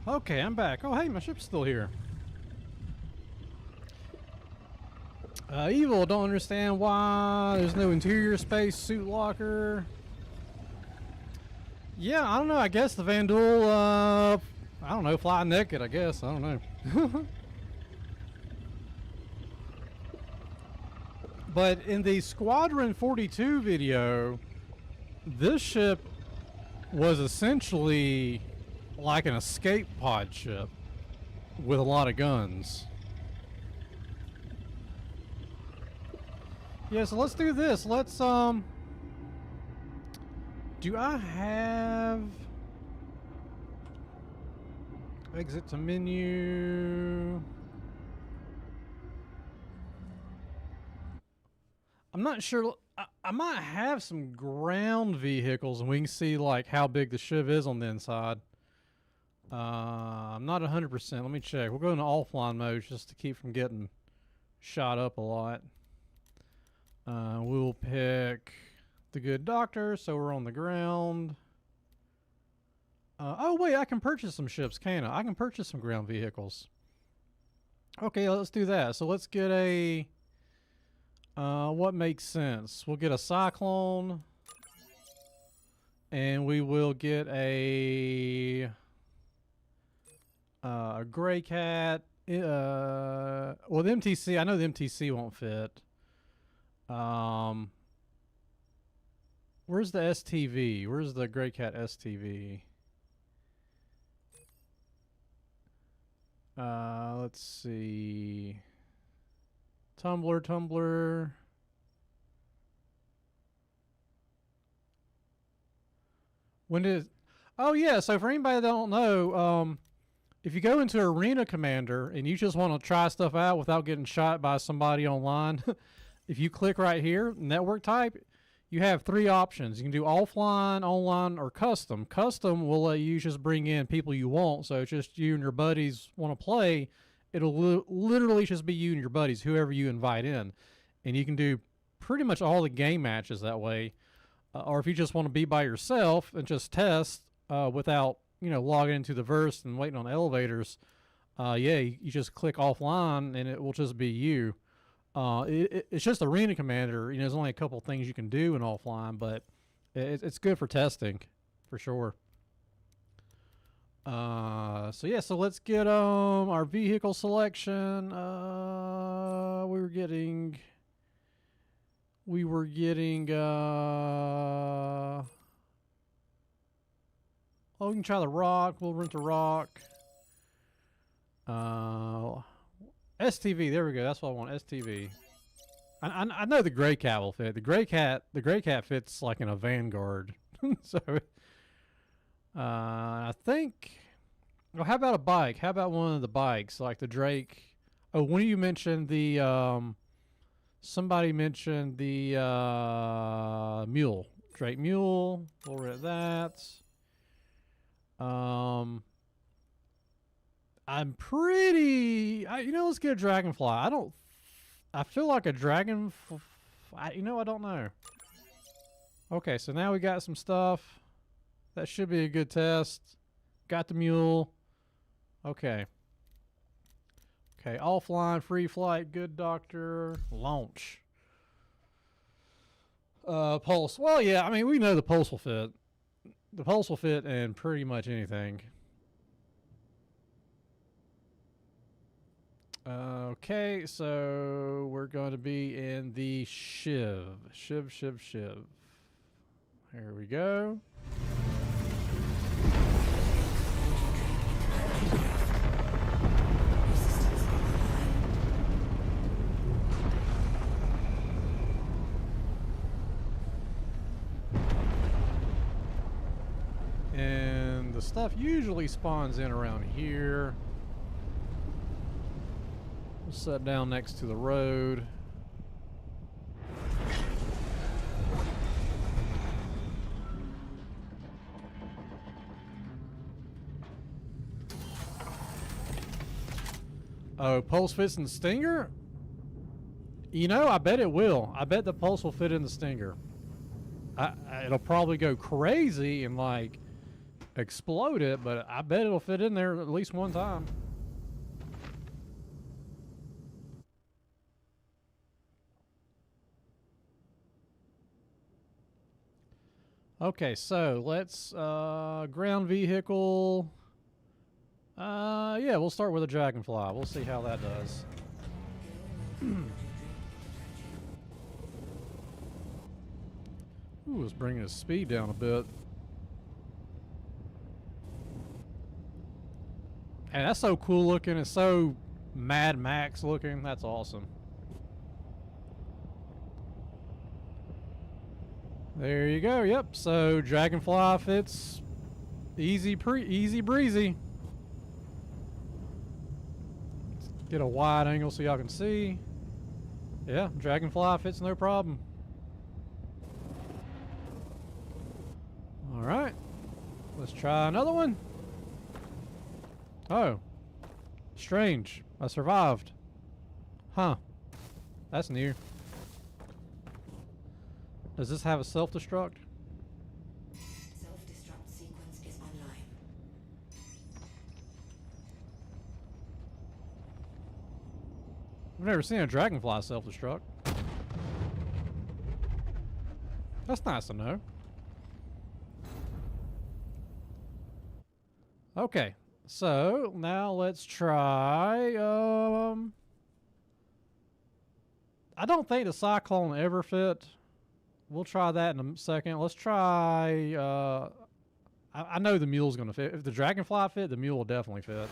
Okay, I'm back. Oh, hey, my ship's still here. Evil, don't understand why there's no interior space suit locker. Yeah, I don't know. I guess the Vandal, I don't know, fly naked, I guess. I don't know. But in the Squadron 42 video, this ship was essentially like an escape pod ship with a lot of guns. Yeah, so let's do this. Let's, do I have exit to menu? I'm not sure. I might have some ground vehicles, and we can see like how big the Shiv is on the inside. I'm not 100%. Let me check. We'll go into offline mode just to keep from getting shot up a lot. We'll pick the good doctor, so we're on the ground. Oh wait, I can purchase some ships, can't I? I can purchase some ground vehicles. Okay, let's do that. So let's get a... what makes sense? We'll get a Cyclone. And we will get a Gray Cat. Well, the MTC, I know the MTC won't fit. Where's the STV? Where's the Gray Cat STV? Let's see. Tumbler. When did... Oh, yeah, so for anybody that don't know, if you go into Arena Commander and you just want to try stuff out without getting shot by somebody online, if you click right here, network type, you have 3 options. You can do offline, online, or custom. Custom will let you just bring in people you want, so it's just you and your buddies want to play. It'll literally just be you and your buddies, whoever you invite in. And you can do pretty much all the game matches that way. Or if you just want to be by yourself and just test without, logging into the verse and waiting on elevators, you just click offline and it will just be you. It's just Arena Commander. There's only a couple things you can do in offline, but it's good for testing, for sure. So let's get our vehicle selection. We were getting we can try the Rock. We'll rent the Rock. STV, there we go. That's what I want. STV. I know the Gray Cat will fit. The Gray Cat fits like in a Vanguard. So I think... Oh, how about a bike? How about one of the bikes, like the Drake? Oh, one of you mentioned the... somebody mentioned the Mule. Drake Mule. We'll rent that. I'm pretty... let's get a Dragonfly. I feel like a Dragon... I don't know. Okay, so now we got some stuff. That should be a good test. Got the Mule. Okay. Okay, offline, free flight, good doctor, launch. Pulse. Well, yeah, we know the Pulse will fit. The Pulse will fit in pretty much anything. Okay, so we're going to be in the Shiv. Shiv. Here we go. And the stuff usually spawns in around here. We'll set down next to the road. Oh, Pulse fits in the Stinger? I bet it will. I bet the Pulse will fit in the Stinger. It'll probably go crazy and explode it, but I bet it'll fit in there at least one time. Okay, so let's ground vehicle. Yeah, we'll start with a Dragonfly. We'll see how that does. Ooh, it's bringing his speed down a bit. And that's so cool looking. It's so Mad Max looking. That's awesome. There you go. Yep. So Dragonfly fits easy breezy. Let's get a wide angle so y'all can see. Yeah, Dragonfly fits no problem. Let's try another one. Oh. Strange. I survived. Huh. That's new. Does this have a self-destruct? Self-destruct sequence is online. I've never seen a dragonfly self-destruct. That's nice to know. Okay, so now let's try. I don't think the cyclone ever fit. We'll try that in a second. Let's try. I know the mule's gonna fit. If the dragonfly fit, the mule will definitely fit.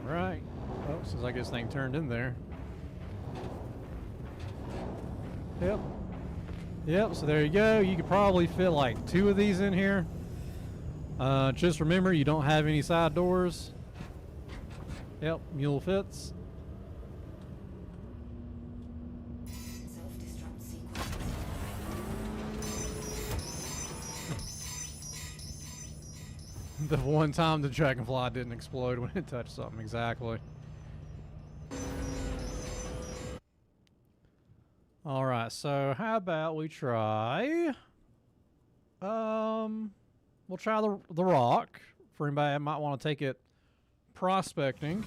All right. Oh, since I guess this thing turned in there. Yep. Yep, so there you go. You could probably fit like 2 of these in here. Just remember, you don't have any side doors. Yep, mule fits. Self-destruct sequence. The one time the dragonfly didn't explode when it touched something, exactly. Alright, so how about we try... we'll try the rock, for anybody that might want to take it prospecting.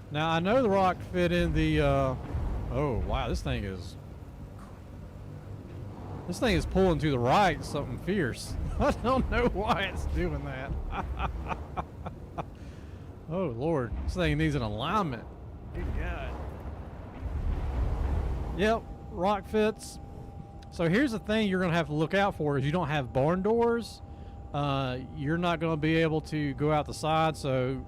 Now, I know the rock fit in the, oh, wow, this thing is pulling to the right, something fierce. I don't know why it's doing that. Oh, Lord. This thing needs an alignment. Good God. Yep, rock fits. So here's the thing you're going to have to look out for is you don't have barn doors. You're not going to be able to go out the side, so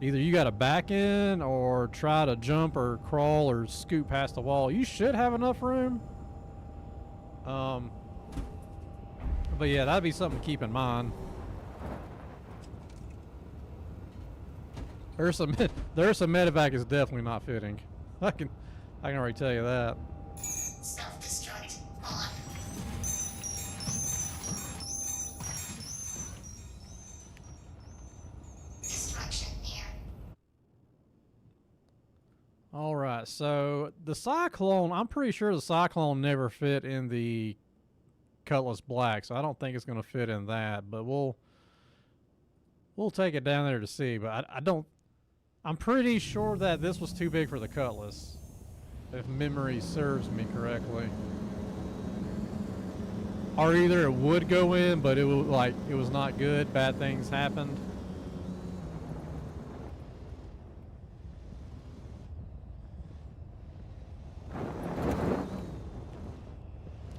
either you got to back in or try to jump or crawl or scoot past the wall. You should have enough room. But yeah, that'd be something to keep in mind. There's some medevac is definitely not fitting. I can already tell you that. Self-destruct on. Destruction near. All right, so the cyclone, I'm pretty sure the cyclone never fit in the Cutlass Black, so I don't think it's going to fit in that, but we'll take it down there to see, but I'm pretty sure that this was too big for the Cutlass, if memory serves me correctly. Or either it would go in, but it was not good, bad things happened.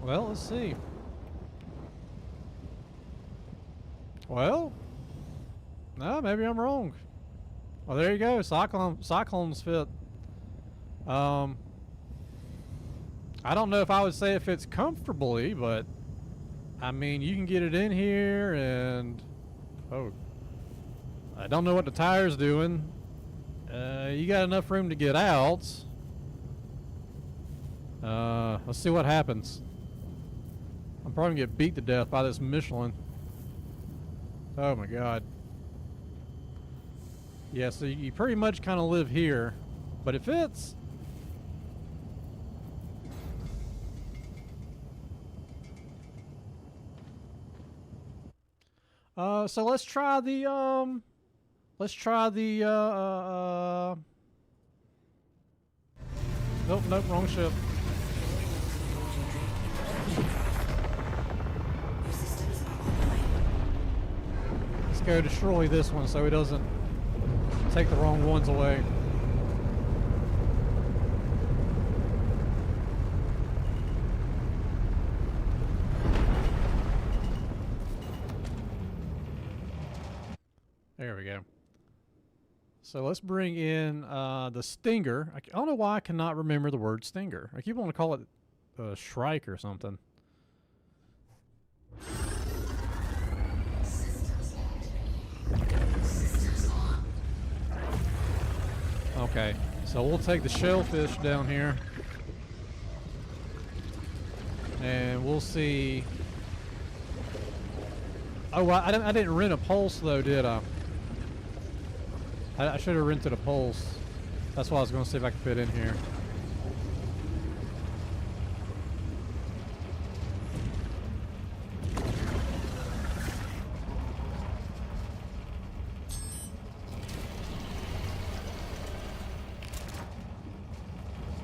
Well, let's see. Well, no, maybe I'm wrong. Well, there you go. Cyclones fit. I don't know if I would say it fits comfortably, but I mean, you can get it in here and oh, I don't know what the tire's doing. You got enough room to get out. Let's see what happens. I'm probably gonna get beat to death by this Michelin. Oh my God. Yeah, so you pretty much kind of live here, but it fits. So let's try the nope, wrong ship. Let's go destroy this one so it doesn't take the wrong ones away. There we go. So let's bring in the Stinger. I don't know why I cannot remember the word Stinger. I keep wanting to call it Shrike or something. Systems on. Okay, so we'll take the shellfish down here. And we'll see. Oh, I didn't rent a pulse though, did I? I should have rented a pulse. That's why I was going to see if I could fit in here.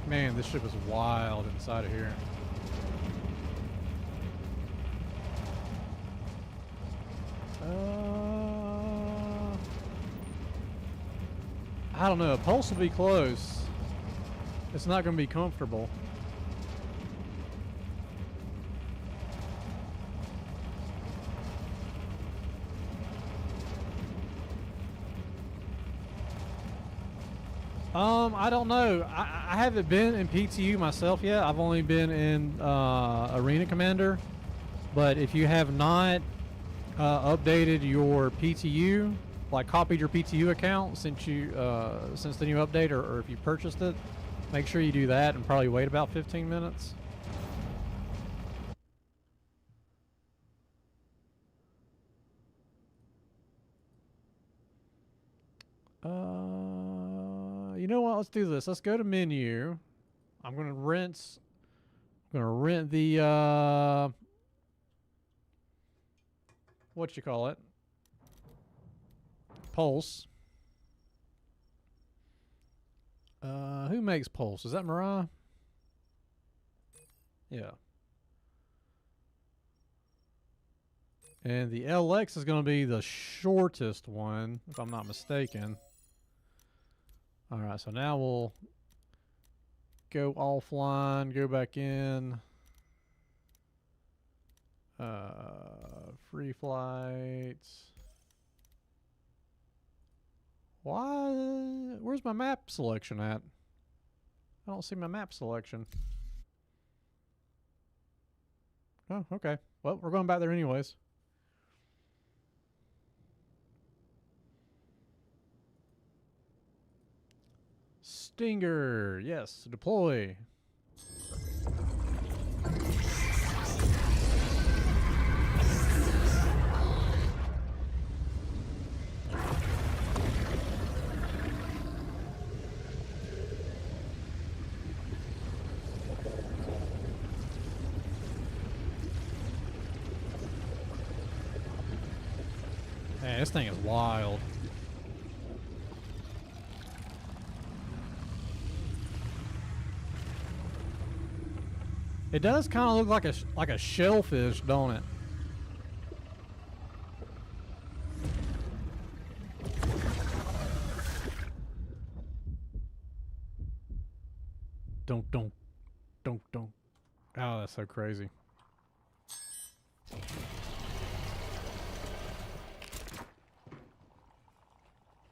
Man, this ship is wild inside of here. I don't know. A pulse will be close. It's not going to be comfortable. I don't know. I haven't been in PTU myself yet. I've only been in Arena Commander. But if you have not updated your PTU, like copied your PTU account since the new update, or if you purchased it, make sure you do that and probably wait about 15 minutes. You know what? Let's do this. Let's go to menu. I'm gonna rent the what you call it? Pulse. Who makes Pulse? Is that Mariah? Yeah. And the LX is going to be the shortest one, if I'm not mistaken. Alright, so now we'll go offline, go back in. Free flights. Why? Where's my map selection at? I don't see my map selection. Oh, okay. Well, we're going back there anyways. Stinger. Yes, deploy. Man, this thing is wild. It does kind of look like a shellfish, don't it? Don't. Oh, that's so crazy.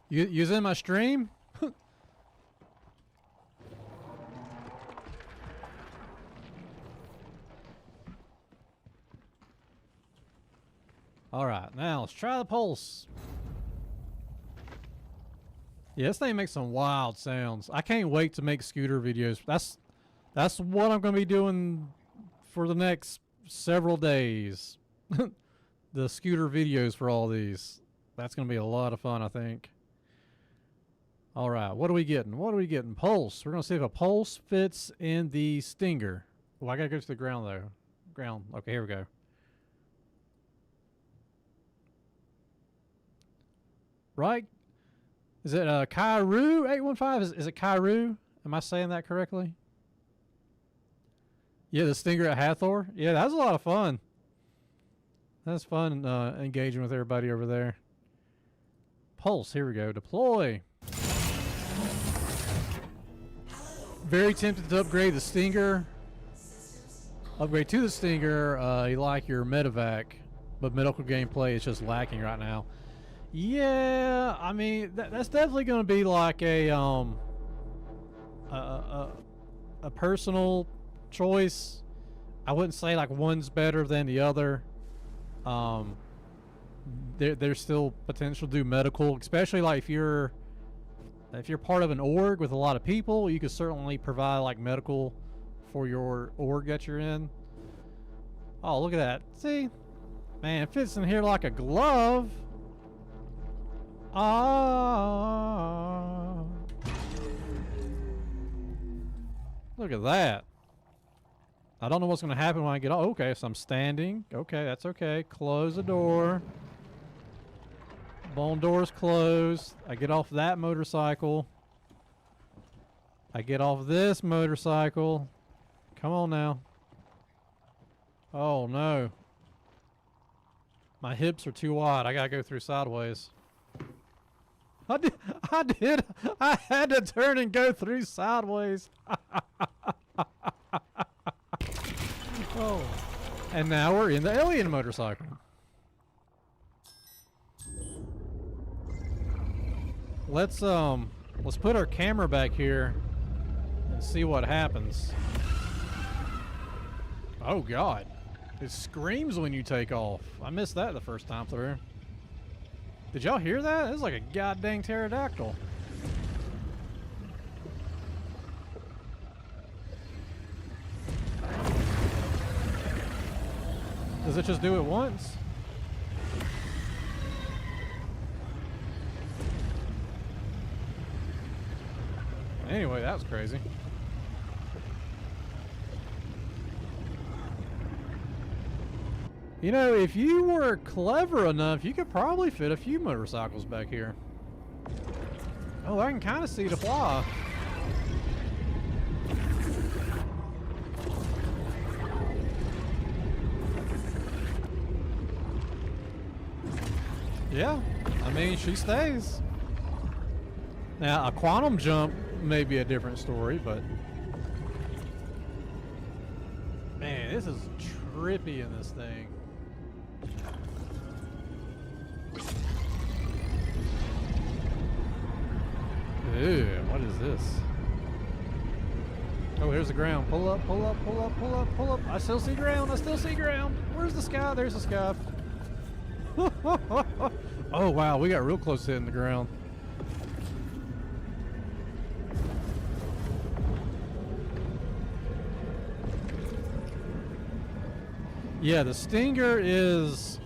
You was in my stream? Alright, now let's try the pulse. Yeah, this thing makes some wild sounds. I can't wait to make scooter videos. That's what I'm going to be doing for the next several days. The scooter videos for all these. That's going to be a lot of fun, I think. Alright, what are we getting? What are we getting? Pulse. We're going to see if a pulse fits in the Stinger. Well, I got to go to the ground, though. Ground. Okay, here we go. Right? Is it Kairu 815? Is it Kairu? Am I saying that correctly? Yeah, the Stinger at Hathor. Yeah, that was a lot of fun. That's fun engaging with everybody over there. Pulse, here we go. Deploy. Very tempted to upgrade the Stinger. Upgrade to the Stinger. You like your medevac, but medical gameplay is just lacking right now. Yeah, I mean that's definitely going to be like a personal choice. I wouldn't say like one's better than the other. There's still potential to do medical, especially like if you're If you're part of an org with a lot of people, you could certainly provide like medical for your org that you're in. Oh, look at that. See? Man, it fits in here like a glove. Ah. Look at that. I don't know what's going to happen when I get... Oh, okay, so I'm standing. Okay, that's okay. Close the door. Bone door's closed. I get off that motorcycle. I get off this motorcycle. Come on now. Oh, no. My hips are too wide. I got to go through sideways. I had to turn and go through sideways. Oh. And now we're in the alien motorcycle. Let's put our camera back here and see what happens. Oh God. It screams when you take off. I missed that the first time through. Did y'all hear that? It was like a goddamn pterodactyl. Does it just do it once? Anyway, that was crazy. You know, if you were clever enough, you could probably fit a few motorcycles back here. Oh, I can kind of see the fly. Yeah, I mean, she stays. Now, a quantum jump may be a different story, but... Man, this is trippy in this thing. Ew, what is this? Oh, here's the ground. Pull up, pull up, pull up, pull up, pull up. I still see ground. I still see ground. Where's the sky? There's the sky. Oh, wow. We got real close to hitting the ground. Yeah, the Stinger is...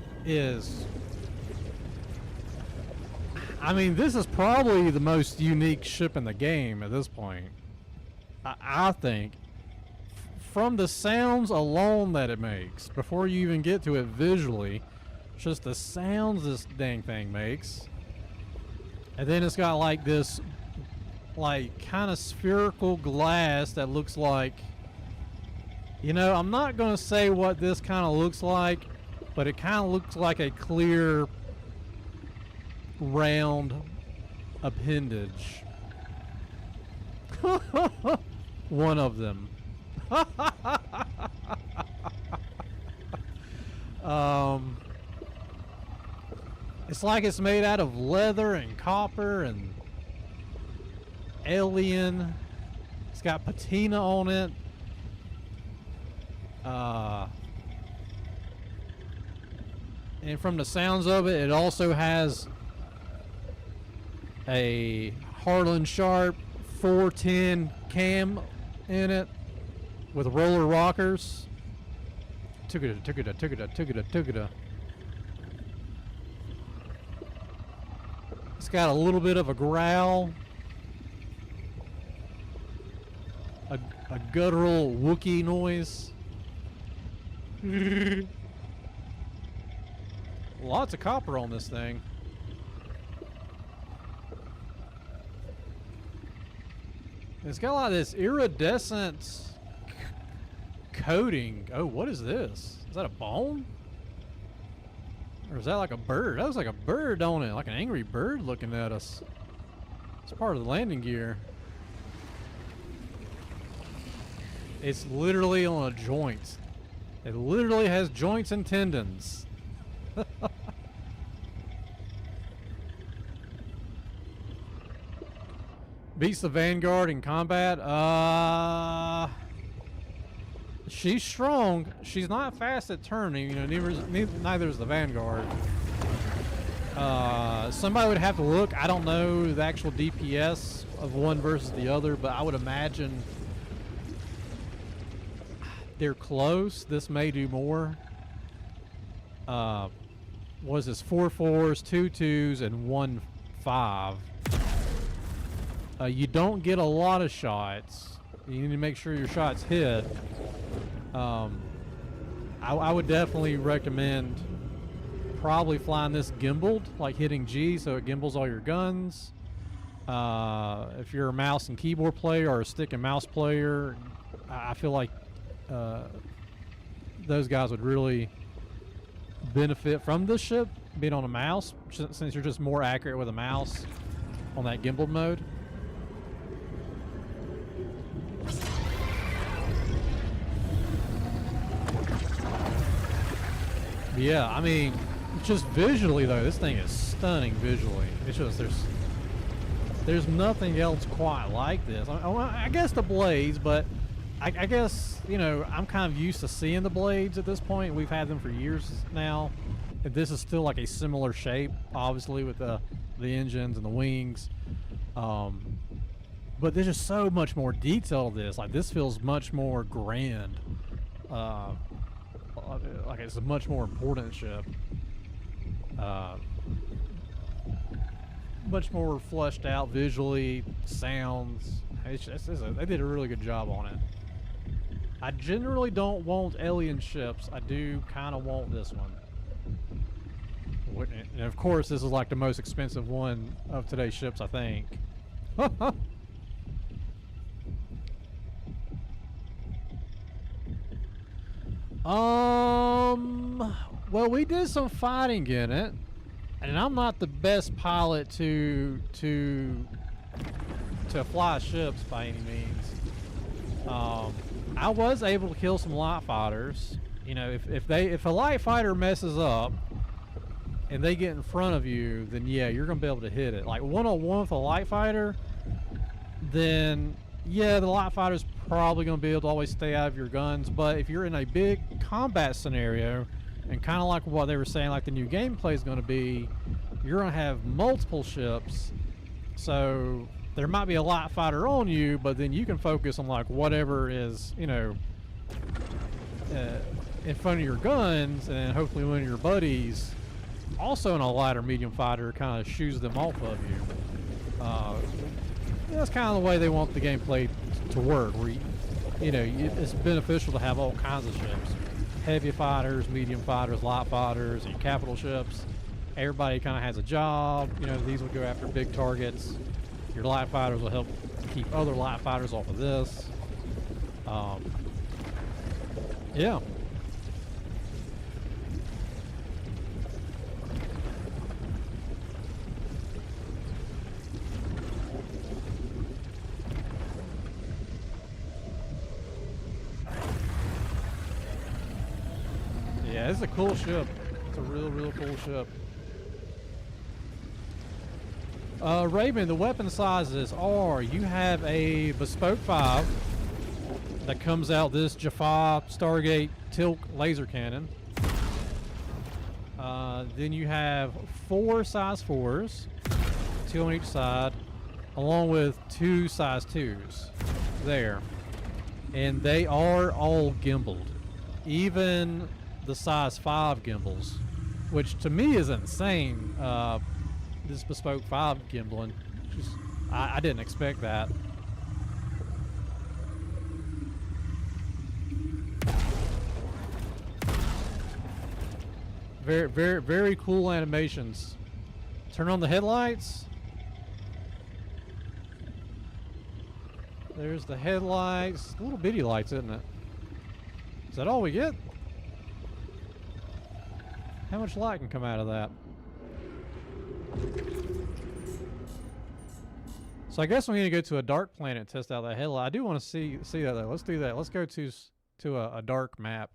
I mean, this is probably the most unique ship in the game at this point. I think. From the sounds alone that it makes, before you even get to it visually, just the sounds this dang thing makes. And then it's got like this, like, kind of spherical glass that looks like... You know, I'm not going to say what this kind of looks like, but it kind of looks like a clear... round appendage. One of them. It's like it's made out of leather and copper and alien. It's got patina on it. And from the sounds of it, it also has a Harlan Sharp 410 cam in it with roller rockers. Tukada. It's got a little bit of a growl, a guttural Wookiee noise. Lots of copper on this thing. It's got a lot of this iridescent coating. Oh, what is this? Is that a bone? Or is that like a bird? That looks like a bird, don't it? Like an angry bird looking at us. It's part of the landing gear. It's literally on a joint. It literally has joints and tendons. Beats the Vanguard in combat. She's strong. She's not fast at turning. You know, neither is the Vanguard. Somebody would have to look. I don't know the actual DPS of one versus the other, but I would imagine they're close. This may do more. Was this 4 4s, 2 2s, and 1 5? You don't get a lot of shots. You need to make sure your shots hit. I would definitely recommend probably flying this gimbaled, like hitting G so it gimbals all your guns. If you're a mouse and keyboard player or a stick and mouse player, I feel like those guys would really benefit from this ship being on a mouse, since you're just more accurate with a mouse on that gimbal mode. Yeah, I mean, just visually though, this thing is stunning visually. It's just there's nothing else quite like this. I guess the blades, but I guess, you know, I'm kind of used to seeing the blades at this point. We've had them for years now, and this is still like a similar shape, obviously with the engines and the wings. But there's just so much more detail to this. Like, this feels much more grand. Like it's a much more important ship. Much more fleshed out visually, sounds. They did a really good job on it. I generally don't want alien ships. I do kind of want this one. And of course, this is like the most expensive one of today's ships, I think. Well, we did some fighting in it, and I'm not the best pilot to fly ships by any means. I was able to kill some light fighters. You know, if a light fighter messes up and they get in front of you, then yeah, you're gonna be able to hit it. Like one-on-one with a light fighter, then yeah, the light fighter's probably gonna be able to always stay out of your guns. But if you're in a big combat scenario, and kind of like what they were saying, like the new gameplay is gonna be, you're gonna have multiple ships, so there might be a light fighter on you, but then you can focus on like whatever is, you know, in front of your guns, and then hopefully one of your buddies, also in a light or medium fighter, kind of shoos them off of you. That's kind of the way they want the gameplay to work, where you know, it's beneficial to have all kinds of ships. Heavy fighters, medium fighters, light fighters, and capital ships. Everybody kind of has a job. You know, these will go after big targets. Your light fighters will help keep other light fighters off of this. Yeah. Yeah, it's a cool ship. It's a real cool ship. Raven, the weapon sizes are, you have a Bespoke 5 that comes out this Jaffa Stargate Tilk laser cannon. Then you have 4 size 4s, 2 on each side, along with 2 size 2s there. And they are all gimbaled. Even the size 5 gimbals, which to me is insane. This Bespoke 5 gimbaling, I didn't expect that. Very cool animations. Turn on the headlights. There's the headlights. Little bitty lights, isn't it? Is that all we get? How much light can come out of that? So I guess we need to go to a dark planet and test out that headlight. I do want to see that though. Let's do that. Let's go to a dark map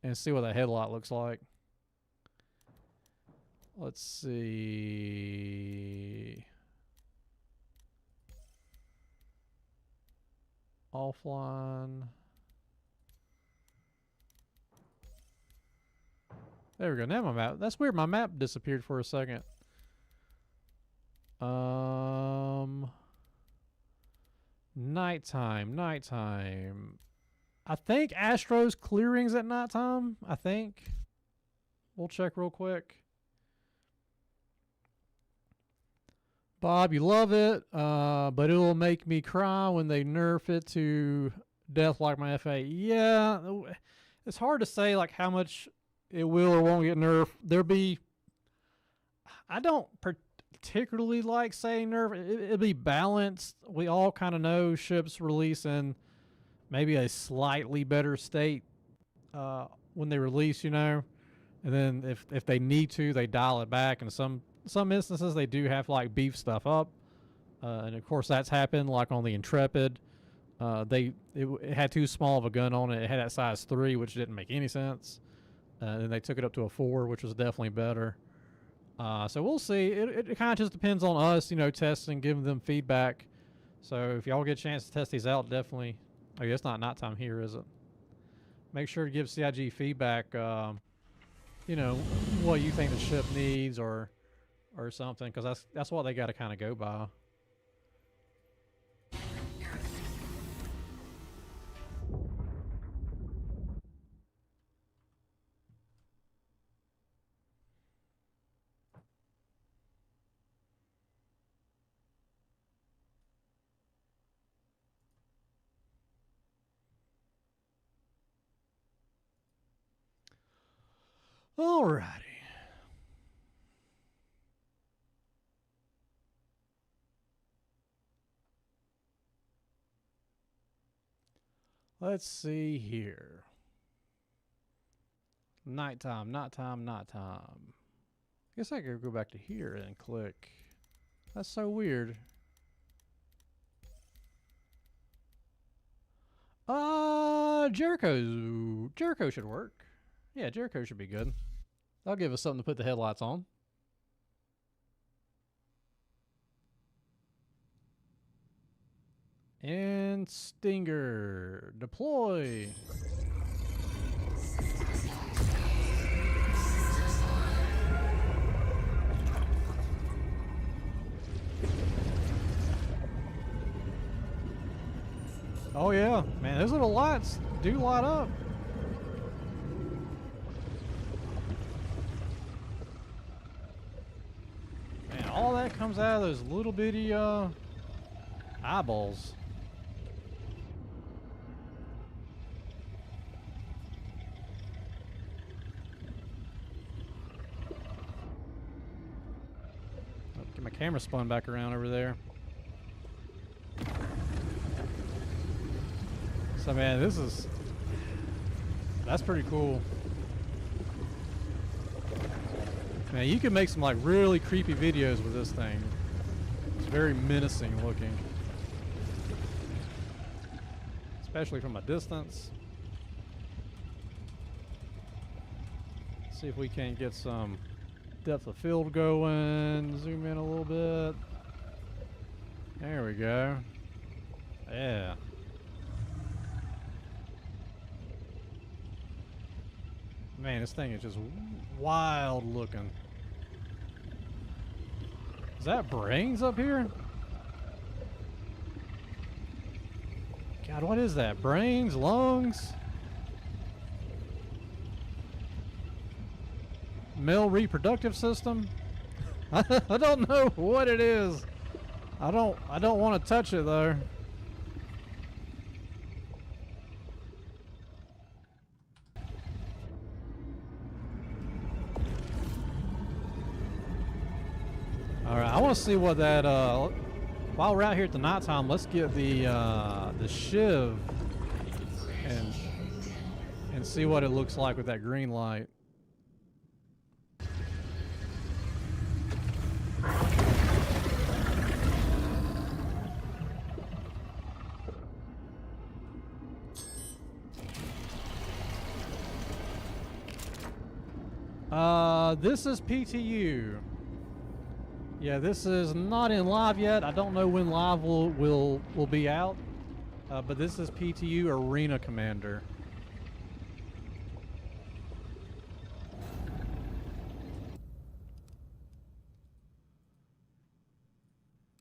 and see what that headlight looks like. Let's see. Offline. There we go. Now my map. That's weird. My map disappeared for a second. Nighttime. I think Astro's clearings at nighttime. I think. We'll check real quick. Bob, you love it, but it'll make me cry when they nerf it to death like my FA. Yeah, it's hard to say like how much it will or won't get nerfed. I don't particularly like saying nerf. It'll be balanced. We all kind of know ships release in maybe a slightly better state when they release, and then if they need to, they dial it back. And some instances they do have to like beef stuff up, and of course that's happened like on the Intrepid. It had too small of a gun on it. It had that size 3, which didn't make any sense. And they took it up to a 4, which was definitely better. So we'll see. It kind of just depends on us, testing, giving them feedback. So if y'all get a chance to test these out, definitely. I guess not nighttime here, is it? Make sure to give CIG feedback. What you think the ship needs or something, because that's what they got to kind of go by. Alrighty. Let's see here. Nighttime. I guess I could go back to here and click. That's so weird. Jericho should work. Yeah, Jericho should be good. That'll give us something to put the headlights on. And Stinger, deploy. Oh yeah, man, those little lights do light up. Man, all that comes out of those little bitty eyeballs. Get my camera spun back around over there. So man, that's pretty cool. Man, you can make some like really creepy videos with this thing. It's very menacing looking. Especially from a distance. Let's see if we can get some depth of field going. Zoom in a little bit. There we go. Yeah. Man, this thing is just wild looking. Is that brains up here? God, what is that? Brains? Lungs? Male reproductive system? I don't know what it is. I don't want to touch it though. Alright, I want to see what that, while we're out here at the nighttime, let's get the Shiv and see what it looks like with that green light. This is PTU. Yeah, this is not in live yet. I don't know when live will be out, but this is PTU Arena Commander.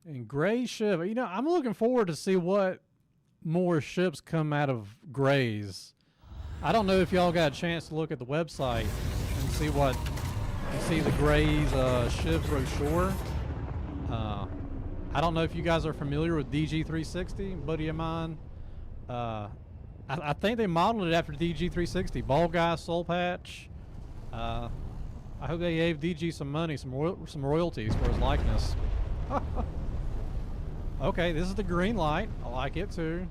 And gray Shiv. You know, I'm looking forward to see what more ships come out of grays. I don't know if y'all got a chance to look at the website and see what you see the grays Shiv brochure. I don't know if you guys are familiar with DG360, buddy of mine. I think they modeled it after DG360. Ball guy, soul patch. I hope they gave DG some money, some royalties for his likeness. Okay, this is the green light. I like it too.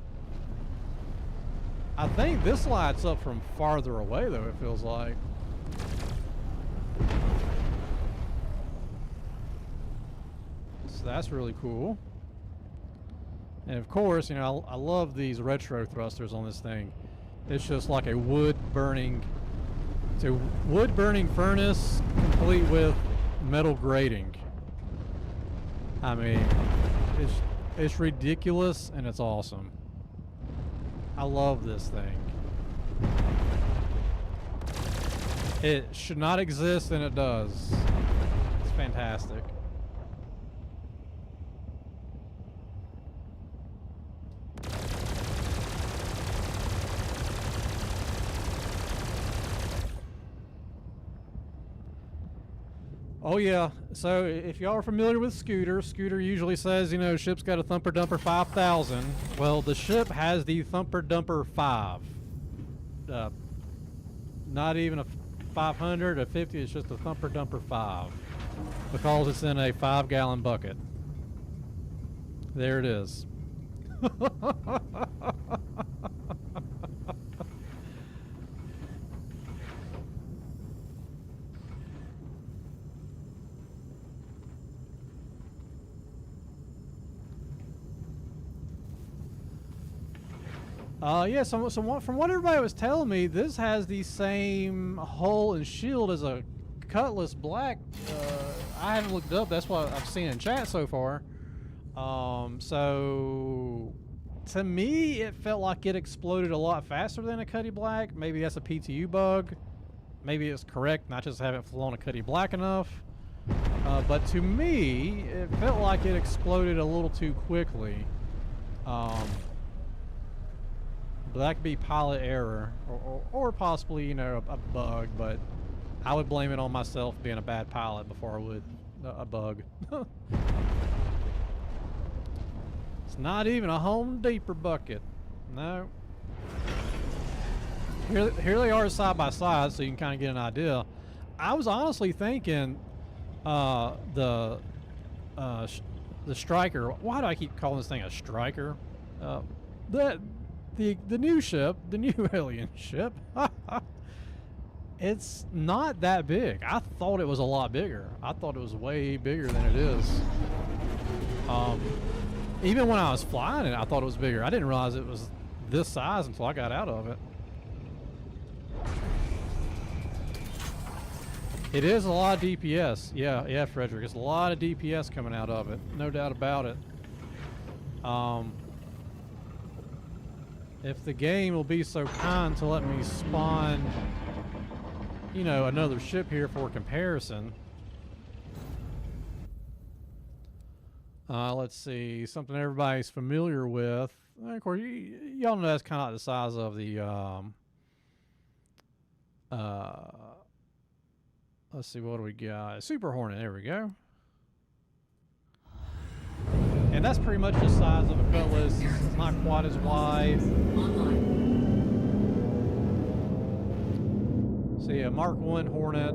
I think this lights up from farther away though, it feels like. So that's really cool. And of course, you know, I love these retro thrusters on this thing. It's just like a wood burning furnace complete with metal grating. I mean, it's ridiculous and it's awesome. I love this thing. It should not exist and it does. It's fantastic. Oh yeah, so if y'all are familiar with Scooter, Scooter usually says, you know, ship's got a Thumper Dumper 5000. Well, the ship has the Thumper Dumper 5. Not even a 500, a 50, it's just a Thumper Dumper 5. Because it's in a 5-gallon bucket. There it is. Yeah, so from what everybody was telling me, this has the same hull and shield as a Cutlass Black. I haven't looked it up. That's what I've seen in chat so far. So to me, it felt like it exploded a lot faster than a Cutty Black. Maybe that's a PTU bug. Maybe it's correct, and I just haven't flown a Cutty Black enough. But to me, it felt like it exploded a little too quickly. But that could be pilot error, or possibly, you know, a bug, but I would blame it on myself being a bad pilot before I would a bug. It's not even a Home Depot bucket. No. Here they are side by side, so you can kind of get an idea. I was honestly thinking the Striker. Why do I keep calling this thing a Striker? The new ship, the new alien ship, it's not that big. I thought it was a lot bigger. I thought it was way bigger than it is. Even when I was flying it, I thought it was bigger. I didn't realize it was this size until I got out of it. It is a lot of DPS. Yeah, Frederick. It's a lot of DPS coming out of it. No doubt about it. If the game will be so kind to let me spawn, you know, another ship here for comparison. Let's see, something everybody's familiar with. Of course, y'all know that's kind of like the size of the, let's see, what do we got? Super Hornet, there we go. And that's pretty much the size of a Cutlass. It's not quite as wide. See, a Mark 1 Hornet.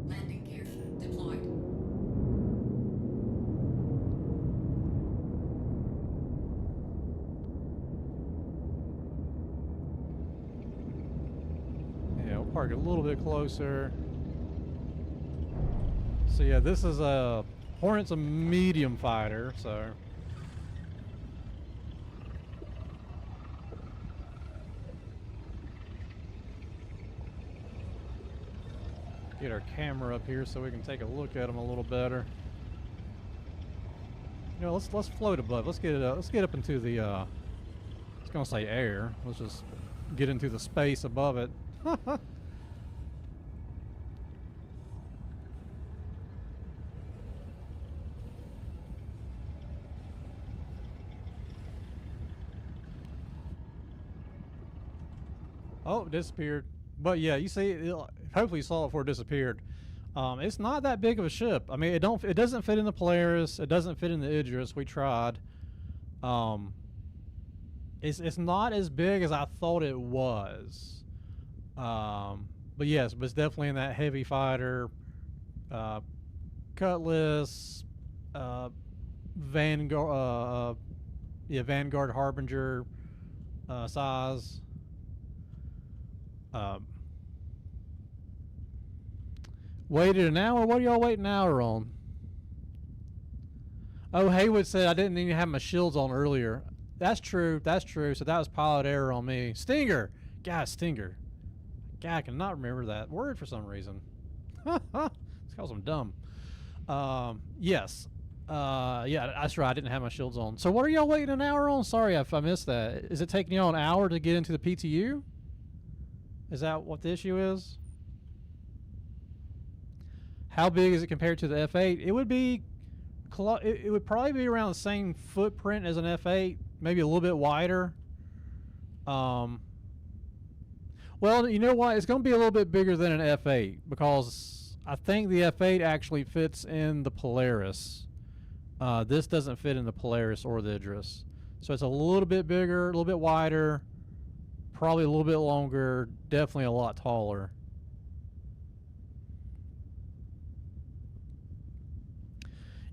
Landing gear deployed. Yeah, we'll park it a little bit closer. So yeah, this is a Hornet's a medium fighter, so get our camera up here so we can take a look at them a little better. You know, let's float above. Let's get it up. Let's get up into the I was gonna say air. Let's just get into the space above it. Oh, it disappeared. But yeah, you see, hopefully you saw it before it disappeared. It's not that big of a ship. I mean, it doesn't fit in the Polaris. It doesn't fit in the Idris. We tried. Um, it's not as big as I thought it was. But yes, but it's definitely in that heavy fighter, uh, Cutlass, uh, Vanguard, Vanguard Harbinger size. Um, Waited an hour. What are y'all waiting an hour on? Oh, Haywood said I didn't even have my shields on earlier. That's true. That's true. So that was pilot error on me. Stinger. God, Stinger. God, I cannot remember that word for some reason. It's cause I'm dumb. Yes. Yeah, that's right. I didn't have my shields on. So what are y'all waiting an hour on? Sorry if I missed that. Is it taking y'all an hour to get into the PTU? Is that what the issue is? How big is it compared to the F8? It would be, it would probably be around the same footprint as an F8, maybe a little bit wider. Well, you know what? It's going to be a little bit bigger than an F8 because I think the F8 actually fits in the Polaris. This doesn't fit in the Polaris or the Idris. So it's a little bit bigger, a little bit wider, probably a little bit longer, definitely a lot taller.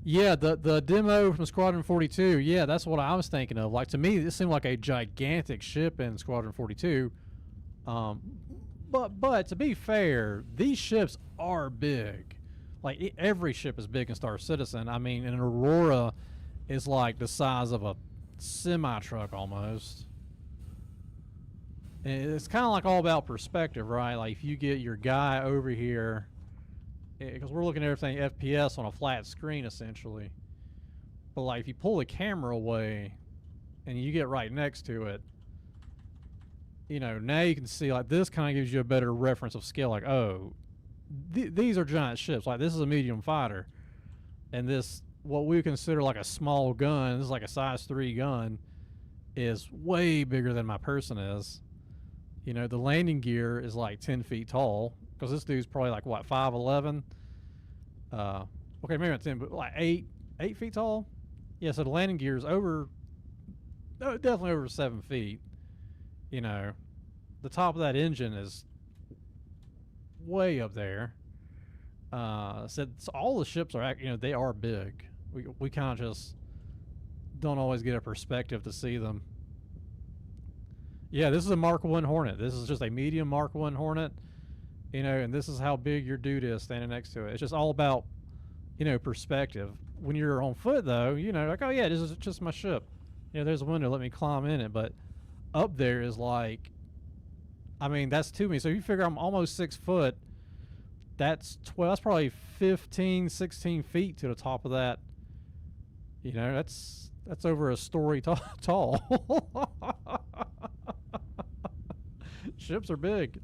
Yeah, the demo from Squadron 42. Yeah, that's what I was thinking of. Like, to me, this seemed like a gigantic ship in Squadron 42. But to be fair, these ships are big. Like, every ship is big in Star Citizen. I mean, an Aurora is like the size of a semi truck almost. And it's kind of like all about perspective, right? Like, if you get your guy over here, because we're looking at everything FPS on a flat screen essentially, but like if you pull the camera away and you get right next to it, you know, now you can see like this kind of gives you a better reference of scale. Like, oh, these are giant ships. Like, this is a medium fighter, and this, what we consider like a small gun, this is like a size 3 gun, is way bigger than my person is. You know, the landing gear is like 10 feet tall. Because this dude's probably like, what, 5'11"? Okay, maybe not 10, but like 8 feet tall? Yeah, so the landing gear is over, definitely over 7 feet. You know, the top of that engine is way up there. So all the ships are, you know, they are big. We kind of just don't always get a perspective to see them. Yeah, this is a Mark 1 Hornet. This is just a medium Mark 1 Hornet. You know, and this is how big your dude is standing next to it. It's just all about, you know, perspective. When you're on foot, though, you know, like, oh, yeah, this is just my ship. You know, there's a window, let me climb in it. But up there is like, I mean, that's to me. So you figure I'm almost 6 foot. That's 12, that's probably 15, 16 feet to the top of that. You know, that's over a story tall. Ships are big.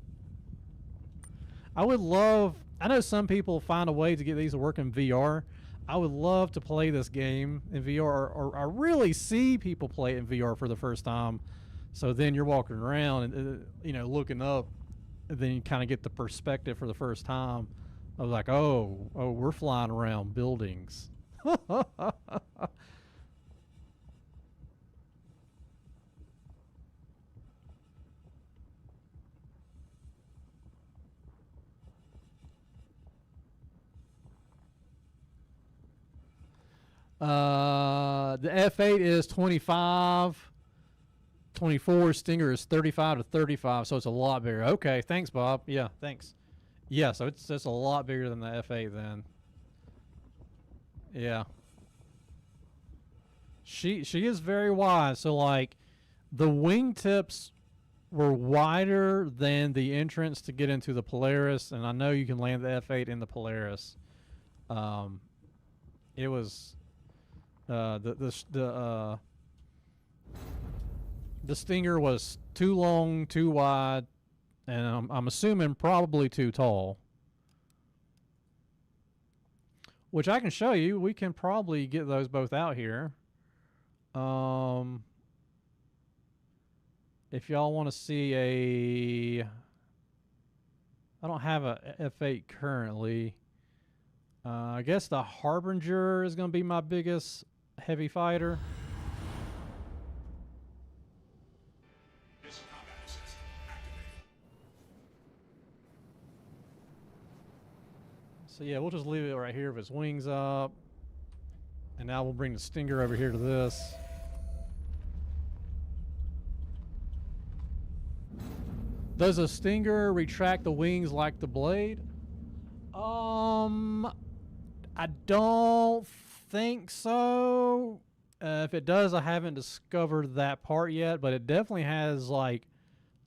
I would love, I know some people find a way to get these to work in VR. I would love to play this game in VR, or really see people play it in VR for the first time. So then you're walking around and, you know, looking up, and then you kind of get the perspective for the first time of like, oh, we're flying around buildings. The F8 is 25, 24. Stinger is 35 to 35, so it's a lot bigger. Okay, thanks, Bob. Yeah, thanks. Yeah, so it's a lot bigger than the F8 then. Yeah. She is very wide, so like the wingtips were wider than the entrance to get into the Polaris, and I know you can land the F8 in the Polaris. It was the Stinger was too long, too wide, and I'm assuming probably too tall. Which I can show you. We can probably get those both out here. if y'all want to see a, I don't have a F8 currently. I guess the Harbinger is going to be my biggest heavy fighter. So yeah, we'll just leave it right here with its wings up. And now we'll bring the Stinger over here to this. Does a Stinger retract the wings like the blade? I don't think so. If it does, I haven't discovered that part yet, but it definitely has like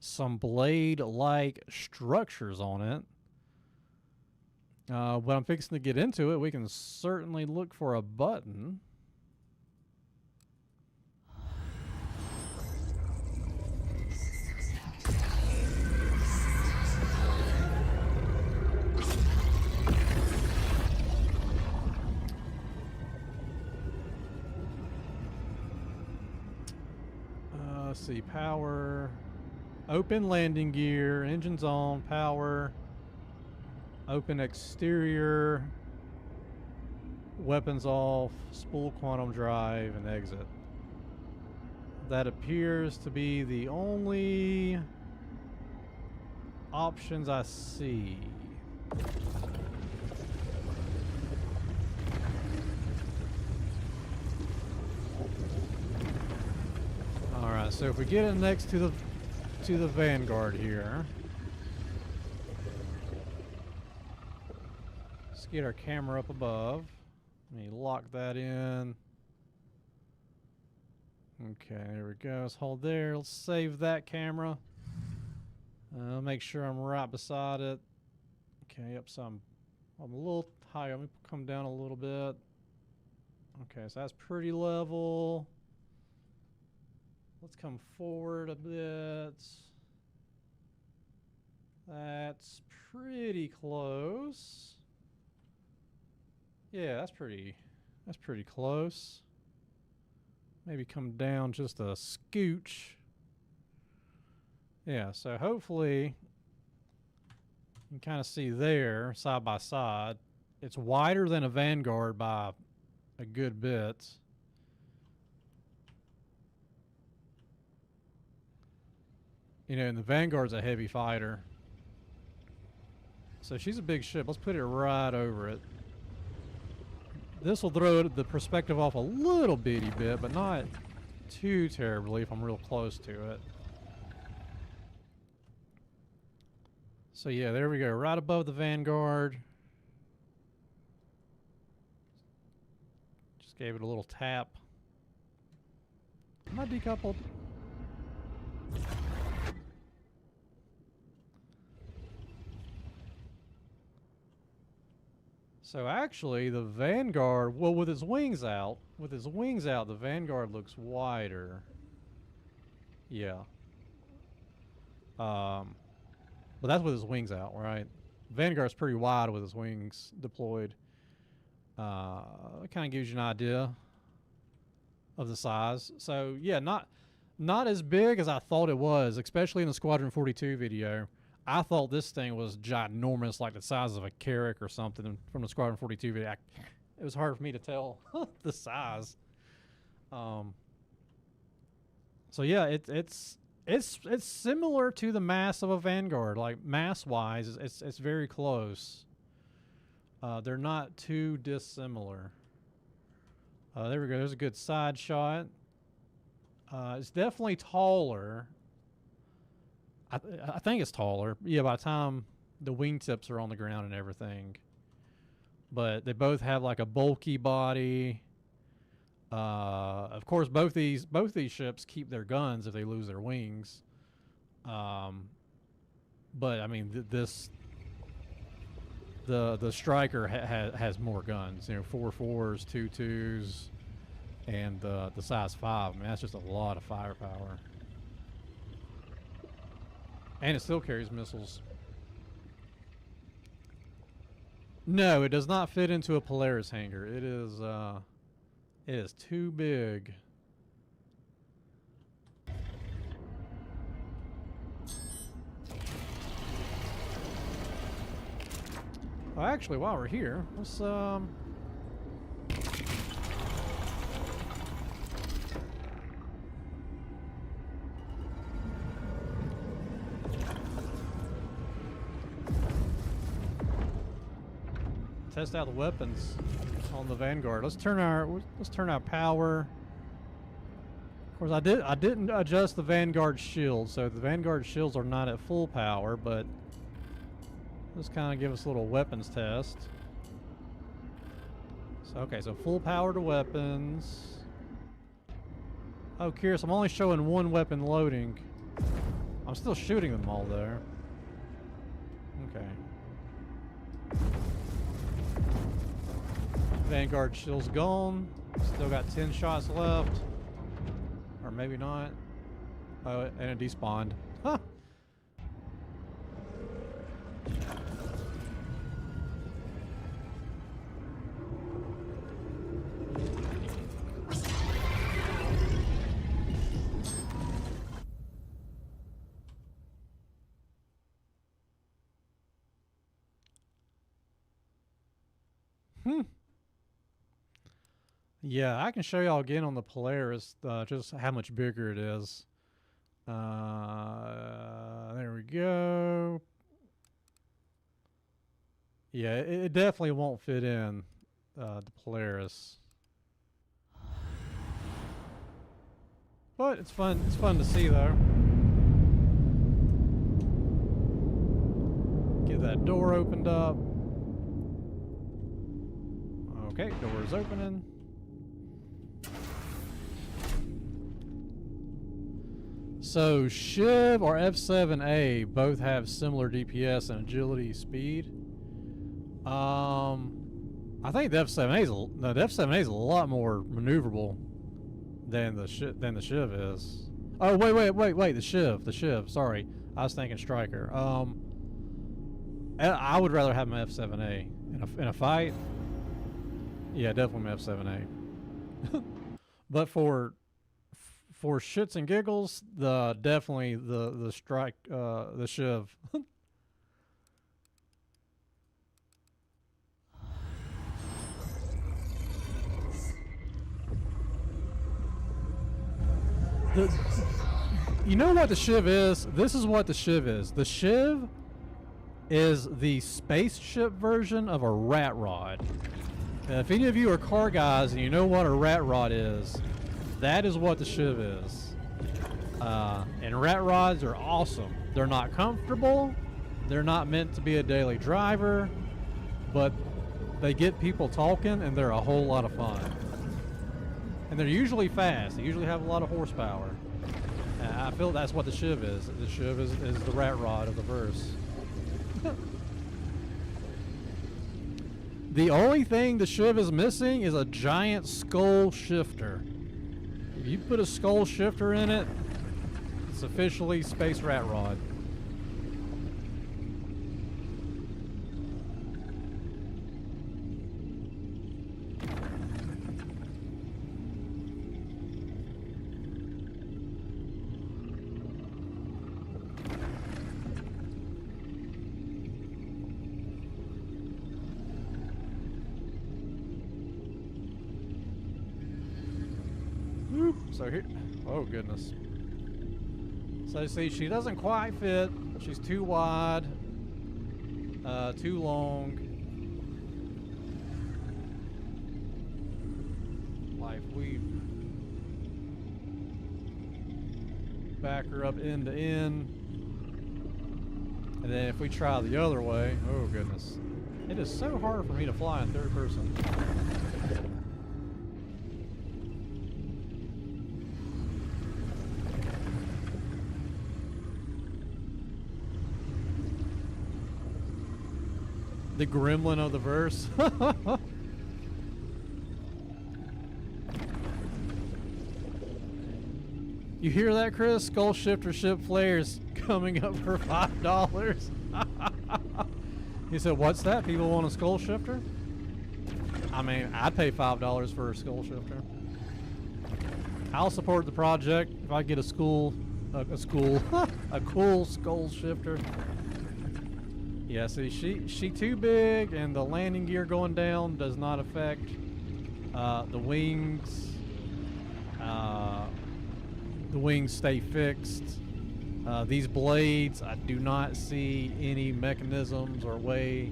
some blade-like structures on it. When I'm fixing to get into it, we can certainly look for a button. Let's see, power, open landing gear, engines on, power, open exterior, weapons off, spool quantum drive, and exit. That appears to be the only options I see. Alright, so if we get it next to the Vanguard here. Let's get our camera up above. Let me lock that in. Okay, there we go. Let's hold there. Let's save that camera. Make sure I'm right beside it. Okay, yep, so I'm a little higher. Let me come down a little bit. Okay, so that's pretty level. Let's come forward a bit. That's pretty close. Yeah, that's pretty close. Maybe come down just a scooch. Yeah, so hopefully you can kind of see there, side by side. It's wider than a Vanguard by a good bit. You know, and the Vanguard's a heavy fighter. So she's a big ship. Let's put it right over it. This will throw the perspective off a little bitty bit, but not too terribly if I'm real close to it. So yeah, there we go. Right above the Vanguard. Just gave it a little tap. Am I decoupled? So actually, the Vanguard, well, with its wings out, the Vanguard looks wider. Yeah. But that's with its wings out, right? Vanguard's pretty wide with its wings deployed. It kind of gives you an idea of the size. So yeah, not as big as I thought it was, especially in the Squadron 42 video. I thought this thing was ginormous, like the size of a Carrack or something from the Squadron 42 video. It was hard for me to tell the size. So yeah, it's similar to the mass of a Vanguard. Like mass-wise, it's very close. They're not too dissimilar. There we go. There's a good side shot. It's definitely taller. I think it's taller. Yeah, by the time the wingtips are on the ground and everything. But they both have like a bulky body. Of course, both these ships keep their guns if they lose their wings. But I mean, the Striker has more guns. You know, 4 4s, 2 2s, and the size 5. I mean, that's just a lot of firepower. And it still carries missiles. No, it does not fit into a Polaris hangar. It is too big. Oh, actually, while we're here, let's test out the weapons on the Vanguard. Let's turn our power. Of course, I didn't adjust the Vanguard shield, so the Vanguard shields are not at full power, but let's kind of give us a little weapons test. So okay, so full power to weapons. Oh, curious, I'm only showing one weapon loading. I'm still shooting them all though. Okay. Vanguard shield's gone. Still got 10 shots left. Or maybe not. Oh, and it despawned. Huh. Yeah, I can show y'all again on the Polaris just how much bigger it is. There we go. Yeah, it definitely won't fit in the Polaris. But it's fun. It's fun to see though. Get that door opened up. Okay, door's opening. So Shiv or F7A both have similar DPS and agility speed. I think the F7A is a lot more maneuverable than the Shiv is. Oh wait, the Shiv. Sorry, I was thinking Striker. I would rather have my F7A in a fight. Yeah, definitely my F7A. But for shits and giggles, definitely the Shiv. You know what the Shiv is? This is what the Shiv is. The Shiv is the spaceship version of a rat rod. If any of you are car guys and you know what a rat rod is, that is what the Shiv is. And rat rods are awesome. They're not comfortable. They're not meant to be a daily driver, but they get people talking and they're a whole lot of fun. And they're usually fast. They usually have a lot of horsepower. I feel that's what the Shiv is. The Shiv is the rat rod of the verse. The only thing the Shiv is missing is a giant skull shifter. If you put a skull shifter in it, it's officially Space Rat Rod. So here, oh goodness. So see, she doesn't quite fit. She's too wide, too long. Like if we back her up end to end, and then if we try the other way, oh goodness. It is so hard for me to fly in third person. The gremlin of the verse. You hear that, Chris? Skull Shifter ship flares coming up for $5. He said, what's that? People want a Skull Shifter? I mean, I'd pay $5 for a Skull Shifter. I'll support the project if I get a cool Skull Shifter. Yeah, see, she too big, and the landing gear going down does not affect the wings. The wings stay fixed. These blades, I do not see any mechanisms or way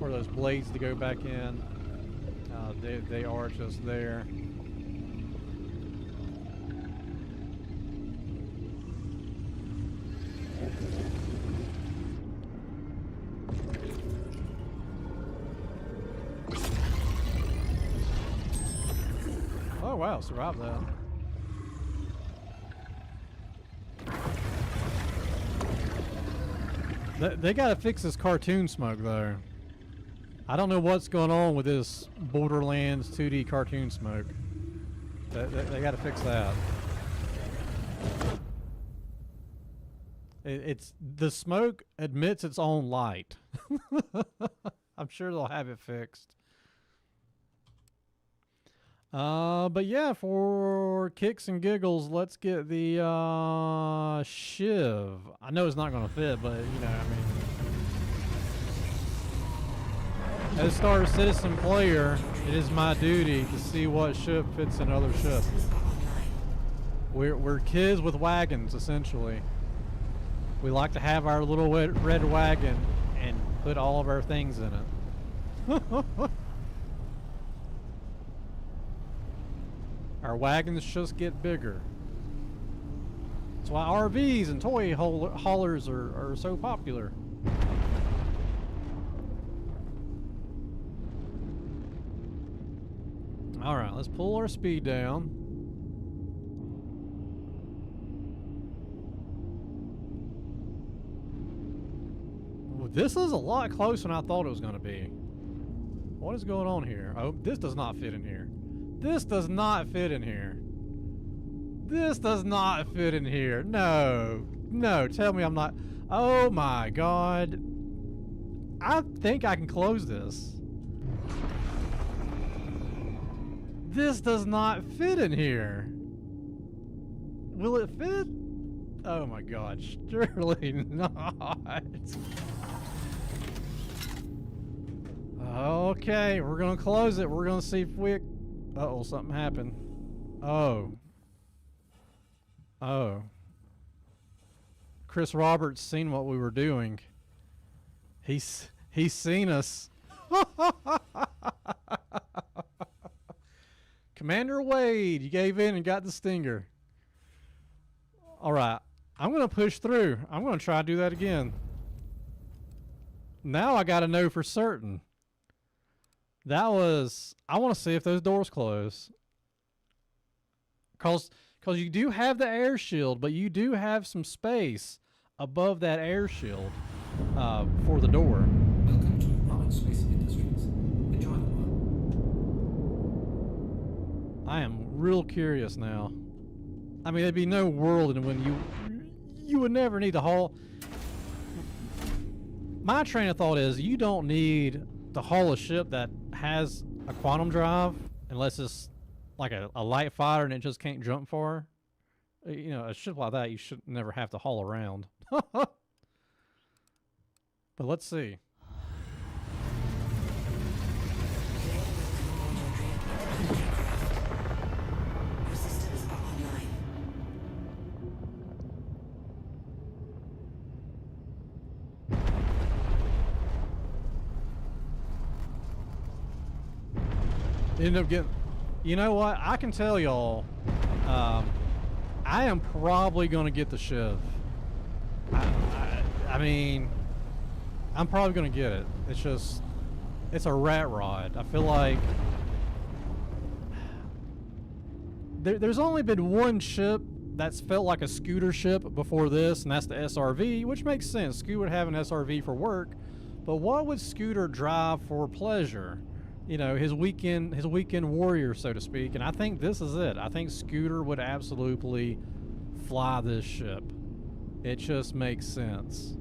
for those blades to go back in. They are just there. Oh wow, survived that. They gotta fix this cartoon smoke though. I don't know what's going on with this Borderlands 2D cartoon smoke. They gotta fix that. It's the smoke emits its own light. I'm sure they'll have it fixed. But yeah, for kicks and giggles, let's get the Shiv. I know it's not gonna fit, but you know, I mean, as Star Citizen player, it is my duty to see what ship fits in other ships. We're kids with wagons, essentially. We like to have our little red wagon and put all of our things in it. Our wagons just get bigger. That's why RVs and toy haulers are so popular. Alright, let's pull our speed down. Well, this is a lot closer than I thought it was going to be. What is going on here? Oh, this does not fit in here. This does not fit in here. This does not fit in here. No. No, tell me I'm not. Oh my god. I think I can close this. This does not fit in here. Will it fit? Oh my god, surely not. Okay, we're gonna close it. We're gonna see if we... Uh-oh, something happened. Oh. Oh. Chris Roberts seen what we were doing. He's seen us. Commander Wade, you gave in and got the stinger. Alright, I'm gonna push through. I'm gonna try to do that again. Now I gotta know for certain. That was... I want to see if those doors close. Cause you do have the air shield, but you do have some space above that air shield for the door. Welcome to Roberts Space Industries. Enjoy the world. I am real curious now. I mean, there'd be no world in when you would never need to haul. My train of thought is you don't need to haul a ship that has a quantum drive unless it's like a light fighter and it just can't jump far. You know, a ship like that you should never have to haul around. But let's see. Systems are online. End up getting... You know what? I can tell y'all, I am probably going to get the Shiv. I mean, I'm probably going to get it. It's just, it's a rat rod. I feel like there's only been one ship that's felt like a scooter ship before this, and that's the SRV, which makes sense. Scooter would have an SRV for work, but what would Scooter drive for pleasure? You know, his weekend warrior, so to speak. And I think this is it. I think Scooter would absolutely fly this ship. It just makes sense.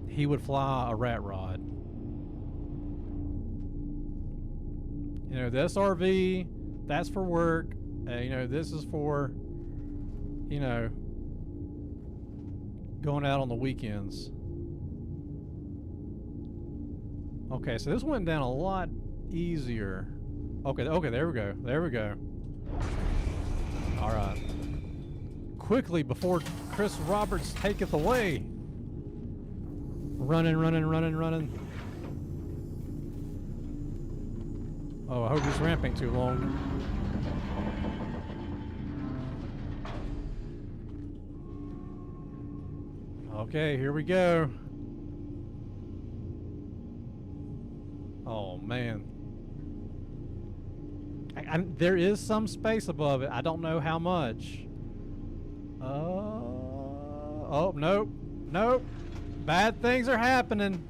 He would fly a rat rod. You know, the SRV, that's for work. You know, this is for, you know, going out on the weekends. Okay, so this went down a lot easier. Okay, okay, there we go. There we go. All right. Quickly before Chris Roberts taketh away. Running, running, running, running. Oh, I hope this ramp ain't too long. Okay, here we go. Oh, man. There is some space above it. I don't know how much. Oh, nope. Nope. Bad things are happening.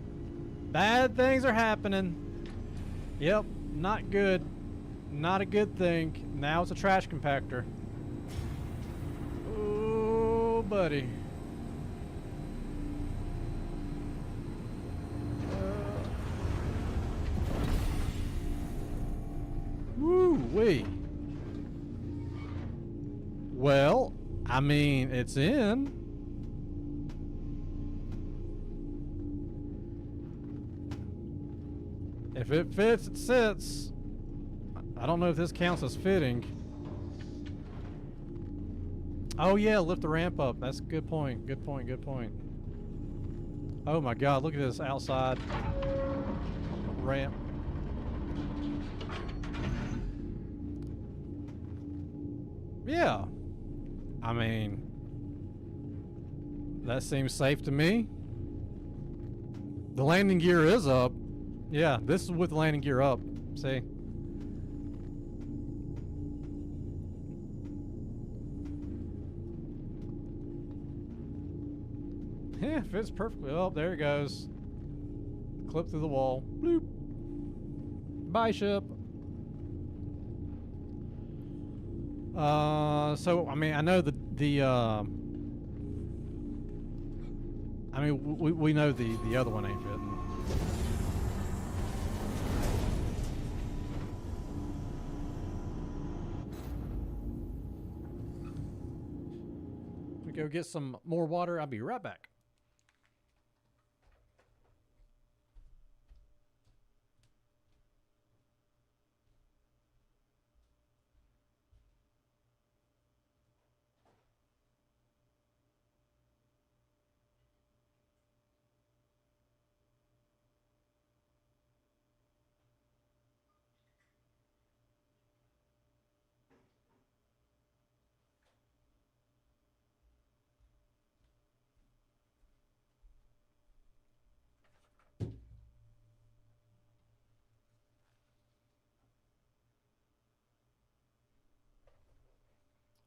Bad things are happening. Yep, not good. Not a good thing. Now it's a trash compactor. Oh, buddy. Woo-wee. Well, I mean, it's in. If it fits, it sits. I don't know if this counts as fitting. Oh yeah, lift the ramp up. That's a good point. Good point, good point. Oh my god, look at this outside ramp. Yeah. I mean, that seems safe to me. The landing gear is up. Yeah, this is with the landing gear up. See? Yeah, fits perfectly. Oh, there it goes. Clip through the wall. Bloop. Bye, ship. So I mean, I know I mean, we know the other one ain't fitting. We go get some more water. I'll be right back.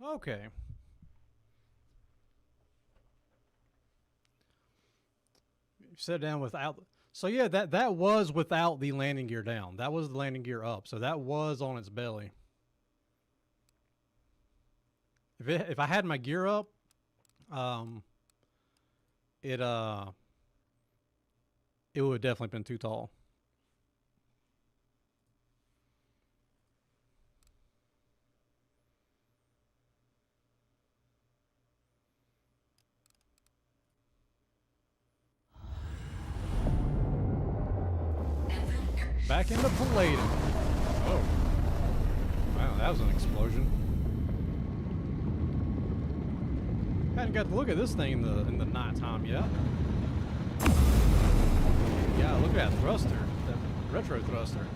Okay. Set down without. So yeah, that was without the landing gear down. That was the landing gear up. So that was on its belly. If I had my gear up, it would have definitely been too tall. Back into Paladin. Oh. Wow, that was an explosion. Hadn't got to look at this thing in the nighttime yet. Yeah, look at that thruster. That retro thruster.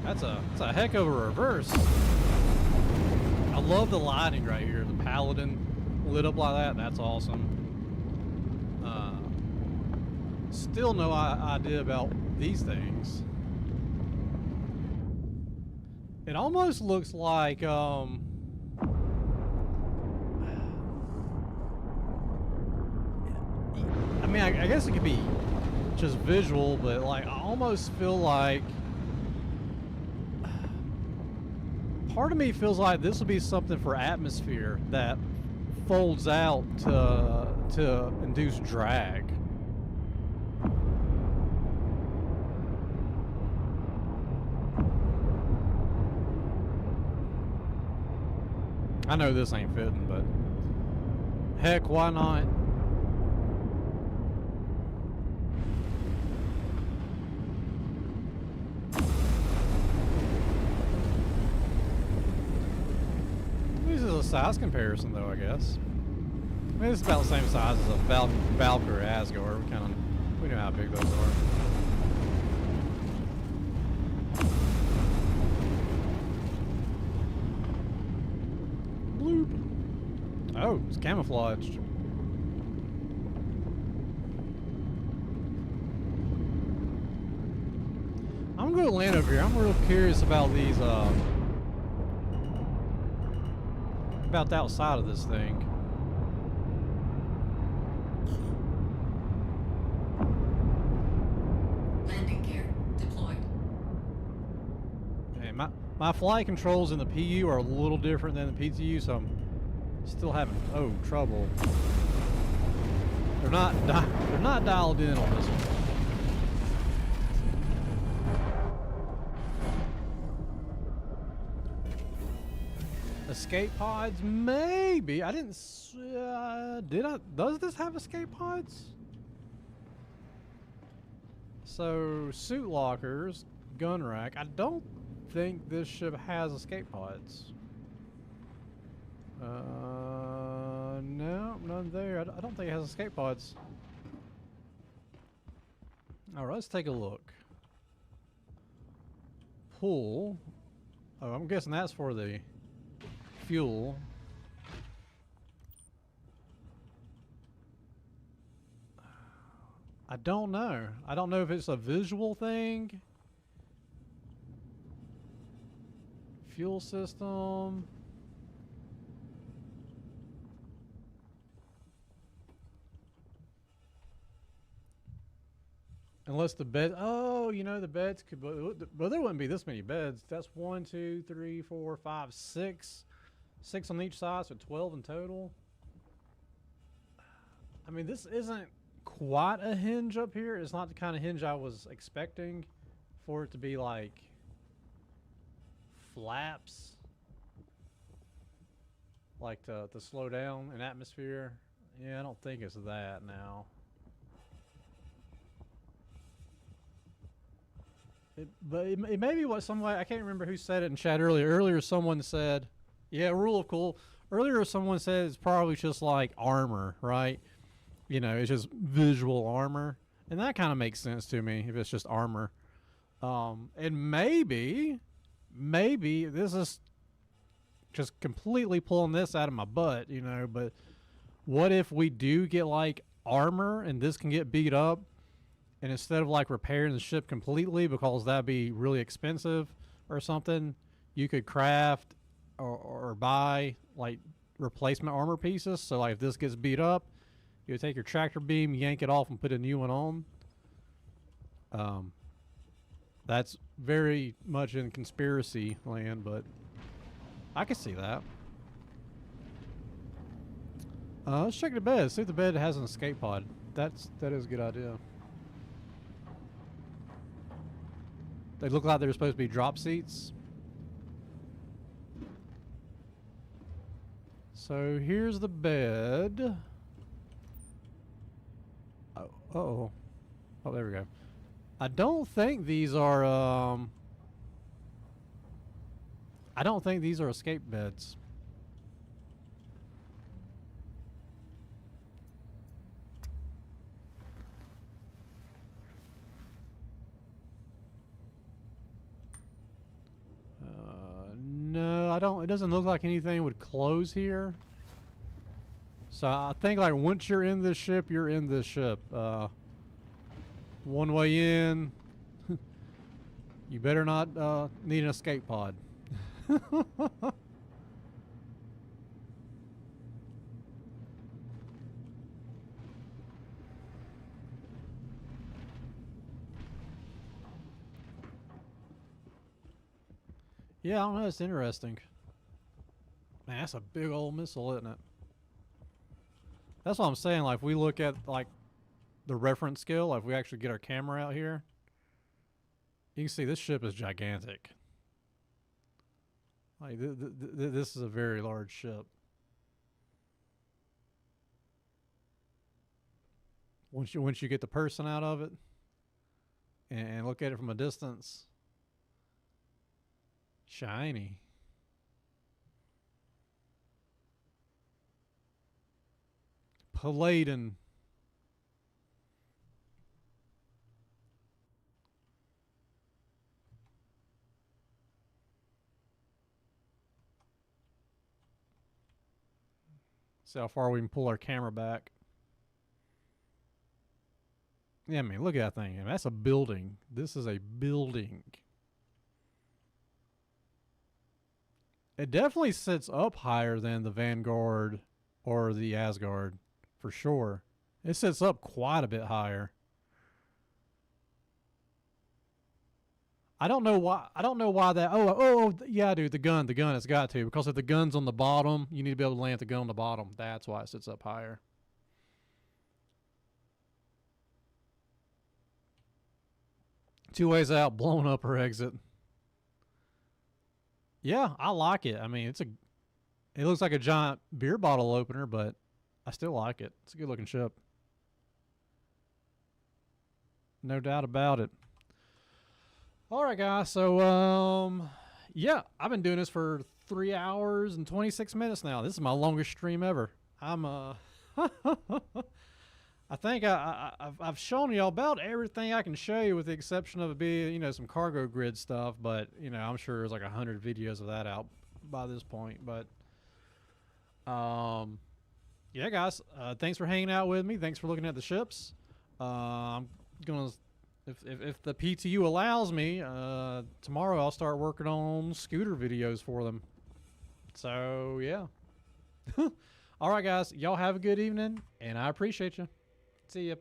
That's a heck of a reverse. I love the lighting right here. The Paladin lit up like that. That's awesome. Still no idea about these things. It almost looks like I mean, I guess it could be just visual, but like I almost feel like part of me feels like this would be something for atmosphere that folds out to induce drag. I know this ain't fitting, but heck, why not? a size comparison, though, I guess. I mean, it's about the same size as a Valkyrie or Asgard. We know how big those are. Bloop. Oh, it's camouflaged. I'm gonna land over here. I'm real curious about these, about the outside of this thing. Landing gear deployed. And my flight controls in the PU are a little different than the PTU, so I'm still having trouble. They're not dialed in on this one. Escape pods, maybe. I didn't. Does this have escape pods? So suit lockers, gun rack. I don't think this ship has escape pods. No, none there. I don't think it has escape pods. All right, let's take a look. Pull. Oh, I'm guessing that's for the fuel. I don't know. I don't know if it's a visual thing. Fuel system. Unless the bed, oh, you know, the beds could, but there wouldn't be this many beds. That's 1, 2, 3, 4, 5, 6. 6 on each side, so 12 in total. I mean, this isn't quite a hinge up here. It's not the kind of hinge I was expecting for it to be like flaps, like to slow down in atmosphere. Yeah, I don't think it's that now. But it may be what somebody, I can't remember who said it in chat earlier. Earlier someone said, yeah, rule of cool. Earlier someone said it's probably just like armor, right? You know, it's just visual armor. And that kind of makes sense to me if it's just armor. And maybe this is just completely pulling this out of my butt, you know, but what if we do get like armor and this can get beat up? And instead of like repairing the ship completely, because that'd be really expensive or something, you could craft or buy like replacement armor pieces. So like if this gets beat up, you would take your tractor beam, yank it off, and put a new one on. That's very much in conspiracy land, but I can see that. Let's check the bed. See if the bed has an escape pod. That is a good idea. They look like they're supposed to be drop seats. So here's the bed. Oh, there we go. I don't think these are I don't think these are escape beds. No, I don't. It doesn't look like anything would close here. So I think like once you're in this ship, you're in this ship. One way in. You better not need an escape pod. Yeah, I don't know. It's interesting. Man, that's a big old missile, isn't it? That's what I'm saying. Like, if we look at like the reference scale, like if we actually get our camera out here, you can see this ship is gigantic. Like this is a very large ship. Once you get the person out of it and look at it from a distance, shiny. Paladin. See how far we can pull our camera back. Yeah, I mean, look at that thing. I mean, that's a building. This is a building. It definitely sits up higher than the Vanguard or the Asgard, for sure. It sits up quite a bit higher. I don't know why. I don't know why that. Oh, yeah, dude. The gun. It's got to, because if the gun's on the bottom, you need to be able to land the gun on the bottom. That's why it sits up higher. Two ways out. Blown up or exit. Yeah, I like it. I mean, it looks like a giant beer bottle opener, but I still like it. It's a good looking ship. No doubt about it. All right, guys. So, yeah, I've been doing this for 3 hours and 26 minutes now. This is my longest stream ever. I'm, I think I've shown you about everything I can show you, with the exception of it being, you know, some cargo grid stuff. But, you know, I'm sure there's like 100 videos of that out by this point. But, yeah, guys, thanks for hanging out with me. Thanks for looking at the ships. I'm gonna, if the PTU allows me, tomorrow I'll start working on scooter videos for them. So yeah. All right, guys, y'all have a good evening, and I appreciate you. See ya.